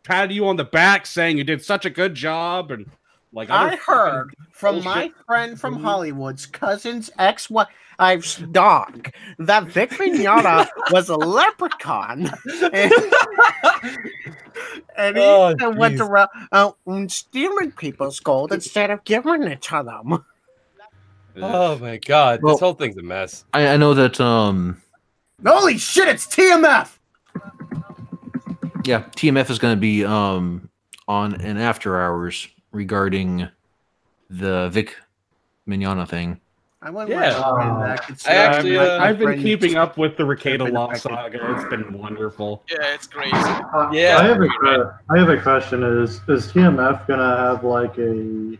patted you on the back saying you did such a good job, and like I heard from my friend from Hollywood's cousin's ex-wife's dog that Vic Mignogna was a leprechaun, and he went around stealing people's gold instead of giving it to them. Oh my god, Well- this whole thing's a mess. I know that Holy shit! It's TMF. yeah, TMF is going to be on an after hours regarding the Vic Mignogna thing. I went Yeah. I actually, I've been friend- keeping up with the Ricada been Law affected. saga. It's been wonderful. Yeah, it's great. Yeah. I have a question. Is TMF gonna have like a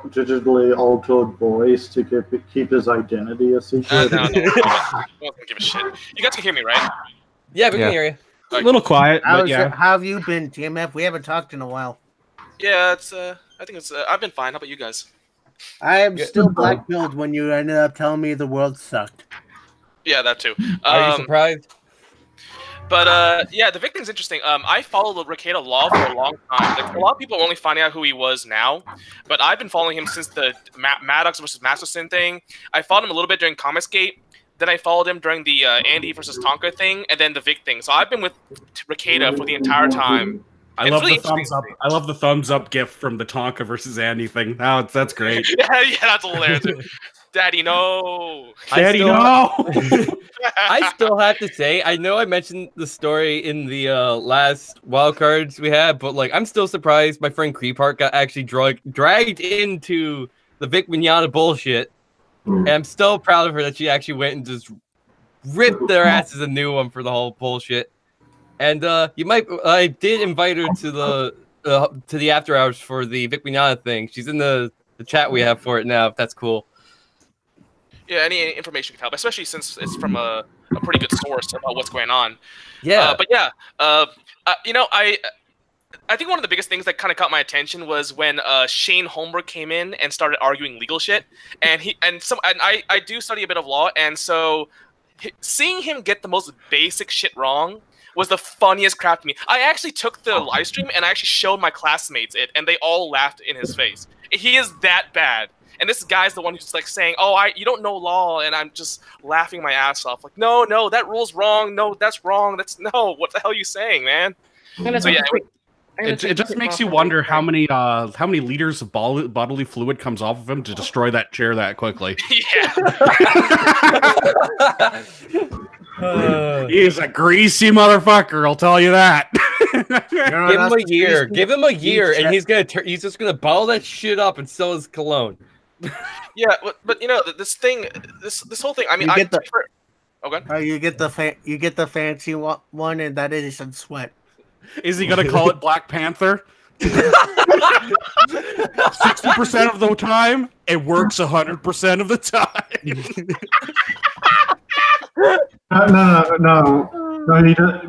digitally altered voice to keep his identity a secret? No. I don't give a shit. You guys can hear me, right? Yeah, we Yeah. can hear you. A little quiet, but yeah. How have you been, TMF? We haven't talked in a while. Yeah, it's. I think it's. I've been fine. How about you guys? I am still black pilled when you ended up telling me the world sucked. Yeah, that too. Are you surprised? But yeah, the victim's interesting. I followed the Ricada Law for a long time. Like, a lot of people are only finding out who he was now, but I've been following him since the Maddox versus Masterson thing. I followed him a little bit during Comicsgate. Then I followed him during the Andy versus Tonka thing, and then the Vic thing. So I've been with Ricada for the entire time. I It's love really the thumbs up. I love the thumbs up gif from the Tonka versus Andy thing. Oh, that's great. yeah, that's hilarious. Daddy, no. Daddy, no. I still have to say, I know I mentioned the story in the last wildcards we had, but like, I'm still surprised my friend Creepart got actually dragged into the Vic Mignogna bullshit. And I'm still proud of her that she actually went and just ripped their asses a new one for the whole bullshit. And I did invite her to the after hours for the Vic Mignogna thing. She's in the chat we have for it now, if that's cool. Yeah, any information can help, especially since it's from a pretty good source about what's going on. Yeah. But yeah, you know, I think one of the biggest things that kind of caught my attention was when Shane Holmberg came in and started arguing legal shit, and I do study a bit of law, and so seeing him get the most basic shit wrong was the funniest crap to me. I actually took the live stream and I actually showed my classmates it, and they all laughed in his face. He is that bad. And this guy's the one who's like saying, "Oh, you don't know law," and I'm just laughing my ass off. Like, no, that rule's wrong. No, that's wrong. No. What the hell are you saying, man? So yeah, It just makes you wonder how many liters of bodily fluid comes off of him to destroy that chair that quickly. Yeah. He's a greasy motherfucker, I'll tell you that. Give him a year. Give him a year, and he's just gonna bottle that shit up and sell his cologne. Yeah, but you know this whole thing. I mean, You get the- okay. You get the fancy one, and that isn't sweat. Is he gonna call it Black Panther? 60% of the time, it works 100% of the time. No.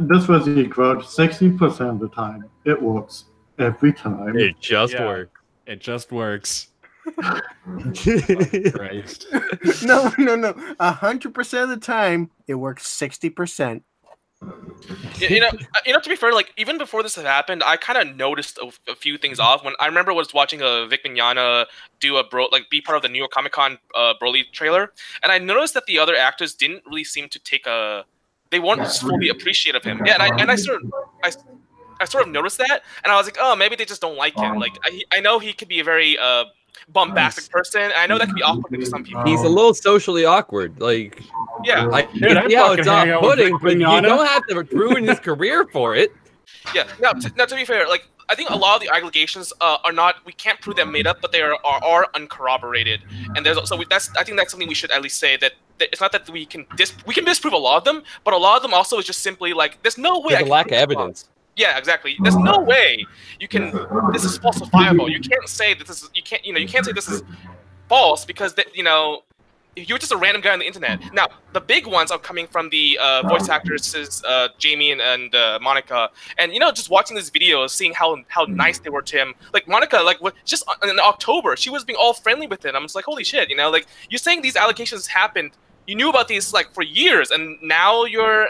This was the quote. 60% of the time, it works every time. It just Yeah. works. It just works. Christ. No. 100% of the time, it works 60%. You know, to be fair, like even before this had happened, I kind of noticed a few things off. When I remember was watching a Vic Mignogna do be part of the New York Comic Con Broly trailer, and I noticed that the other actors didn't really seem to they weren't fully appreciative of him. Yeah, and I sort of noticed that, and I was like, oh, maybe they just don't like him. Like I know he could be a very bombastic person. I know that can be off-putting to some people. He's a little socially awkward. Like, Yeah. Dude, I'd yeah, fucking it's hang out with off-putting, Vic but you Mignogna. don't have to ruin his career for it. Yeah. Now, to be fair, like I think a lot of the allegations are not. We can't prove them made up, but they are uncorroborated. And I think that's something we should at least say that it's not that we can disprove a lot of them, but a lot of them also is just simply like there's no way. There's a lack of evidence. Yeah, exactly. There's no way you can. This is falsifiable. You can't say that this is. You can't say this is false because you're just a random guy on the internet. Now, the big ones are coming from the voice actresses, Jamie and Monica. And just watching this video, seeing how nice they were to him. Like Monica, just in October, she was being all friendly with it. I'm just like, holy shit, like you're saying these allegations happened. You knew about these for years, and now you're.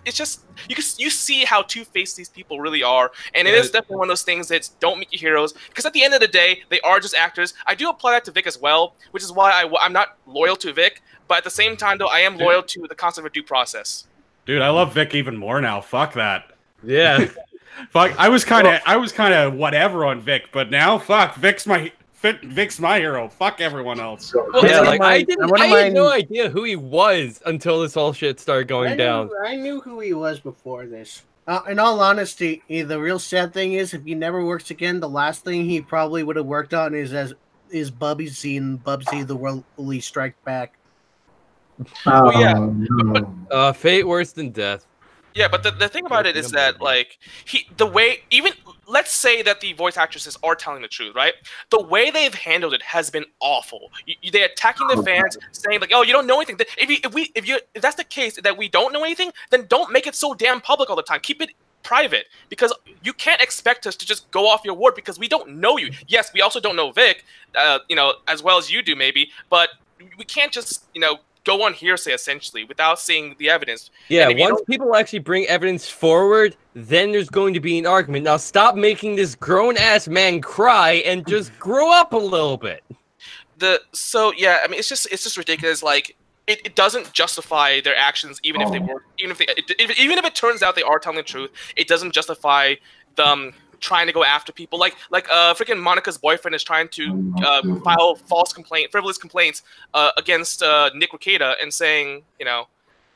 It's just you see how two-faced these people really are, and it is definitely one of those things that don't make you heroes. Because at the end of the day, they are just actors. I do apply that to Vic as well, which is why I'm not loyal to Vic, but at the same time, though, I am loyal to the concept of due process. Dude, I love Vic even more now. Fuck that. Yeah. Fuck. I was kind of whatever on Vic, but now fuck Vic's Vic's my hero. Fuck everyone else. Well, Yeah, it's like I I wouldn't had mind- no idea who he was until this whole shit started going down. I knew who he was before this. In all honesty, the real sad thing is, if he never works again, the last thing he probably would have worked on is Bubsy and Bubsy the Worldly Strike Back. Well, yeah. No. Fate worse than death. Yeah, but the thing about it is that, like, let's say that the voice actresses are telling the truth, right? The way they've handled it has been awful. They're attacking the fans, saying like, "Oh, you don't know anything." If that's the case, that we don't know anything, then don't make it so damn public all the time. Keep it private, because you can't expect us to just go off your word because we don't know you. Yes, we also don't know Vic, as well as you do maybe, but we can't just, go on hearsay essentially without seeing the evidence. Yeah, once people actually bring evidence forward, then there's going to be an argument. Now stop making this grown-ass man cry and just grow up a little bit. It's just ridiculous. Like, it doesn't justify their actions, even if it turns out they are telling the truth. It doesn't justify them trying to go after people, like freaking Monica's boyfriend is trying to file frivolous complaints against Nick Rekieta, and saying,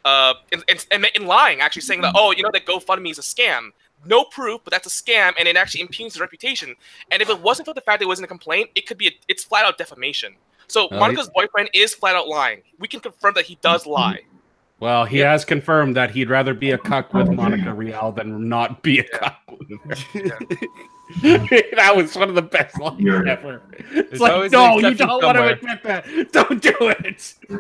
and lying, actually saying that, that GoFundMe is a scam. No proof, but that's a scam, and it actually impugns his reputation. And if it wasn't for the fact that it wasn't a complaint, it's flat out defamation. So Monica's boyfriend is flat out lying. We can confirm that he does lie. Well, he has confirmed that he'd rather be a cuck with Monica Rial than not be a cuck with her. That was one of the best lines ever. It's like, no, you don't want to admit that. Don't do it. I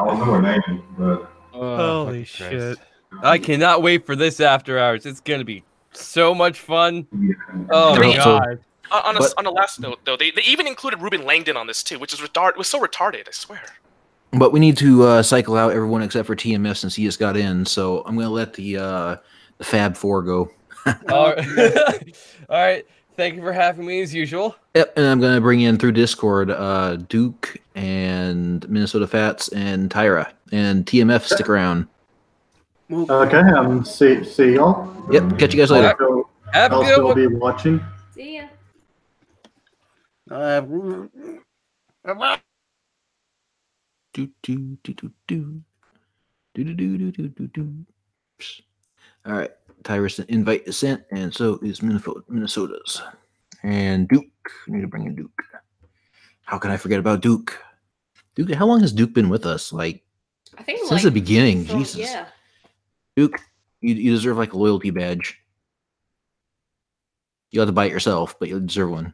don't know her name, but holy shit! I cannot wait for this after hours. It's gonna be so much fun. Oh my god! On a last note, though, they even included Ruben Langdon on this too, which is was so retarded. I swear. But we need to cycle out everyone except for TMF since he just got in. So I'm going to let the Fab Four go. All right. Thank you for having me as usual. Yep, and I'm going to bring in through Discord Duke and Minnesota Fats and Tyra, and TMF. Stick around. Okay. See y'all. Yep. Catch you guys later. Have a I'll good still one. be watching. See ya. All right, Tyra's invite is sent, and so is Minnesota's. And Duke, I need to bring in Duke. How can I forget about Duke? Duke, how long has Duke been with us? Like, I think since the beginning. Jesus, yeah. Duke, you deserve like a loyalty badge. You have to buy it yourself, but you deserve one.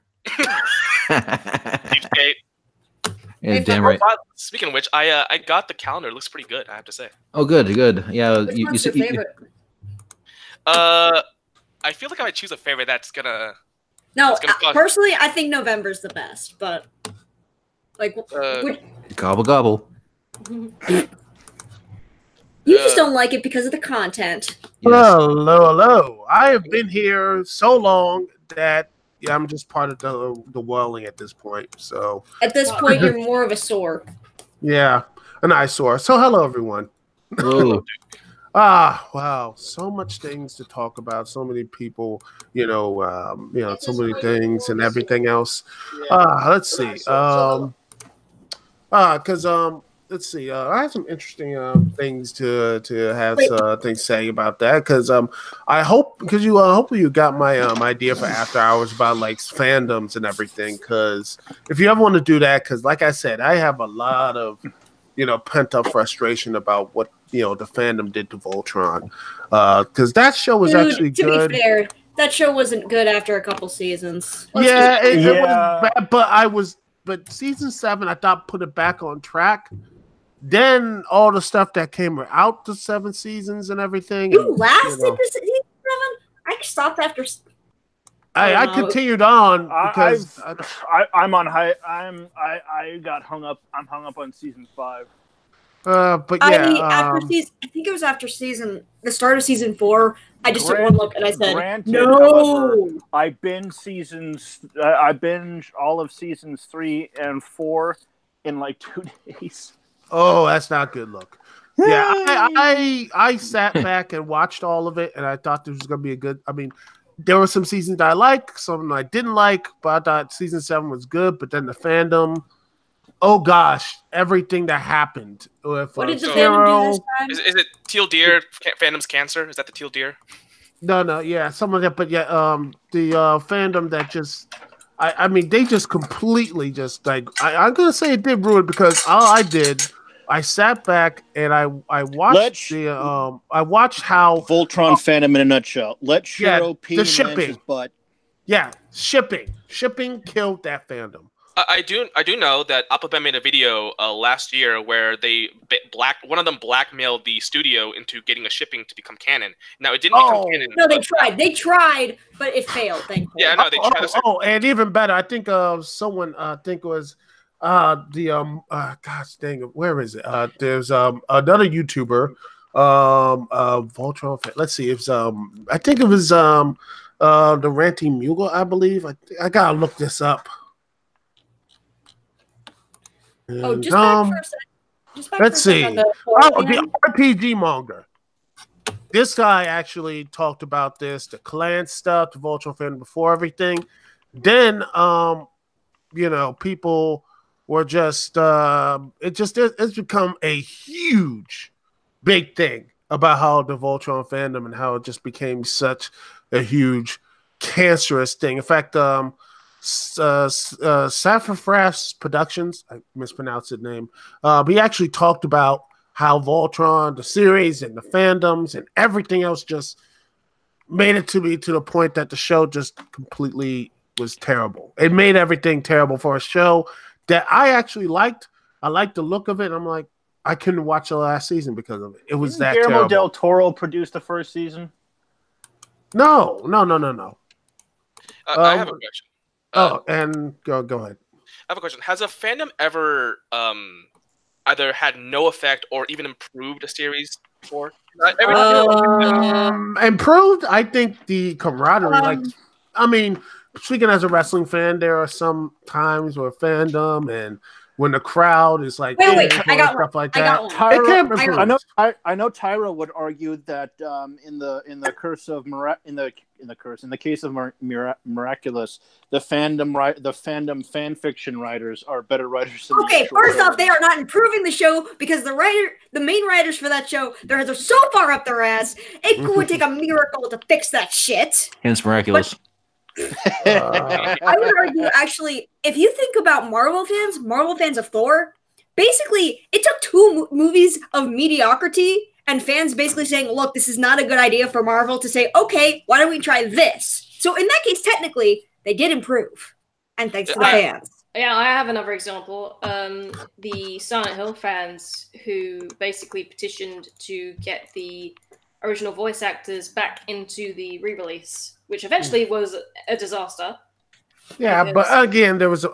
Yeah, damn right. Speaking of which, I got the calendar. It looks pretty good, I have to say. Oh, good. Yeah, Which one's your favorite? I feel like if I choose a favorite, that's gonna. No, personally, I think November's the best, but like, gobble gobble. You just don't like it because of the content. Yes. Hello. I have been here so long that I'm just part of the whirling at this point. So at this point, you're more of a sore. Yeah, an eyesore. So hello, everyone. Hello. Wow. So much things to talk about. So many people, so many things and everything else. Let's see. Let's see. I have some interesting things to have things to say about that, because I hope, because hopefully you got my idea for after hours about like fandoms and everything, because if you ever want to do that, because like I said, I have a lot of pent up frustration about what the fandom did to Voltron, because that show was actually good. To be fair, that show wasn't good after a couple seasons. It was bad, but season 7 I thought put it back on track. Then all the stuff that came out to 7 seasons and everything. You lasted to season 7? I stopped after. I continued on because I'm on high. I got hung up. I'm hung up on season 5. But yeah, after season, I think it was after the start of season 4. I just took one look and I said, "No." However, I binged all of seasons 3 and 4 in like 2 days. Oh, that's not good look. Yeah, I sat back and watched all of it, and I thought this was going to be a good. I mean, there were some seasons that I liked, some I didn't like, but I thought season 7 was good. But then the fandom, oh gosh, everything that happened with What did the fandom do this time? Is it Teal Deer? Fandom's cancer? Is that the Teal Deer? No, yeah, some of that, but yeah, the fandom that just, I mean, they just completely just like, I'm gonna say it did ruin because all I did, I sat back and I watched I watched how Voltron fandom in a nutshell. Let Shiro pee the in shipping, Lance's butt. Yeah, shipping killed that fandom. I do know that Alphabet made a video last year where they one of them blackmailed the studio into getting a shipping to become canon. Now it didn't become canon. No, they tried. They tried, but it failed. Thankfully. Yeah, no, they tried. And even better, I think someone I think it was gosh dang it, where is it? There's another YouTuber, Voltron. Let's see, it's I think it was the Ranting Mule, I believe. I gotta look this up. Oh, just back for a second. Let's see. The RPG manga. This guy actually talked about this, the clan stuff, the Voltron fan before everything. Then, people were just, it's become a huge, big thing about how the Voltron fandom and how it just became such a huge, cancerous thing. In fact, Saffrafras Productions, I mispronounced his name, he actually talked about how Voltron, the series, and the fandoms, and everything else just made it to the point that the show just completely was terrible. It made everything terrible for a show that I actually liked. I liked the look of it. I'm like, I couldn't watch the last season because of it. It was that Guillermo terrible. del Toro produced the first season? No. I have a question. And go ahead. I have a question. Has a fandom ever either had no effect or even improved a series before? Improved, I think the camaraderie. Speaking as a wrestling fan, there are some times where fandom and when the crowd is like, wait, I got stuff one. like that. I know Tyra would argue that in the case of Miraculous, the fandom fan fiction writers are better writers than Okay, first off, they are not improving the show because the main writers for that show, their heads are so far up their ass, it would take a miracle to fix that shit. Hence Miraculous. I would argue, actually, if you think about Marvel fans of Thor, basically, it took 2 movies of mediocrity and fans basically saying, look, this is not a good idea for Marvel to say, okay, why don't we try this? So in that case, technically, they did improve. And thanks to the fans. Yeah, I have another example. The Silent Hill fans who basically petitioned to get the original voice actors back into the re-release, which eventually was a disaster. Yeah, but again, there was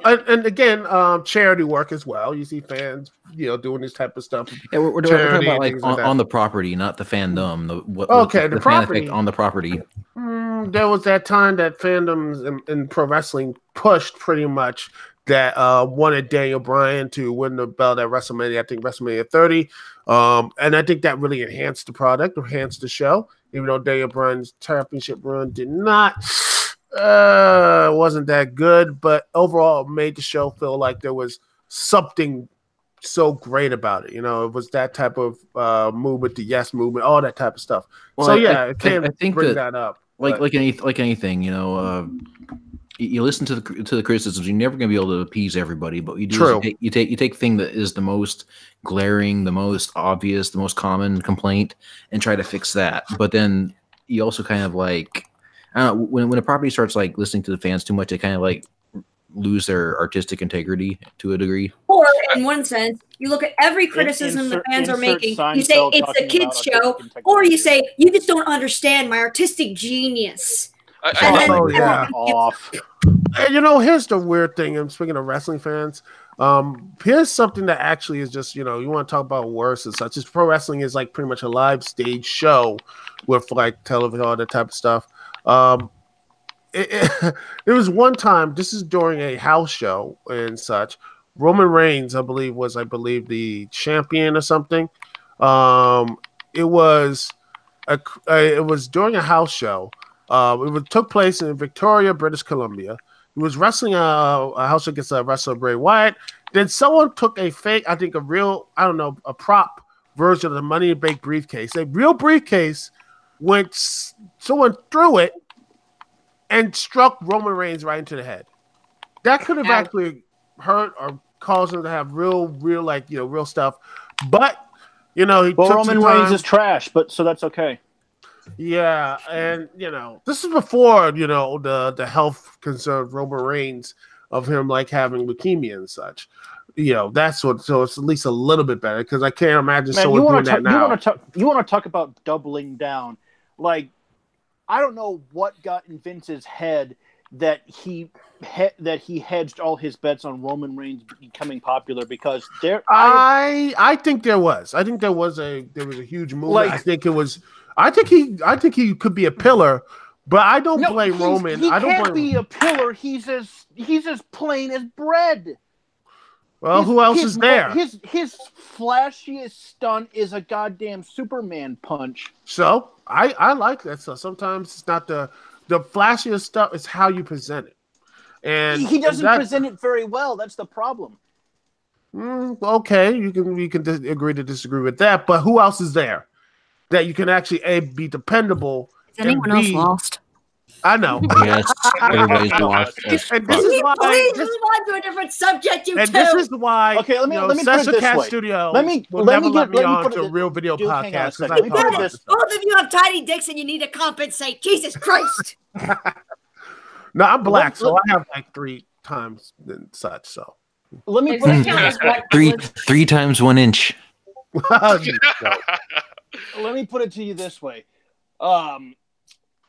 charity work as well. You see fans, doing this type of stuff. Yeah, we're talking about on the property, not the fandom. The property on the property. There was that time that fandoms in pro wrestling pushed pretty much that wanted Daniel Bryan to win the belt at WrestleMania. I think WrestleMania 30, and I think that really enhanced the product, enhanced the show. Even though Daniel Bryan's championship run did not. Wasn't that good, but overall it made the show feel like there was something so great about it. It was that type of movement, the yes movement, all that type of stuff. Well, so I think bring that up. Like anything, you listen to the criticisms. You're never going to be able to appease everybody, but you do. You take thing that is the most glaring, the most obvious, the most common complaint, and try to fix that. But then you also kind of like. I don't know, when a property starts like listening to the fans too much, they kind of like lose their artistic integrity to a degree. Or in one sense, you look at every criticism the fans are making, you say it's a kid's show, or you say you just don't understand my artistic genius. Off. And here's the weird thing. And speaking of wrestling fans, here's something that actually is just you want to talk about worse and such. Is pro wrestling is like pretty much a live stage show with like television, all that type of stuff. There was one time, this is during a house show and such, Roman Reigns, I believe the champion or something. It was during a house show, took place in Victoria, British Columbia. He was wrestling a house against a wrestler, Bray Wyatt. Then someone took a fake, I think a prop version of the Money in the Bank briefcase. A real briefcase someone threw it and struck Roman Reigns right into the head. That could have actually hurt or caused him to have real stuff. But, he took Roman some Reigns time. is trash, so that's okay. Yeah, and this is before the health concerns Roman Reigns of him like having leukemia and such. That's what. So it's at least a little bit better because I can't imagine someone doing that now. You want to talk about doubling down? Like, I don't know what got in Vince's head that he hedged all his bets on Roman Reigns becoming popular because I think there was a huge move. Like, I think he could be a pillar, but I don't blame Roman. He I don't can't blame be a pillar. He's as plain as bread. Well, who else is there? His flashiest stunt is a goddamn Superman punch. So I like that stuff. Sometimes it's not the flashiest stuff; it's how you present it. And he doesn't present it very well. That's the problem. Okay, we can agree to disagree with that. But who else is there that you can actually be dependable? Is anyone else lost? I know. Yes, everybody's lost. And this is why. Please move on to a different subject, you And two. this is why. Okay, let me put it Session this Cat way. Studio Let me let me on put to a it- real video Dude, hang on a podcast. second. Because Let me put it this way. Both of you have tiny dicks and you need to compensate. Jesus Christ. No, I'm black, so I have like 3 times and such. So Let me put it three times 1 inch. Let me put it to you this way.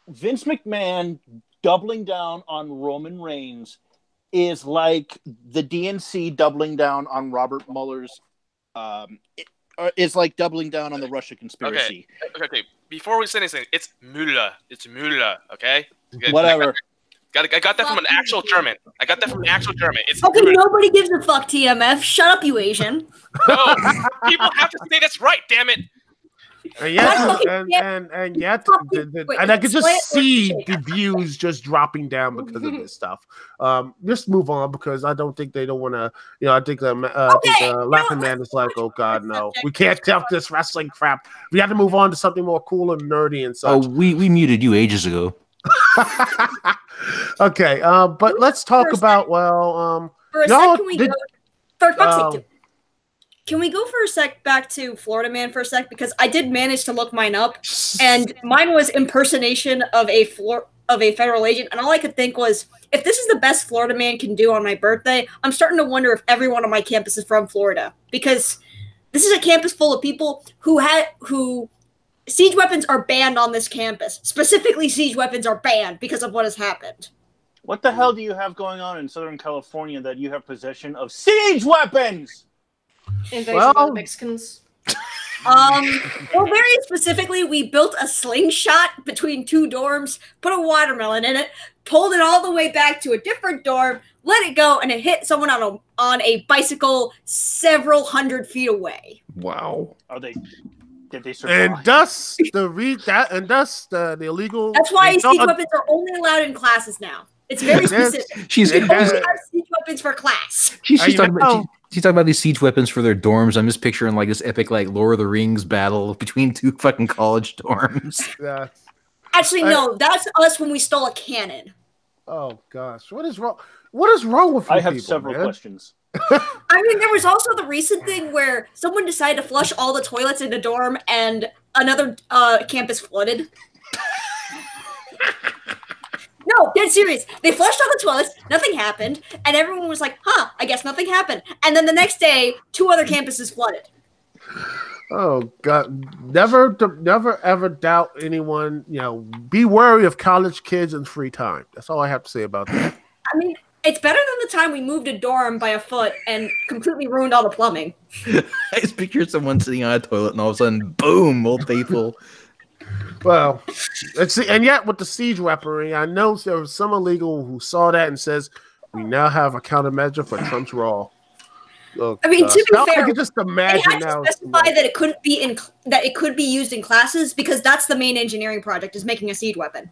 Vince McMahon doubling down on Roman Reigns is like the DNC doubling down on Robert Mueller's. It's like doubling down on the Russia conspiracy. Okay. Before we say anything, it's Müller. It's Müller. Okay. Whatever. I got that from an actual German. It's Okay, Müller. nobody gives a fuck, TMF. Shut up, you Asian. No, people have to say that's right. Damn it. And yet, and I could just see the views just dropping down because of this stuff. Just move on because I don't think they don't want to. I think the Laughing Man is like, oh God, no, we can't tell this wrestling crap. We have to move on to something more cool and nerdy and such. Oh, we muted you ages ago. Okay, but let's talk about For a sec, can we go? For fuck's sake, can we go for a sec back to Florida Man for a sec? Because I did manage to look mine up, and mine was impersonation of a federal agent. And all I could think was, if this is the best Florida Man can do on my birthday, I'm starting to wonder if everyone on my campus is from Florida. Because this is a campus full of people who siege weapons are banned on this campus. Specifically, siege weapons are banned because of what has happened. What the hell do you have going on in Southern California that you have possession of siege weapons? Invasion by the Mexicans. Well, very specifically, we built a slingshot between 2 dorms, put a watermelon in it, pulled it all the way back to a different dorm, let it go, and it hit someone on a bicycle several hundred feet away. Wow. Did they survive? And thus the illegal. That's why siege weapons are only allowed in classes now. It's very specific. She's only have siege weapons for class. She's talking about these siege weapons for their dorms. I'm just picturing like this epic like Lord of the Rings battle between 2 fucking college dorms. Yeah. Actually, no, that's us when we stole a cannon. Oh gosh, what is wrong? What is wrong with you? I have people, several man? questions. I mean, there was also the recent thing where someone decided to flush all the toilets in a dorm and another campus flooded. No, dead serious. They flushed all the toilets, nothing happened, and everyone was like, huh, I guess nothing happened. And then the next day, 2 other campuses flooded. Oh God! Never ever doubt anyone. Be wary of college kids and free time. That's all I have to say about that. I mean, it's better than the time we moved a dorm by a foot and completely ruined all the plumbing. I just picture someone sitting on a toilet and all of a sudden, boom, old people. Well, let's see. And yet, with the siege weaponry, I know there was some illegal who saw that and says, "We now have a countermeasure for Trump's Raw." Oh, I mean, to be fair, I can just imagine they had now. to specify that it couldn't be that it could be used in classes because that's the main engineering project is making a siege weapon.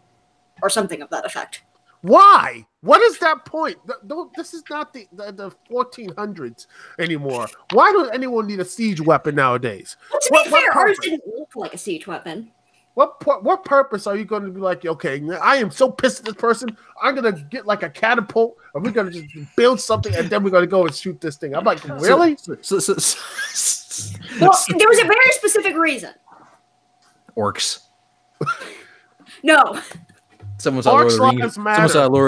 or something of that effect. Why? What is that point? This is not the 1400s anymore. Why does anyone need a siege weapon nowadays? Well, to be fair, ours didn't look like a siege weapon. What purpose are you going to be like, okay, I am so pissed at this person, I'm going to get like a catapult, and we're going to just build something, and then we're going to go and shoot this thing. I'm like, really? Well, there was a very specific reason. Orcs. No. Someone saw Lord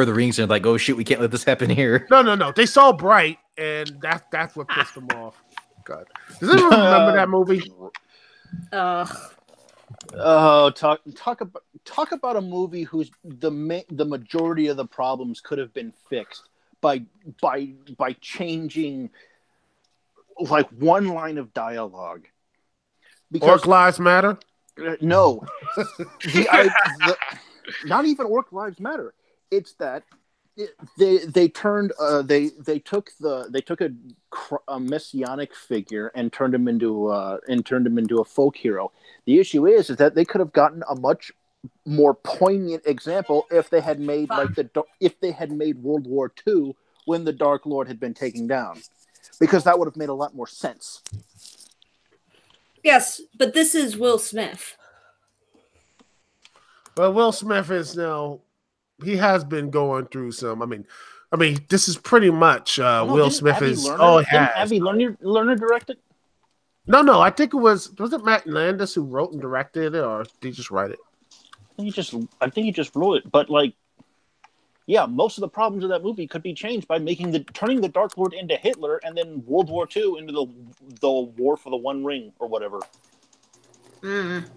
of the Rings and like, oh shit, we can't let this happen here. No. They saw Bright, and that's what pissed them off. God. Does anyone remember that movie? Oh, talk about a movie whose the majority of the problems could have been fixed by changing like one line of dialogue. Orc Lives Matter? No, not even Orc Lives Matter. It's that they took a messianic figure and turned him into a folk hero. The issue is that they could have gotten a much more poignant example if they had made World War II when the Dark Lord had been taken down, because that would have made a lot more sense. Yes, but this is Will Smith. Well, Will Smith is now. He has been going through some. I mean, this is pretty much Will Smith is. Didn't Avi Lerner direct it? No. I think it was it Matt Landis who wrote and directed it, or did he just write it? I think he just wrote it. But like, yeah, most of the problems of that movie could be changed by turning the Dark Lord into Hitler, and then World War II into the War for the One Ring or whatever. Didn't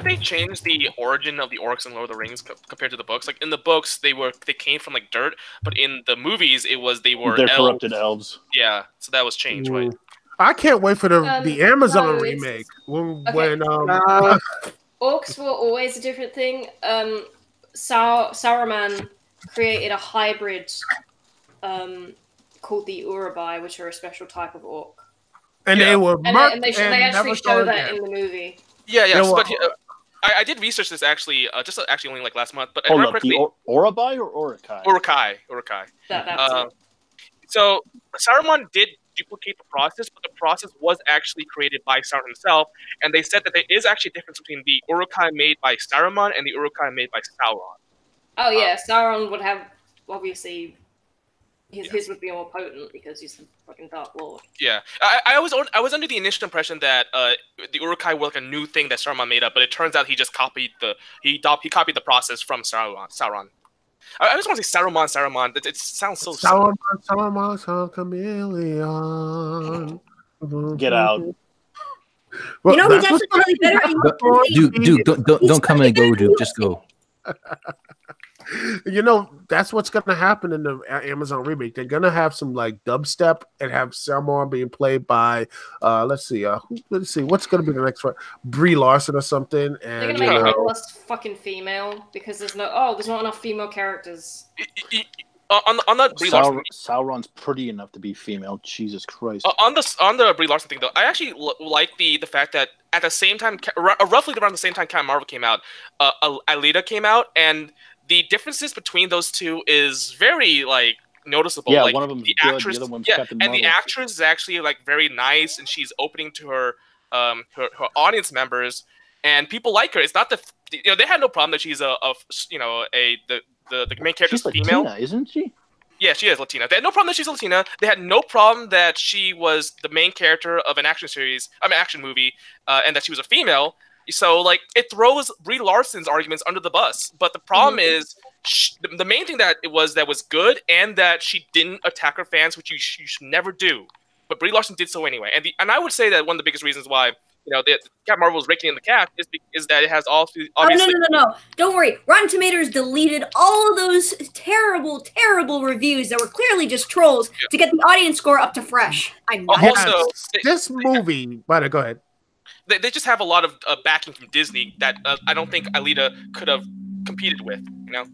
they change the origin of the orcs in Lord of the Rings compared to the books? Like in the books, they came from like dirt, but in the movies, they're corrupted elves. Yeah, so that was changed, right? I can't wait for the Amazon remake when orcs were always a different thing. Saruman created a hybrid called the Urubai, which are a special type of orc. And they were and they actually show that in the movie. Yeah. But I did research this actually, just actually only like last month. But I remember correctly, Urubai or Urukai? Urukai. So Saruman did duplicate the process, but the process was actually created by Saruman himself, and they said that there is actually a difference between the Urukai made by Saruman and the Urukai made by Sauron. Oh yeah, Sauron would have obviously his would be more potent because he's the fucking Dark Lord. Yeah, I was under the initial impression that the Urukai were like a new thing that Saruman made up, but it turns out he just copied the process from Sauron. I just want to say Saruman. It sounds so Saruman, chameleon. Get out. Well, you know who's actually really better? Duke, don't come and go, Duke. Just go. You know, that's what's going to happen in the Amazon remake. They're going to have some like dubstep and have Saruman being played by, let's see, what's going to be the next one? Brie Larson or something. And they're going to make it less fucking female because there's not enough female characters. On the Brie Larson, Sauron's pretty enough to be female. Jesus Christ. On the Brie Larson thing though, I actually like the fact that at the same time, roughly around the same time, Captain Marvel came out, Alita came out, and the differences between those two is very like noticeable. Yeah, like, one of them is the good, actress, the other one's Captain Marvel. And the actress is actually like very nice, and she's opening to her audience members, and people like her. It's not they had no problem that she's the main character's she's female, Latina, isn't she? Yeah, she is Latina. They had no problem that she's Latina. They had no problem that she was the main character of an action movie, and that she was a female. So, like, it throws Brie Larson's arguments under the bus. But the problem is, the main thing that was good, and that she didn't attack her fans, which you should never do. But Brie Larson did so anyway. And I would say that one of the biggest reasons why Captain Marvel is raking in the cast is that it has all obviously. Oh, no! Don't worry. Rotten Tomatoes deleted all of those terrible, terrible reviews that were clearly just trolls to get the audience score up to fresh. I'm not also this movie. But go ahead. They just have a lot of backing from Disney that I don't think Alita could have competed with. You know,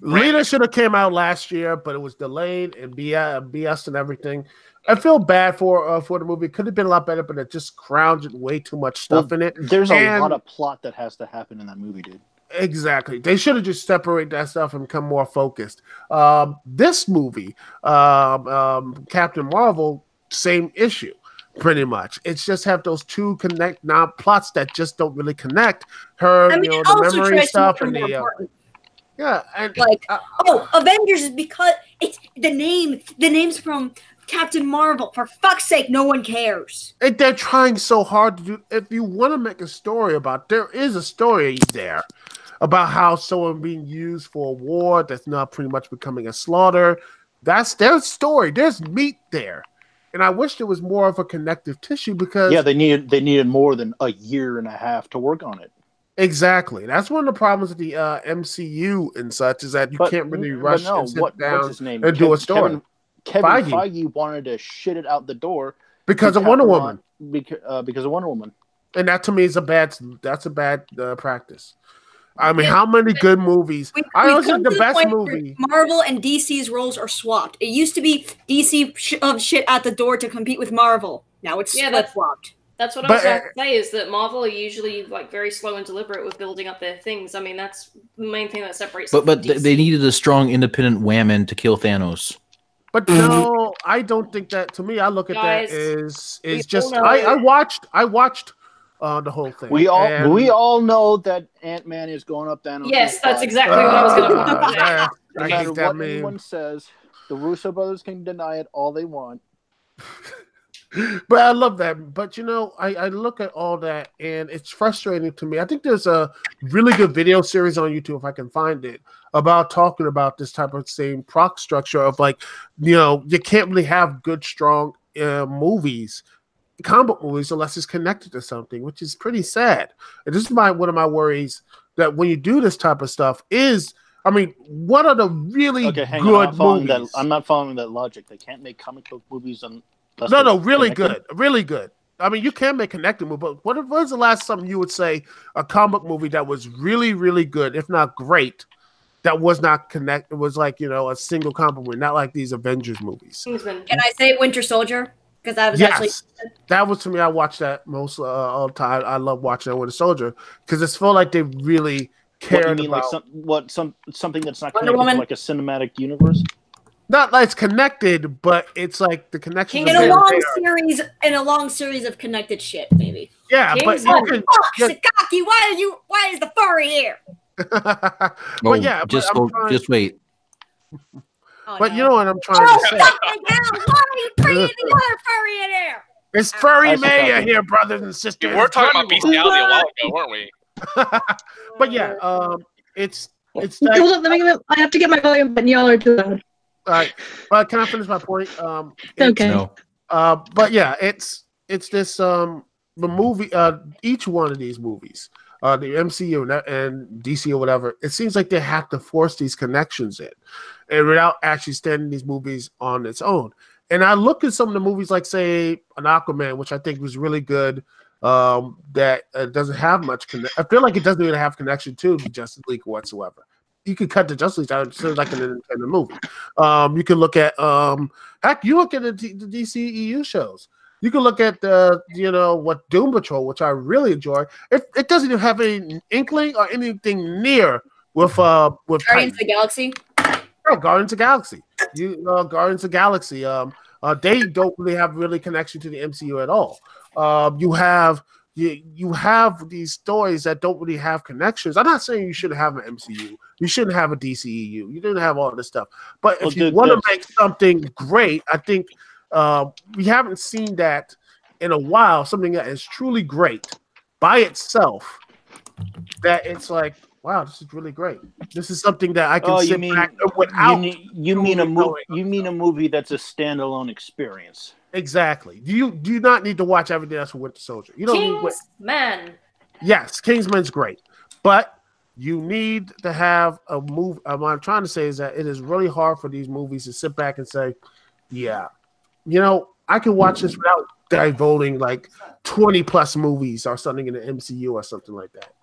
Alita should have came out last year, but it was delayed and BS and everything. I feel bad for the movie. It could have been a lot better, but it just crowded way too much stuff in it. There's a lot of plot that has to happen in that movie, dude. Exactly. They should have just separated that stuff and become more focused. This movie, Captain Marvel, same issue, pretty much. It's just have those two plots that just don't really connect. I mean, it the also memory tries to stuff make and her more the important. yeah, and Like, Avengers is because it's the name. The name's from Captain Marvel. For fuck's sake, no one cares. they're trying so hard to do. If you want to make a story about, there is a story there about how someone being used for a war that's now pretty much becoming a slaughter. That's their story. There's meat there. And I wish there was more of a connective tissue because they needed more than a year and a half to work on it. Exactly. That's one of the problems with the MCU and such is that you can't really rush and sit down what's his name? and do a story. Kevin Feige wanted to shit it out the door because of Wonder Woman. Because of Wonder Woman. And that to me is a bad practice. I mean, how many good movies? I always think the best movie. Marvel and DC's roles are swapped. It used to be DC shoved shit at the door to compete with Marvel. Now it's flip-flopped. That's what I was going to say, is that Marvel are usually like very slow and deliberate with building up their things. I mean, that's the main thing that separates them But from DC. they needed a strong independent whammon to kill Thanos. But no, I don't think that. To me, I look at Guys, that as just. I watched the whole thing. We all know that Ant-Man is going up Thanos. Yes, that's exactly what I was going to point out. Yeah, No matter what anyone says, the Russo brothers can deny it all they want. But I love that. But I look at all that and it's frustrating to me. I think there's a really good video series on YouTube, if I can find it, about talking about this type of same proc structure of you can't really have good, strong movies, comic book movies, unless it's connected to something, which is pretty sad. And this is one of my worries, that when you do this type of stuff what are the really good movies? I'm not following that logic. They can't make comic book movies really good. I mean, you can make connected movie, but what was the last something you would say a comic movie that was really, really good, if not great, that was not connected? It was a single comic movie, not like these Avengers movies. Can I say Winter Soldier? Because that was actually that was, to me, I watched that most all the time. I love watching that Winter Soldier because it's felt like they really cared about something that's not connected to like a cinematic universe. Not like it's connected, but it's like the connection in a long series of connected shit, maybe. Yeah, but Sakaki, why is the furry here? Just wait. But you know what I'm trying to say. Why are you bringing the other furry in here? It's Furry Maya here, brothers and sisters. We were talking about bestiality a while ago, weren't we? But yeah, it's. Hold on, I have to get my volume, but y'all are too loud. All right, but can I finish my point? Okay. No. But yeah, it's this the movie. Each one of these movies, the MCU and DC or whatever, it seems like they have to force these connections in, and without actually standing these movies on its own. And I look at some of the movies, like say an Aquaman, which I think was really good. That doesn't have much. I feel like it doesn't even have connection to the Justice League whatsoever. You could cut the Justice League out; it's like an independent movie. You can look at heck, you look at the DCEU shows. You can look at what Doom Patrol, which I really enjoy. It doesn't even have any inkling or anything near with Guardians of the Galaxy. Oh, Guardians of the Galaxy. Guardians of the Galaxy. They don't really connection to the MCU at all. You have these stories that don't really have connections. I'm not saying you shouldn't have an MCU. You shouldn't have a DCEU. You didn't have all this stuff. But if you want to make something great, I think we haven't seen that in a while. Something that is truly great by itself. That it's like, wow, this is really great. This is something that I can back without. You mean a movie that's a standalone experience. Exactly. Do you not need to watch everything else for Winter Soldier? You don't Kingsman. Yes, Kingsman's great, but you need to have a movie. What I'm trying to say is that it is really hard for these movies to sit back and say, yeah, I can watch this without divulging like 20 plus movies or something in the MCU or something like that.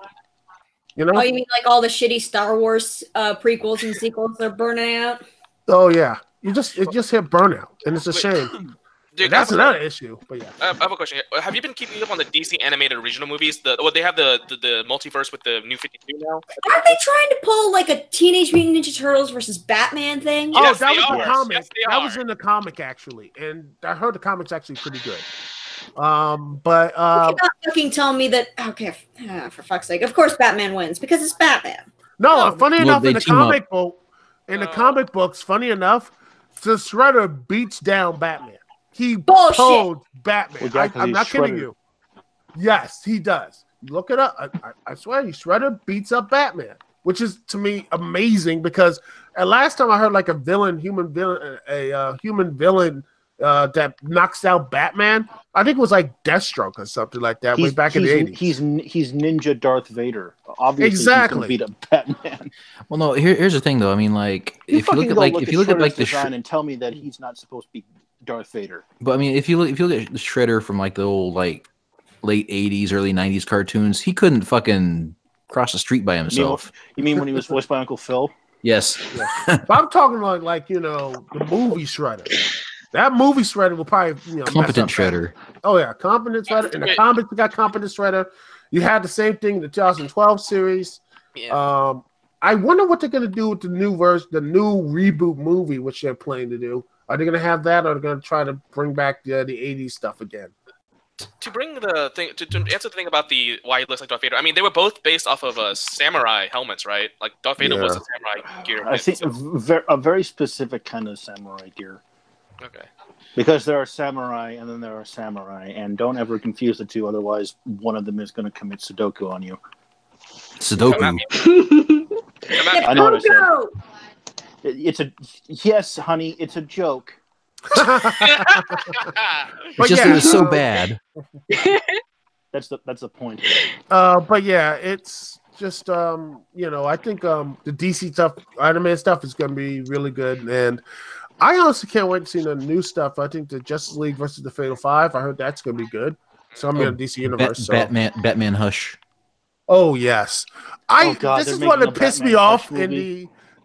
Oh, you mean like all the shitty Star Wars prequels and sequels that are burning out? Oh yeah, it just hit burnout, and it's a shame. Dude, that's another issue. But yeah, I have a question. Have you been keeping up on the DC animated original movies? They have the multiverse with the New 52 now. Aren't they trying to pull like a Teenage Mutant Ninja Turtles versus Batman thing? Oh, that was the comic. Yes, that was in the comic actually, and I heard the comic's actually pretty good. But you cannot fucking tell me that. Okay, for fuck's sake, of course Batman wins because it's Batman. No, funny enough, in the comic books, funny enough, the Shredder beats down Batman. He told Batman. I'm not kidding you. Yes, he does. Look it up. I swear, Shredder beats up Batman, which is to me amazing because last time I heard like a human villain that knocks out Batman, I think it was like Deathstroke or something like that. Way back in the 80s. He's Ninja Darth Vader. Obviously, exactly. He's gonna beat up Batman. Well, no. Here's the thing, though. I mean, like if you look at the design and tell me that he's not supposed to be Darth Vader. But I mean, if you look at the Shredder from like the old like late 80s, early 90s cartoons, he couldn't fucking cross the street by himself. You mean when he was voiced by Uncle Phil? Yes. But I'm talking like the movie Shredder. That movie Shredder will probably competent Shredder. Oh yeah, competent Shredder. In the comics, you got competent Shredder. You had the same thing in the 2012 series. Yeah. I wonder what they're gonna do with the new new reboot movie, which they're planning to do. Are they going to have that, or are they going to try to bring back the 80s stuff again? To bring the thing to answer the thing about why he looks like Darth Vader. I mean, they were both based off of samurai helmets, right? Like Darth Vader was a samurai gear. I think a very specific kind of samurai gear. Okay. Because there are samurai and then there are samurai, and don't ever confuse the two. Otherwise, one of them is going to commit Sudoku on you. Sudoku. I know what I said. Yes, honey, it's a joke. It's just it was so bad. That's the point. But yeah, it's just I think the DC stuff, animated stuff is going to be really good, and I honestly can't wait to see the new stuff. I think the Justice League versus the Fatal Five. I heard that's going to be good. So I'm in the DC universe. Batman Hush. Oh yes, this is what that pissed me off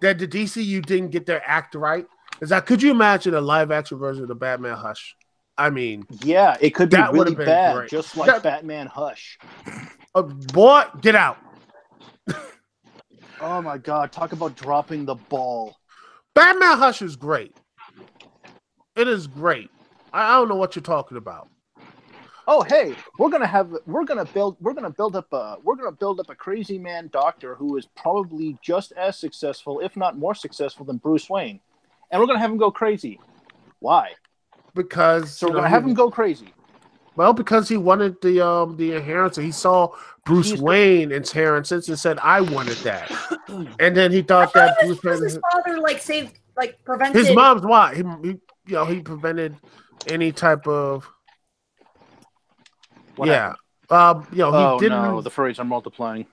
that the DCU didn't get their act right. Is that could you imagine a live action version of the Batman Hush? I mean, yeah, it could be really bad, great. Just like Batman Hush. Boy, get out! Oh my God! Talk about dropping the ball. Batman Hush is great. It is great. I don't know what you're talking about. Oh hey, we're gonna build up a crazy man doctor who is probably just as successful, if not more successful, than Bruce Wayne, and we're gonna have him go crazy. Why? Because we're gonna have him go crazy. Well, because he wanted the inheritance. He saw Bruce Wayne inheritance and said, "I wanted that," and then he thought that Bruce Wayne, his father prevented his mom's why he prevented any type of. What happened? He didn't. No, the furries are multiplying.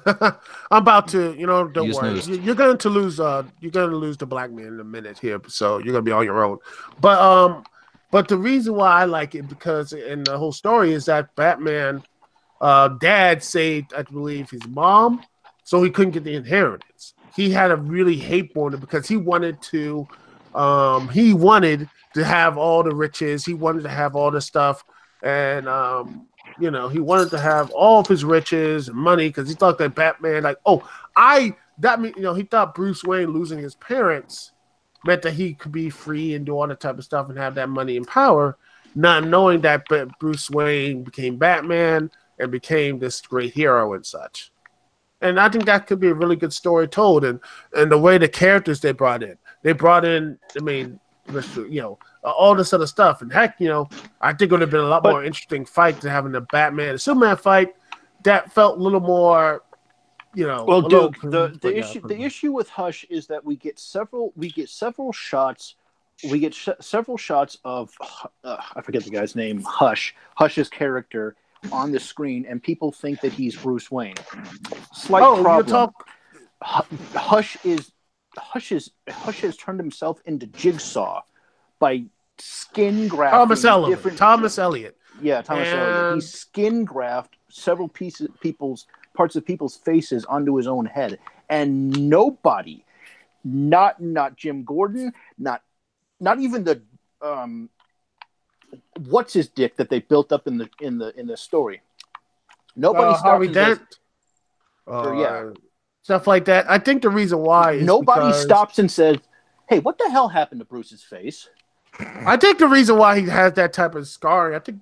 I'm about to, don't worry. You're going to lose. You're going to lose the black man in a minute here, so you're going to be on your own. But the reason why I like it because in the whole story is that Batman, dad saved, I believe, his mom, so he couldn't get the inheritance. He had a really hate for it because he wanted to have all the riches. He wanted to have all the stuff. And he wanted to have all of his riches and money because he thought that Batman, he thought Bruce Wayne losing his parents meant that he could be free and do all that type of stuff and have that money and power, not knowing that Bruce Wayne became Batman and became this great hero and such. And I think that could be a really good story told, and the way the characters they brought in, all this other stuff. And heck, I think it would have been a lot more interesting fight than having the Batman and Superman fight that felt a little more, Well, Duke, the issue with Hush is that we get several shots. We get several shots of I forget the guy's name. Hush's character on the screen, and people think that he's Bruce Wayne. Slight problem. Hush has turned himself into Jigsaw by skin grafting Thomas Elliott. Yeah, Thomas Elliott. He skin graft several parts of people's faces onto his own head, and nobody, not Jim Gordon, not even the what's his dick that they built up in the story. Nobody stops Harvey and says, Dent, yeah, stuff like that. I think the reason why is nobody stops and says, "Hey, what the hell happened to Bruce's face?" I think the reason why he has that type of scarring, I think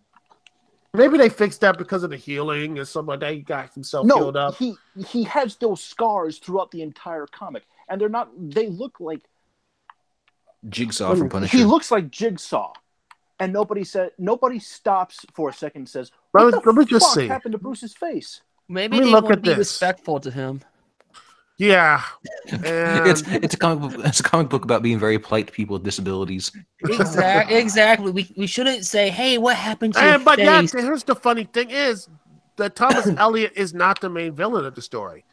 maybe they fixed that because of the healing or something like that. He got himself healed up. He has those scars throughout the entire comic, and they're not. They look like Jigsaw from Punisher. He looks like Jigsaw, and nobody stops for a second and says, "What the fuck happened to Bruce's face?" Maybe they want to be respectful to him. Yeah, it's a comic book. It's a comic book about being very polite to people with disabilities. Exactly. We shouldn't say, "Hey, what happened to your But face?" yeah, here's the funny thing: is that Thomas Elliot is not the main villain of the story.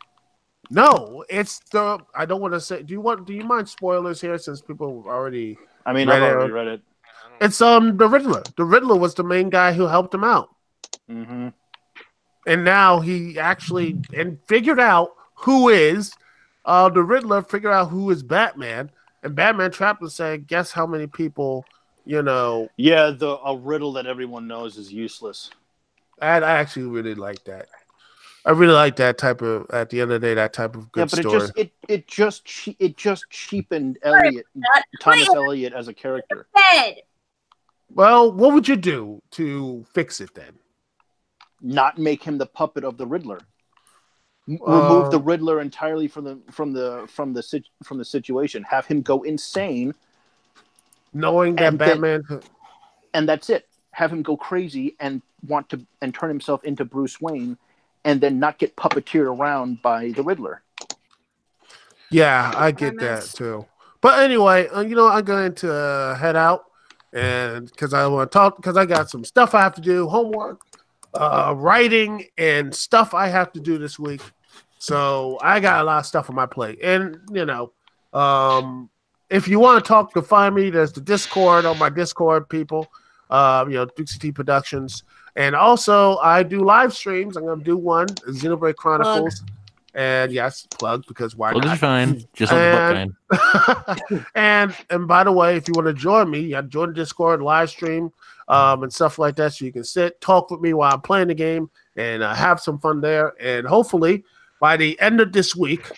No, it's the. I don't want to say. Do you mind spoilers here since people already? I mean, I've already read it. It's the Riddler. The Riddler was the main guy who helped him out. Mm-hmm. And now he actually figured out who is the Riddler. Figured out who is Batman, and Batman trapped him, saying, "Guess how many people, you know?" Yeah, a riddle that everyone knows is useless. I actually really like that. I really like that type of. At the end of the day, that type of good story. It just cheapened Elliot, Thomas Elliot as a character. Well, what would you do to fix it then? Not make him the puppet of the Riddler. Remove the Riddler entirely from the situation. Have him go insane, knowing that Batman, and that's it. Have him go crazy and turn himself into Bruce Wayne, and then not get puppeteered around by the Riddler. Yeah, I get that too. But anyway, I'm going to head out, and because I want to talk, because I got some stuff I have to do, homework, writing, and stuff I have to do this week. So I got a lot of stuff on my plate. And, if you want to talk, to find me, there's the Discord on my Discord, people. Dixie T Productions. And also, I do live streams. I'm going to do one, Xenoblade Chronicles. And yes, plug, because why Plugs not? are fine. Just like the book kind. And by the way, if you want to join me, join the Discord live stream and stuff like that, so you can sit, talk with me while I'm playing the game, and have some fun there. And hopefully, by the end of this week,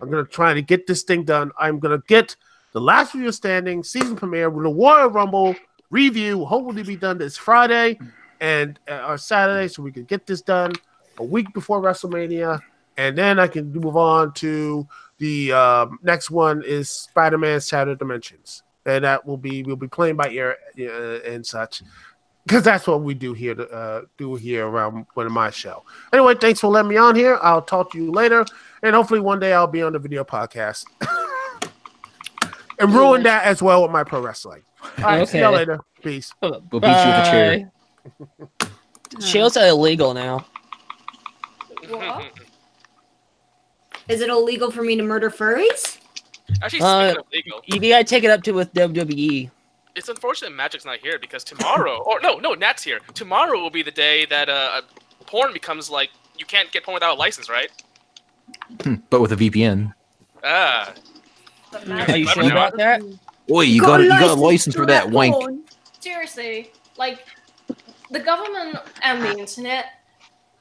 I'm going to try to get this thing done. I'm going to get the Last Review Standing season premiere with the Royal Rumble review. Hopefully, be done this Friday and or Saturday, so we can get this done a week before WrestleMania. And then I can move on to the next one is Spider-Man Shattered Dimensions. And that we'll be playing by ear and such. Because that's what we do here around one of my show. Anyway, thanks for letting me on here. I'll talk to you later. And hopefully one day I'll be on the video podcast. And ruin that as well with my pro wrestling. All right, see y'all later. Peace. We'll beat you with a chair. Chairs are illegal now. What? Is it illegal for me to murder furries? Actually, speaking of legal, You gotta take it up to with WWE. it's unfortunate Magic's not here because tomorrow, no, Nat's here. Tomorrow will be the day that porn becomes like you can't get porn without a license, right? But with a VPN. Ah. Are you sure about that? Boy, you got a license for that wank. Seriously, like the government and the internet.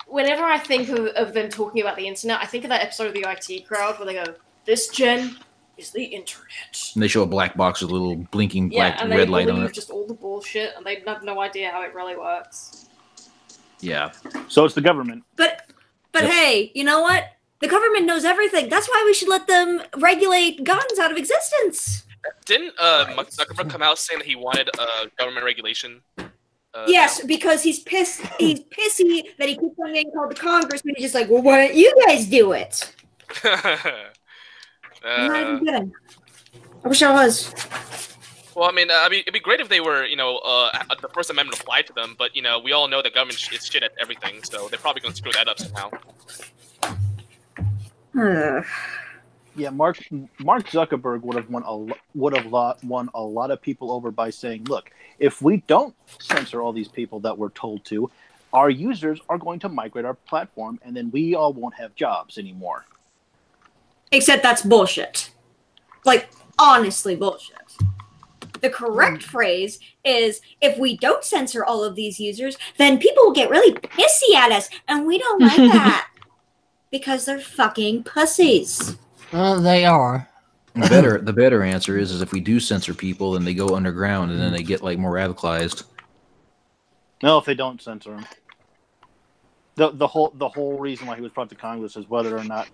Whenever I think of them talking about the internet, I think of that episode of the IT Crowd where they go, "This gen is the internet." And they show a black box with a little blinking black and red light they on believe it. just all the bullshit, and they have no idea how it really works. Yeah. So it's the government. But hey, you know what? The government knows everything. That's why we should let them regulate guns out of existence. Didn't Zuckerberg come out saying that he wanted government regulation? Yes, because he's pissed. He's pissy that he keeps on getting called to Congress, and he's just like, "Well, why don't you guys do it?" I'm not even kidding. I wish I was. Well, I mean, it'd be great if they were, the First Amendment applied to them, but we all know the government is shit at everything, so they're probably going to screw that up somehow. Yeah, Mark Zuckerberg would have won a lot of people over by saying, "Look, if we don't censor all these people that we're told to, our users are going to migrate our platform, and then we all won't have jobs anymore." Except that's bullshit. Like, honestly, bullshit. The correct phrase is, if we don't censor all of these users, then people will get really pissy at us, and we don't like that. Because they're fucking pussies. Well, they are. The better answer is if we do censor people, then they go underground and then they get like more radicalized. No, if they don't censor him. The whole reason why he was brought to Congress is whether or not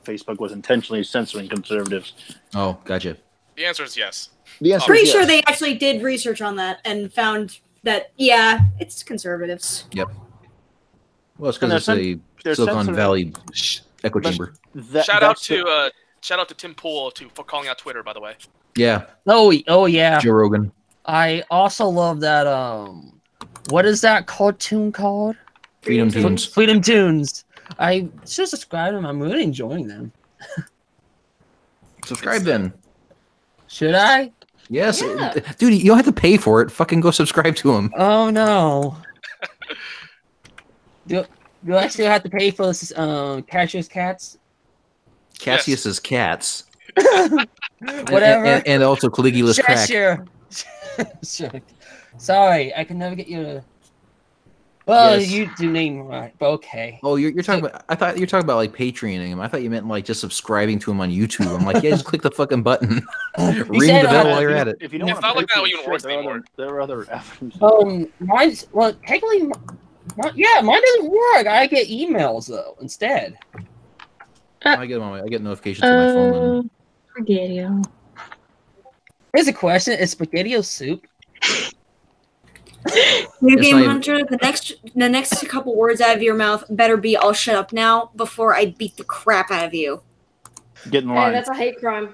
Facebook was intentionally censoring conservatives. Oh, gotcha. The answer is yes. The answer Pretty is sure yes. they actually did research on that and found that, yeah, it's conservatives. Yep. Well, it's because it's a Silicon Valley echo chamber. Shout out to Tim Pool for calling out Twitter, by the way. Yeah. Oh yeah. Joe Rogan. I also love that. What is that cartoon called? Freedom Tunes. Freedom Tunes. I should subscribe them. I'm really enjoying them. Subscribe then. Should I? Yes, dude. You don't have to pay for it. Fucking go subscribe to him. Oh no. Do I still have to pay for this? Cassius Cats. Cassius's cats. Whatever. And also Caligula's crack. Sure. Sorry, I can never get you to. Well, Yes. you do name right, but okay. Oh, you're talking about. I thought you were talking about like Patreoning him. I thought you meant like just subscribing to him on YouTube. I'm like, yeah, just click the fucking button. Ring the bell while you're at it. If you don't It's want not like that to even works anymore. there are other avenues. Mine's technically, mine doesn't work. I get emails though instead. I get notifications on my phone. Spaghetti-o. Here's a question: is spaghetti soup? New It's Game not even- Hunter, the next couple words out of your mouth better be, I'll shut up now before I beat the crap out of you. Get in Hey, that's a hate crime.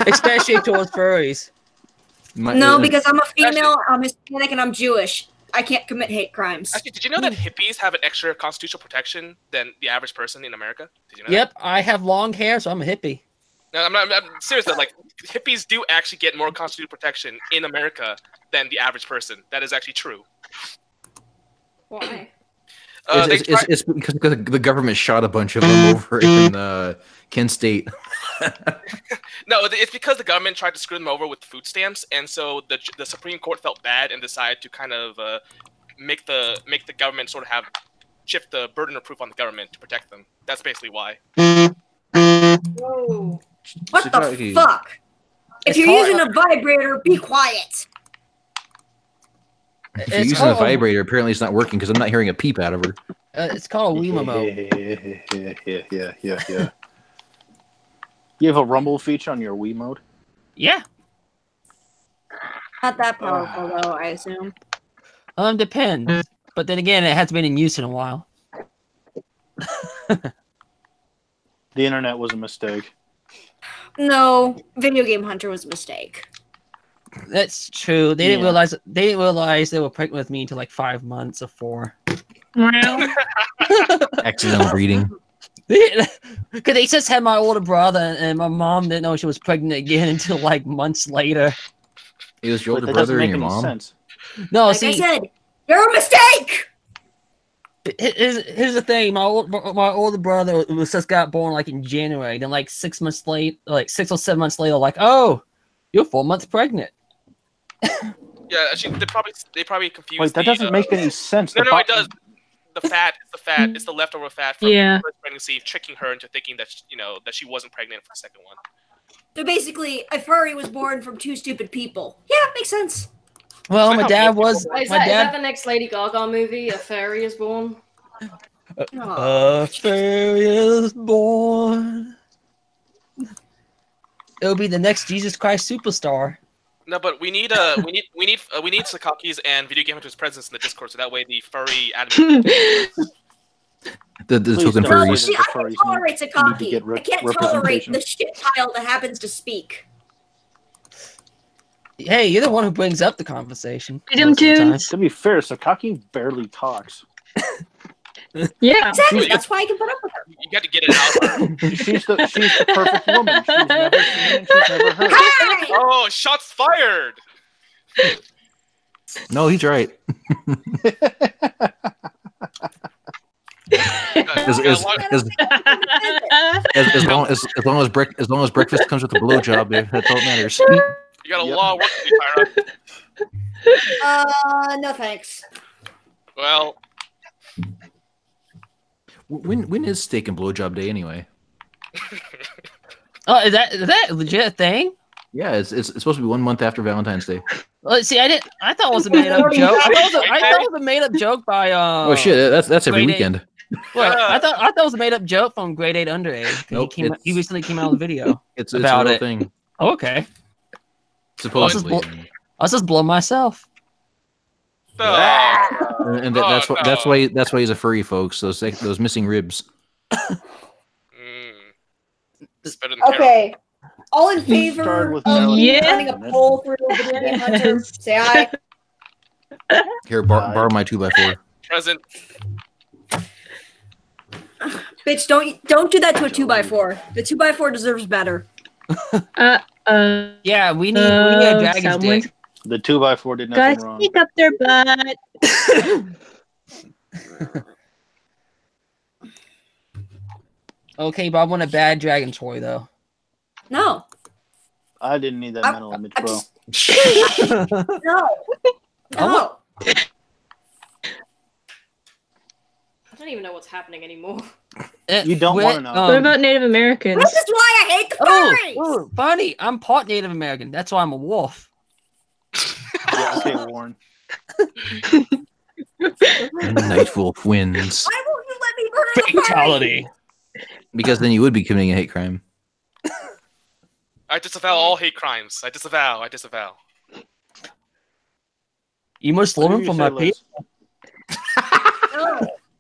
Especially towards furries. No, because I'm a female, I'm Hispanic, and I'm Jewish. I can't commit hate crimes. Actually, did you know that hippies have an extra constitutional protection than the average person in America? Did you know Yep, I have long hair, so I'm a hippie. that? No, I'm serious though. Like, hippies do actually get more constitutional protection in America than the average person. That is actually true. Why? It's because the government shot a bunch of them over in Kent State. No, it's because the government tried to screw them over with food stamps, and so the Supreme Court felt bad and decided to kind of make the government sort of shift the burden of proof on the government to protect them. That's basically why. Whoa. What the fuck? If you're using a vibrator, be quiet. If you're using a vibrator, apparently it's not working because I'm not hearing a peep out of her. It's called a Wemo Yeah. You have a rumble feature on your Wii mode? Yeah. Not that powerful, though, I assume. Depends. But then again, it hasn't been in use in a while. The internet was a mistake. No, Video Game Hunter was a mistake. That's true. They didn't realize they were pregnant with me until like 5 months or 4. Accidental breeding. Because they just had my older brother, and my mom didn't know she was pregnant again until like months later. It was your older brother and your mom? No, Like see, I said, you're a mistake! here's the thing. My older brother was just got born like in January. Then like 6 months late, like 6 or 7 months later, like, oh, you're 4 months pregnant. Yeah, actually, they probably confused. Wait, that doesn't make any sense. No, it does. The fat, it's the leftover fat from the first pregnancy, tricking her into thinking that that she wasn't pregnant for the second one. So basically, a furry was born from 2 stupid people. Yeah, makes sense. Well, my dad was. Is that the next Lady Gaga movie? A Fairy is Born? A fairy is born. It'll be the next Jesus Christ superstar. No, but we need Sakaki's and Video Game Hunter's presence in the Discord, so that way the furry admin. the token furries. See, I can tolerate Sakaki. I can't tolerate the shit pile that happens to speak. Hey, you're the one who brings up the conversation. Freedom Tunes. To be fair, Sakaki barely talks. Yeah, exactly. That's why I can put up with her. You got to get it out. She's the perfect woman. She's never seen and she's never heard. Hey! Oh, shots fired! No, he's right. As long as breakfast comes with a blowjob, that's all that matters. You got a lot of work to do, Tyra. No thanks. Well, when is steak and blowjob day anyway? Oh, is that a legit thing? Yeah, it's supposed to be 1 month after Valentine's Day. Well, see, I thought it was a made up joke. I thought it was a made up joke by Oh shit, that's every weekend. Well, I thought it was a made up joke from Grade 8 Under 8. Nope, He recently came out with a video It's about a real it. thing. Oh, okay. Supposedly. I was just blowing myself. And that's why he's a furry, folks. Those missing ribs. It's better than Okay. All in favor of running a poll through Video Game Hunter, say aye. Here, borrow my 2x4. Present. Bitch, don't do that to a 2x4. The 2x4 deserves better. Yeah, we need a dragon's dick. The 2x4 did Guys, nothing wrong. sneak up their butt. Okay, but I want a bad dragon toy though. No. I didn't need that mental image, bro. No. No. I don't even know what's happening anymore. You don't want to know. What about Native Americans? This is why I hate the furries! Oh, funny. I'm part Native American. That's why I'm a wolf. Yeah, okay, Warren. Night Wolf wins. Why won't you let me murder the furry? Fatality. Because then you would be committing a hate crime. I disavow all hate crimes. I disavow. You must learn from my people.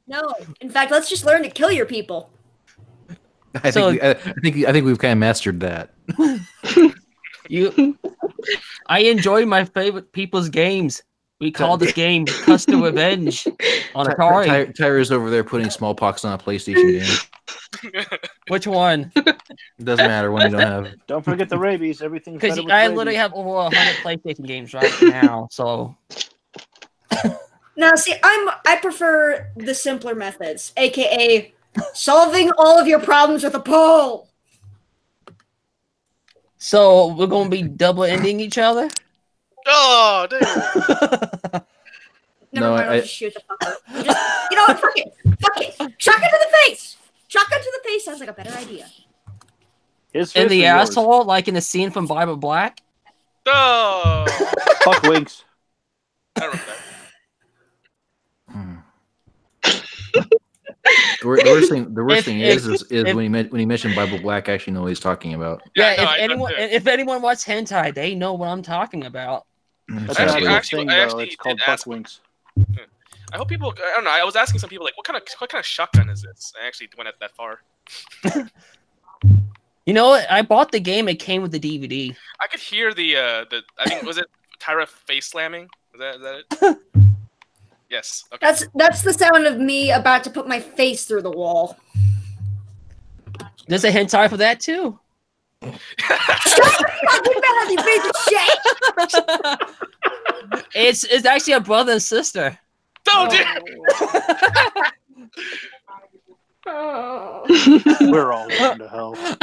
No. In fact, let's just learn to kill your people. I think we've kind of mastered that. I enjoy my favorite people's games. We call this game Custom Revenge on Atari. Tyra's over there putting smallpox on a PlayStation game. Which one? It doesn't matter when you don't have. Don't forget the rabies. Everything's Because better with I rabies. literally have over 100 PlayStation games right now. So Now, see, I prefer the simpler methods, aka solving all of your problems with a poll. So we're gonna be double ending each other. Oh, dude. Never mind, I'll just shoot the fucker. You know what? Fuck it. Shotgun to the face. Shotgun to the face sounds like a better idea. In the asshole, like in the scene from Bible Black. Oh. Fuck Winks. I don't remember that. The worst thing is when he mentioned Bible Black, I actually know what he's talking about. Yeah, if anyone watched hentai, they know what I'm talking about. That's Actually, it's called Fuck Winks. I hope people. I don't know. I was asking some people like, what kind of shotgun is this? I actually went that far. You know what? I bought the game. It came with the DVD. I could hear the I think was it Tyra face slamming? Is that it? Yes. Okay. That's the sound of me about to put my face through the wall. There's a hentai for that too. It's actually a brother and sister. Oh, dear. We're all going to hell. Well,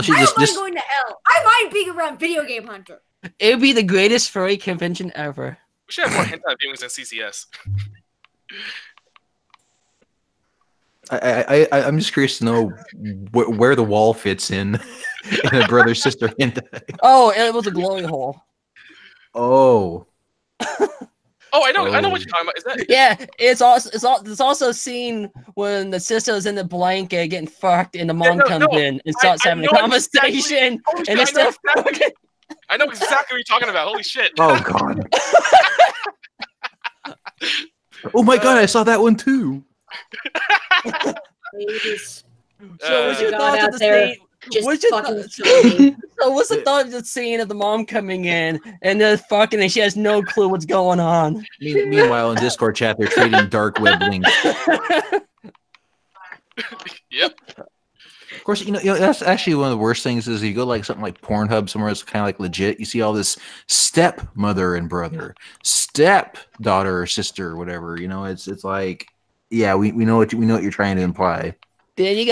she I'm just going to hell. I mind being around Video Game Hunter. It would be the greatest furry convention ever. We should have more hentai viewings than CCS. I'm just curious to know where the wall fits in a brother sister hentai. Oh, it was a glory hole. Oh. Oh, I know what you're talking about. Is that? Yeah, it's also a scene when the sister's in the blanket getting fucked, and the mom comes in and starts having a conversation, and it's still fucking. I know exactly what you're talking about. Holy shit! Oh god! Oh my god! I saw that one too. So what's your thoughts of the scene? What's the thought of the scene of the mom coming in and they're fucking and she has no clue what's going on? Meanwhile, in Discord chat, they're trading dark web links. Yep. Of course, you know that's actually one of the worst things is you go like something like Pornhub somewhere that's kind of like legit. You see all this stepmother and brother, stepdaughter or sister, or whatever. You know, it's like, yeah, we know what you're trying to imply. Then you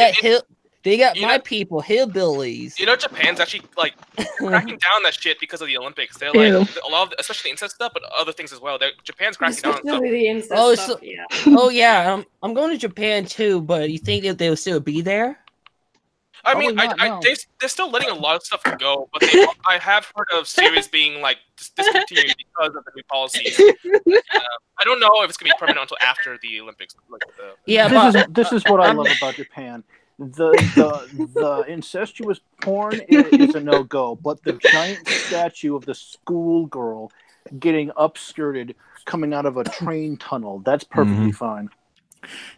They got my people, hillbillies. You know, Japan's actually like cracking down on that shit because of the Olympics. They're like a lot of, especially the incest stuff, but other things as well. Japan's cracking down on stuff. The incest stuff, yeah. I'm going to Japan too, but you think that they'll still be there? I mean, they're still letting a lot of stuff go, but I have heard of series being like discontinued because of the new policies. I don't know if it's gonna be permanent until after the Olympics. This is what I love about Japan. The incestuous porn is a no-go, but the giant statue of the schoolgirl getting upskirted coming out of a train tunnel, that's perfectly fine.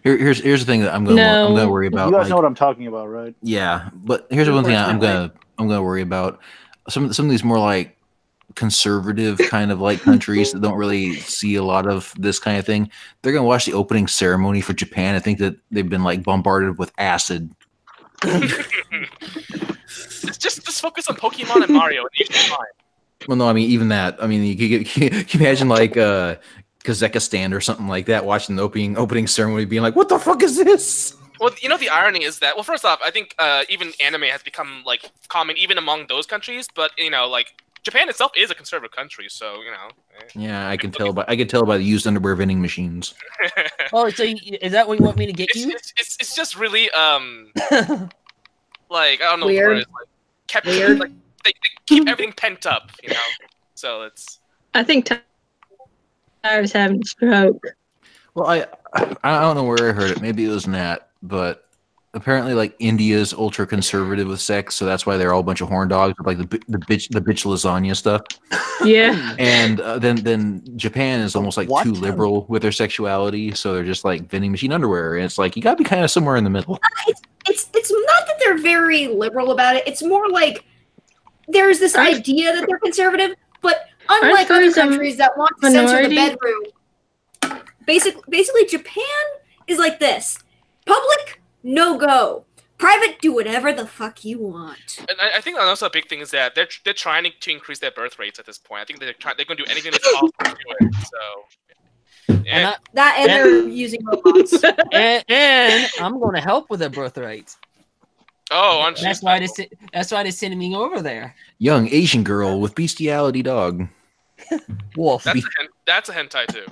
Here's the thing that I'm gonna worry about. You guys know what I'm talking about, right? Yeah, but here's one thing I'm gonna worry about. Some of these more like conservative kind of like countries that don't really see a lot of this kind of thing. They're gonna watch the opening ceremony for Japan and think that they've been like bombarded with acid. just focus on Pokemon and Mario, and you'll be fine. Well, no, I mean even that. I mean, can you imagine like Kazakhstan or something like that watching the opening ceremony, being like, "What the fuck is this?" Well, you know, the irony is that, well, first off, I think even anime has become like common even among those countries, but you know, like Japan itself is a conservative country, so you know. Yeah, I can tell by the used underwear vending machines. Oh, so is that what you want me to get you? It's just really like I don't know Weird. what it is, weird. Like they keep everything pent up, you know. So it's. I think Tyler's having a stroke. Well, I don't know where I heard it. Maybe it was Nat, but apparently, like India's ultra conservative with sex, so that's why they're all a bunch of horn dogs with like the bitch lasagna stuff. Yeah. And then Japan is almost like too liberal with their sexuality, so they're just like vending machine underwear, and it's like you gotta be kind of somewhere in the middle. It's not that they're very liberal about it. It's more like there's this idea that they're conservative, but unlike other countries that want to censor the bedroom, basically Japan is like this: public, no go; private, do whatever the fuck you want. And I think also a big thing is that they're trying to increase their birth rates at this point. I think they're going to do anything that's possible to do it. So. And they're using robots. and I'm going to help with their birth rates. Oh, aren't you? That's why they're sending me over there. Young Asian girl with bestiality dog. Wolf. That's a hentai too.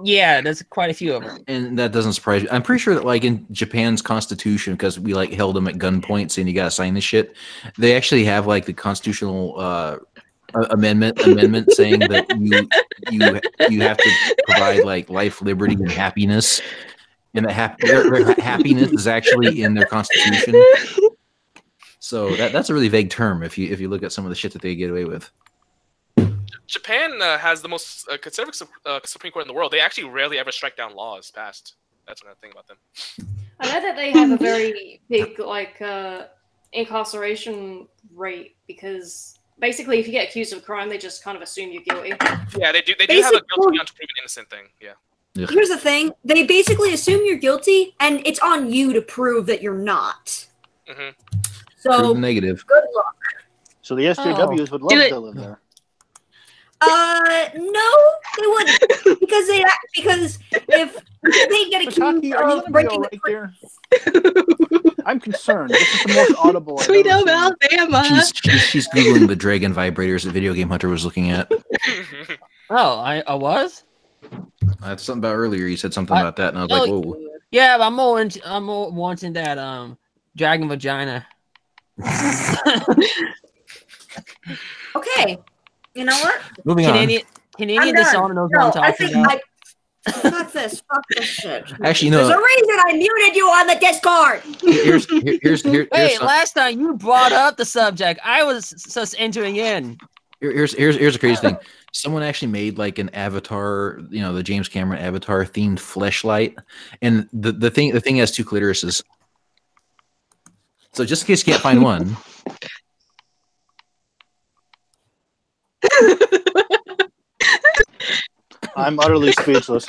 Yeah, there's quite a few of them. And that doesn't surprise me. I'm pretty sure that like in Japan's constitution, because we like held them at gunpoint saying you gotta sign this shit, they actually have like the constitutional amendment saying that you have to provide like life, liberty, and happiness. And that their happiness is actually in their constitution. So that's a really vague term if you look at some of the shit that they get away with. Japan has the most conservative Supreme Court in the world. They actually rarely ever strike down laws passed. That's another thing about them. I know that they have a very big like incarceration rate basically if you get accused of a crime, they just kind of assume you're guilty. Yeah, they do. They do have a guilty until proven innocent thing. Yeah. Here's the thing: they basically assume you're guilty, and it's on you to prove that you're not. Mm-hmm. So negative. Good luck. So the SJWs would love to live there. No, they wouldn't because if they get accused of breaking right there. I'm concerned. This is the most audible. Sweet home Alabama. She's googling the dragon vibrators that Video Game Hunter was looking at. Oh, I was. That's something about earlier. You said something about that, and I was like, "Whoa." Yeah, but I'm more wanting that dragon vagina. Okay, you know what? Moving on. Canadian Dishonor knows what I'm talking about. Fuck this shit. Actually, no. There's a reason I muted you on the Discord. Here's Wait, last time you brought up the subject, I was just entering in. Here's a crazy thing. Someone actually made like an Avatar, the James Cameron Avatar themed fleshlight, and the thing has two clitorises. So just in case you can't find one. I'm utterly speechless.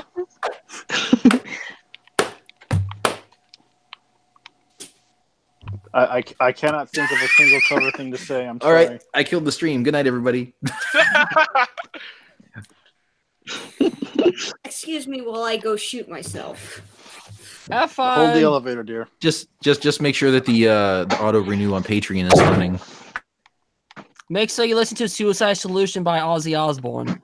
I cannot think of a single clever thing to say. I'm sorry. All right, I killed the stream. Good night, everybody. Excuse me while I go shoot myself. Have fun. Hold the elevator, dear. Just make sure that the auto renew on Patreon is running. Make sure you listen to Suicide Solution by Ozzy Osbourne.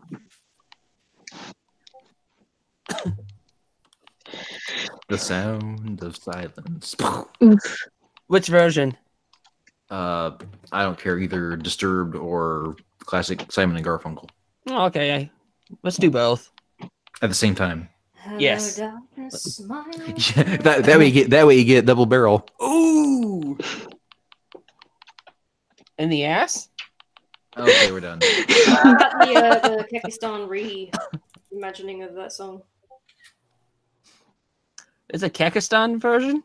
The sound of silence. Which version? I don't care, either Disturbed or classic Simon and Garfunkel. Oh, okay, let's do both at the same time. Yes. Yeah, that way you get double barrel. Ooh. In the ass? Okay, we're done. The Kekistan reimagining of that song. Is a Kekistan version?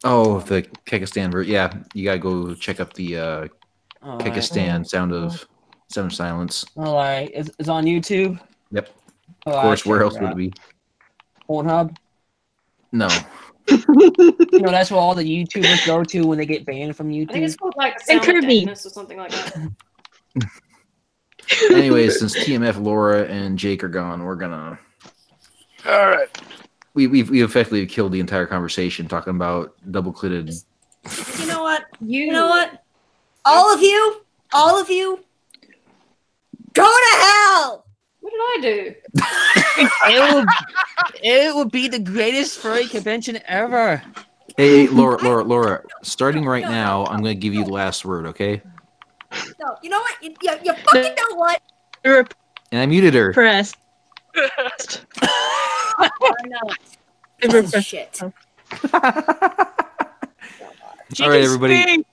Oh, the Kekistan version. Yeah, you gotta go check up the Kekistan Sound of Silence. All right, it's on YouTube. Yep. Oh, of course, where else would it be? Pornhub? No. That's where all the YouTubers go to when they get banned from YouTube. I think it's called like Sound of Deafness or something like that. Anyways, since TMF, Laura, and Jake are gone, we're gonna. All right. We effectively killed the entire conversation talking about double-clitted. You know what? You know what? All of you, go to hell. What did I do? it would be the greatest furry convention ever. Hey, Laura. Starting right now, I'm gonna give you the last word, okay? No, you know what? You fucking know what? And I muted her. Press. Shit. All right, everybody.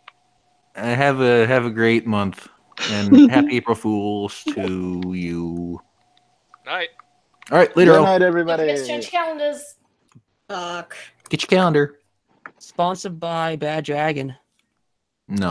Have a great month, and happy April Fools to you. Night. All right, later. Good night, everybody. Let's change calendars. Get your calendar. Sponsored by Bad Dragon. No.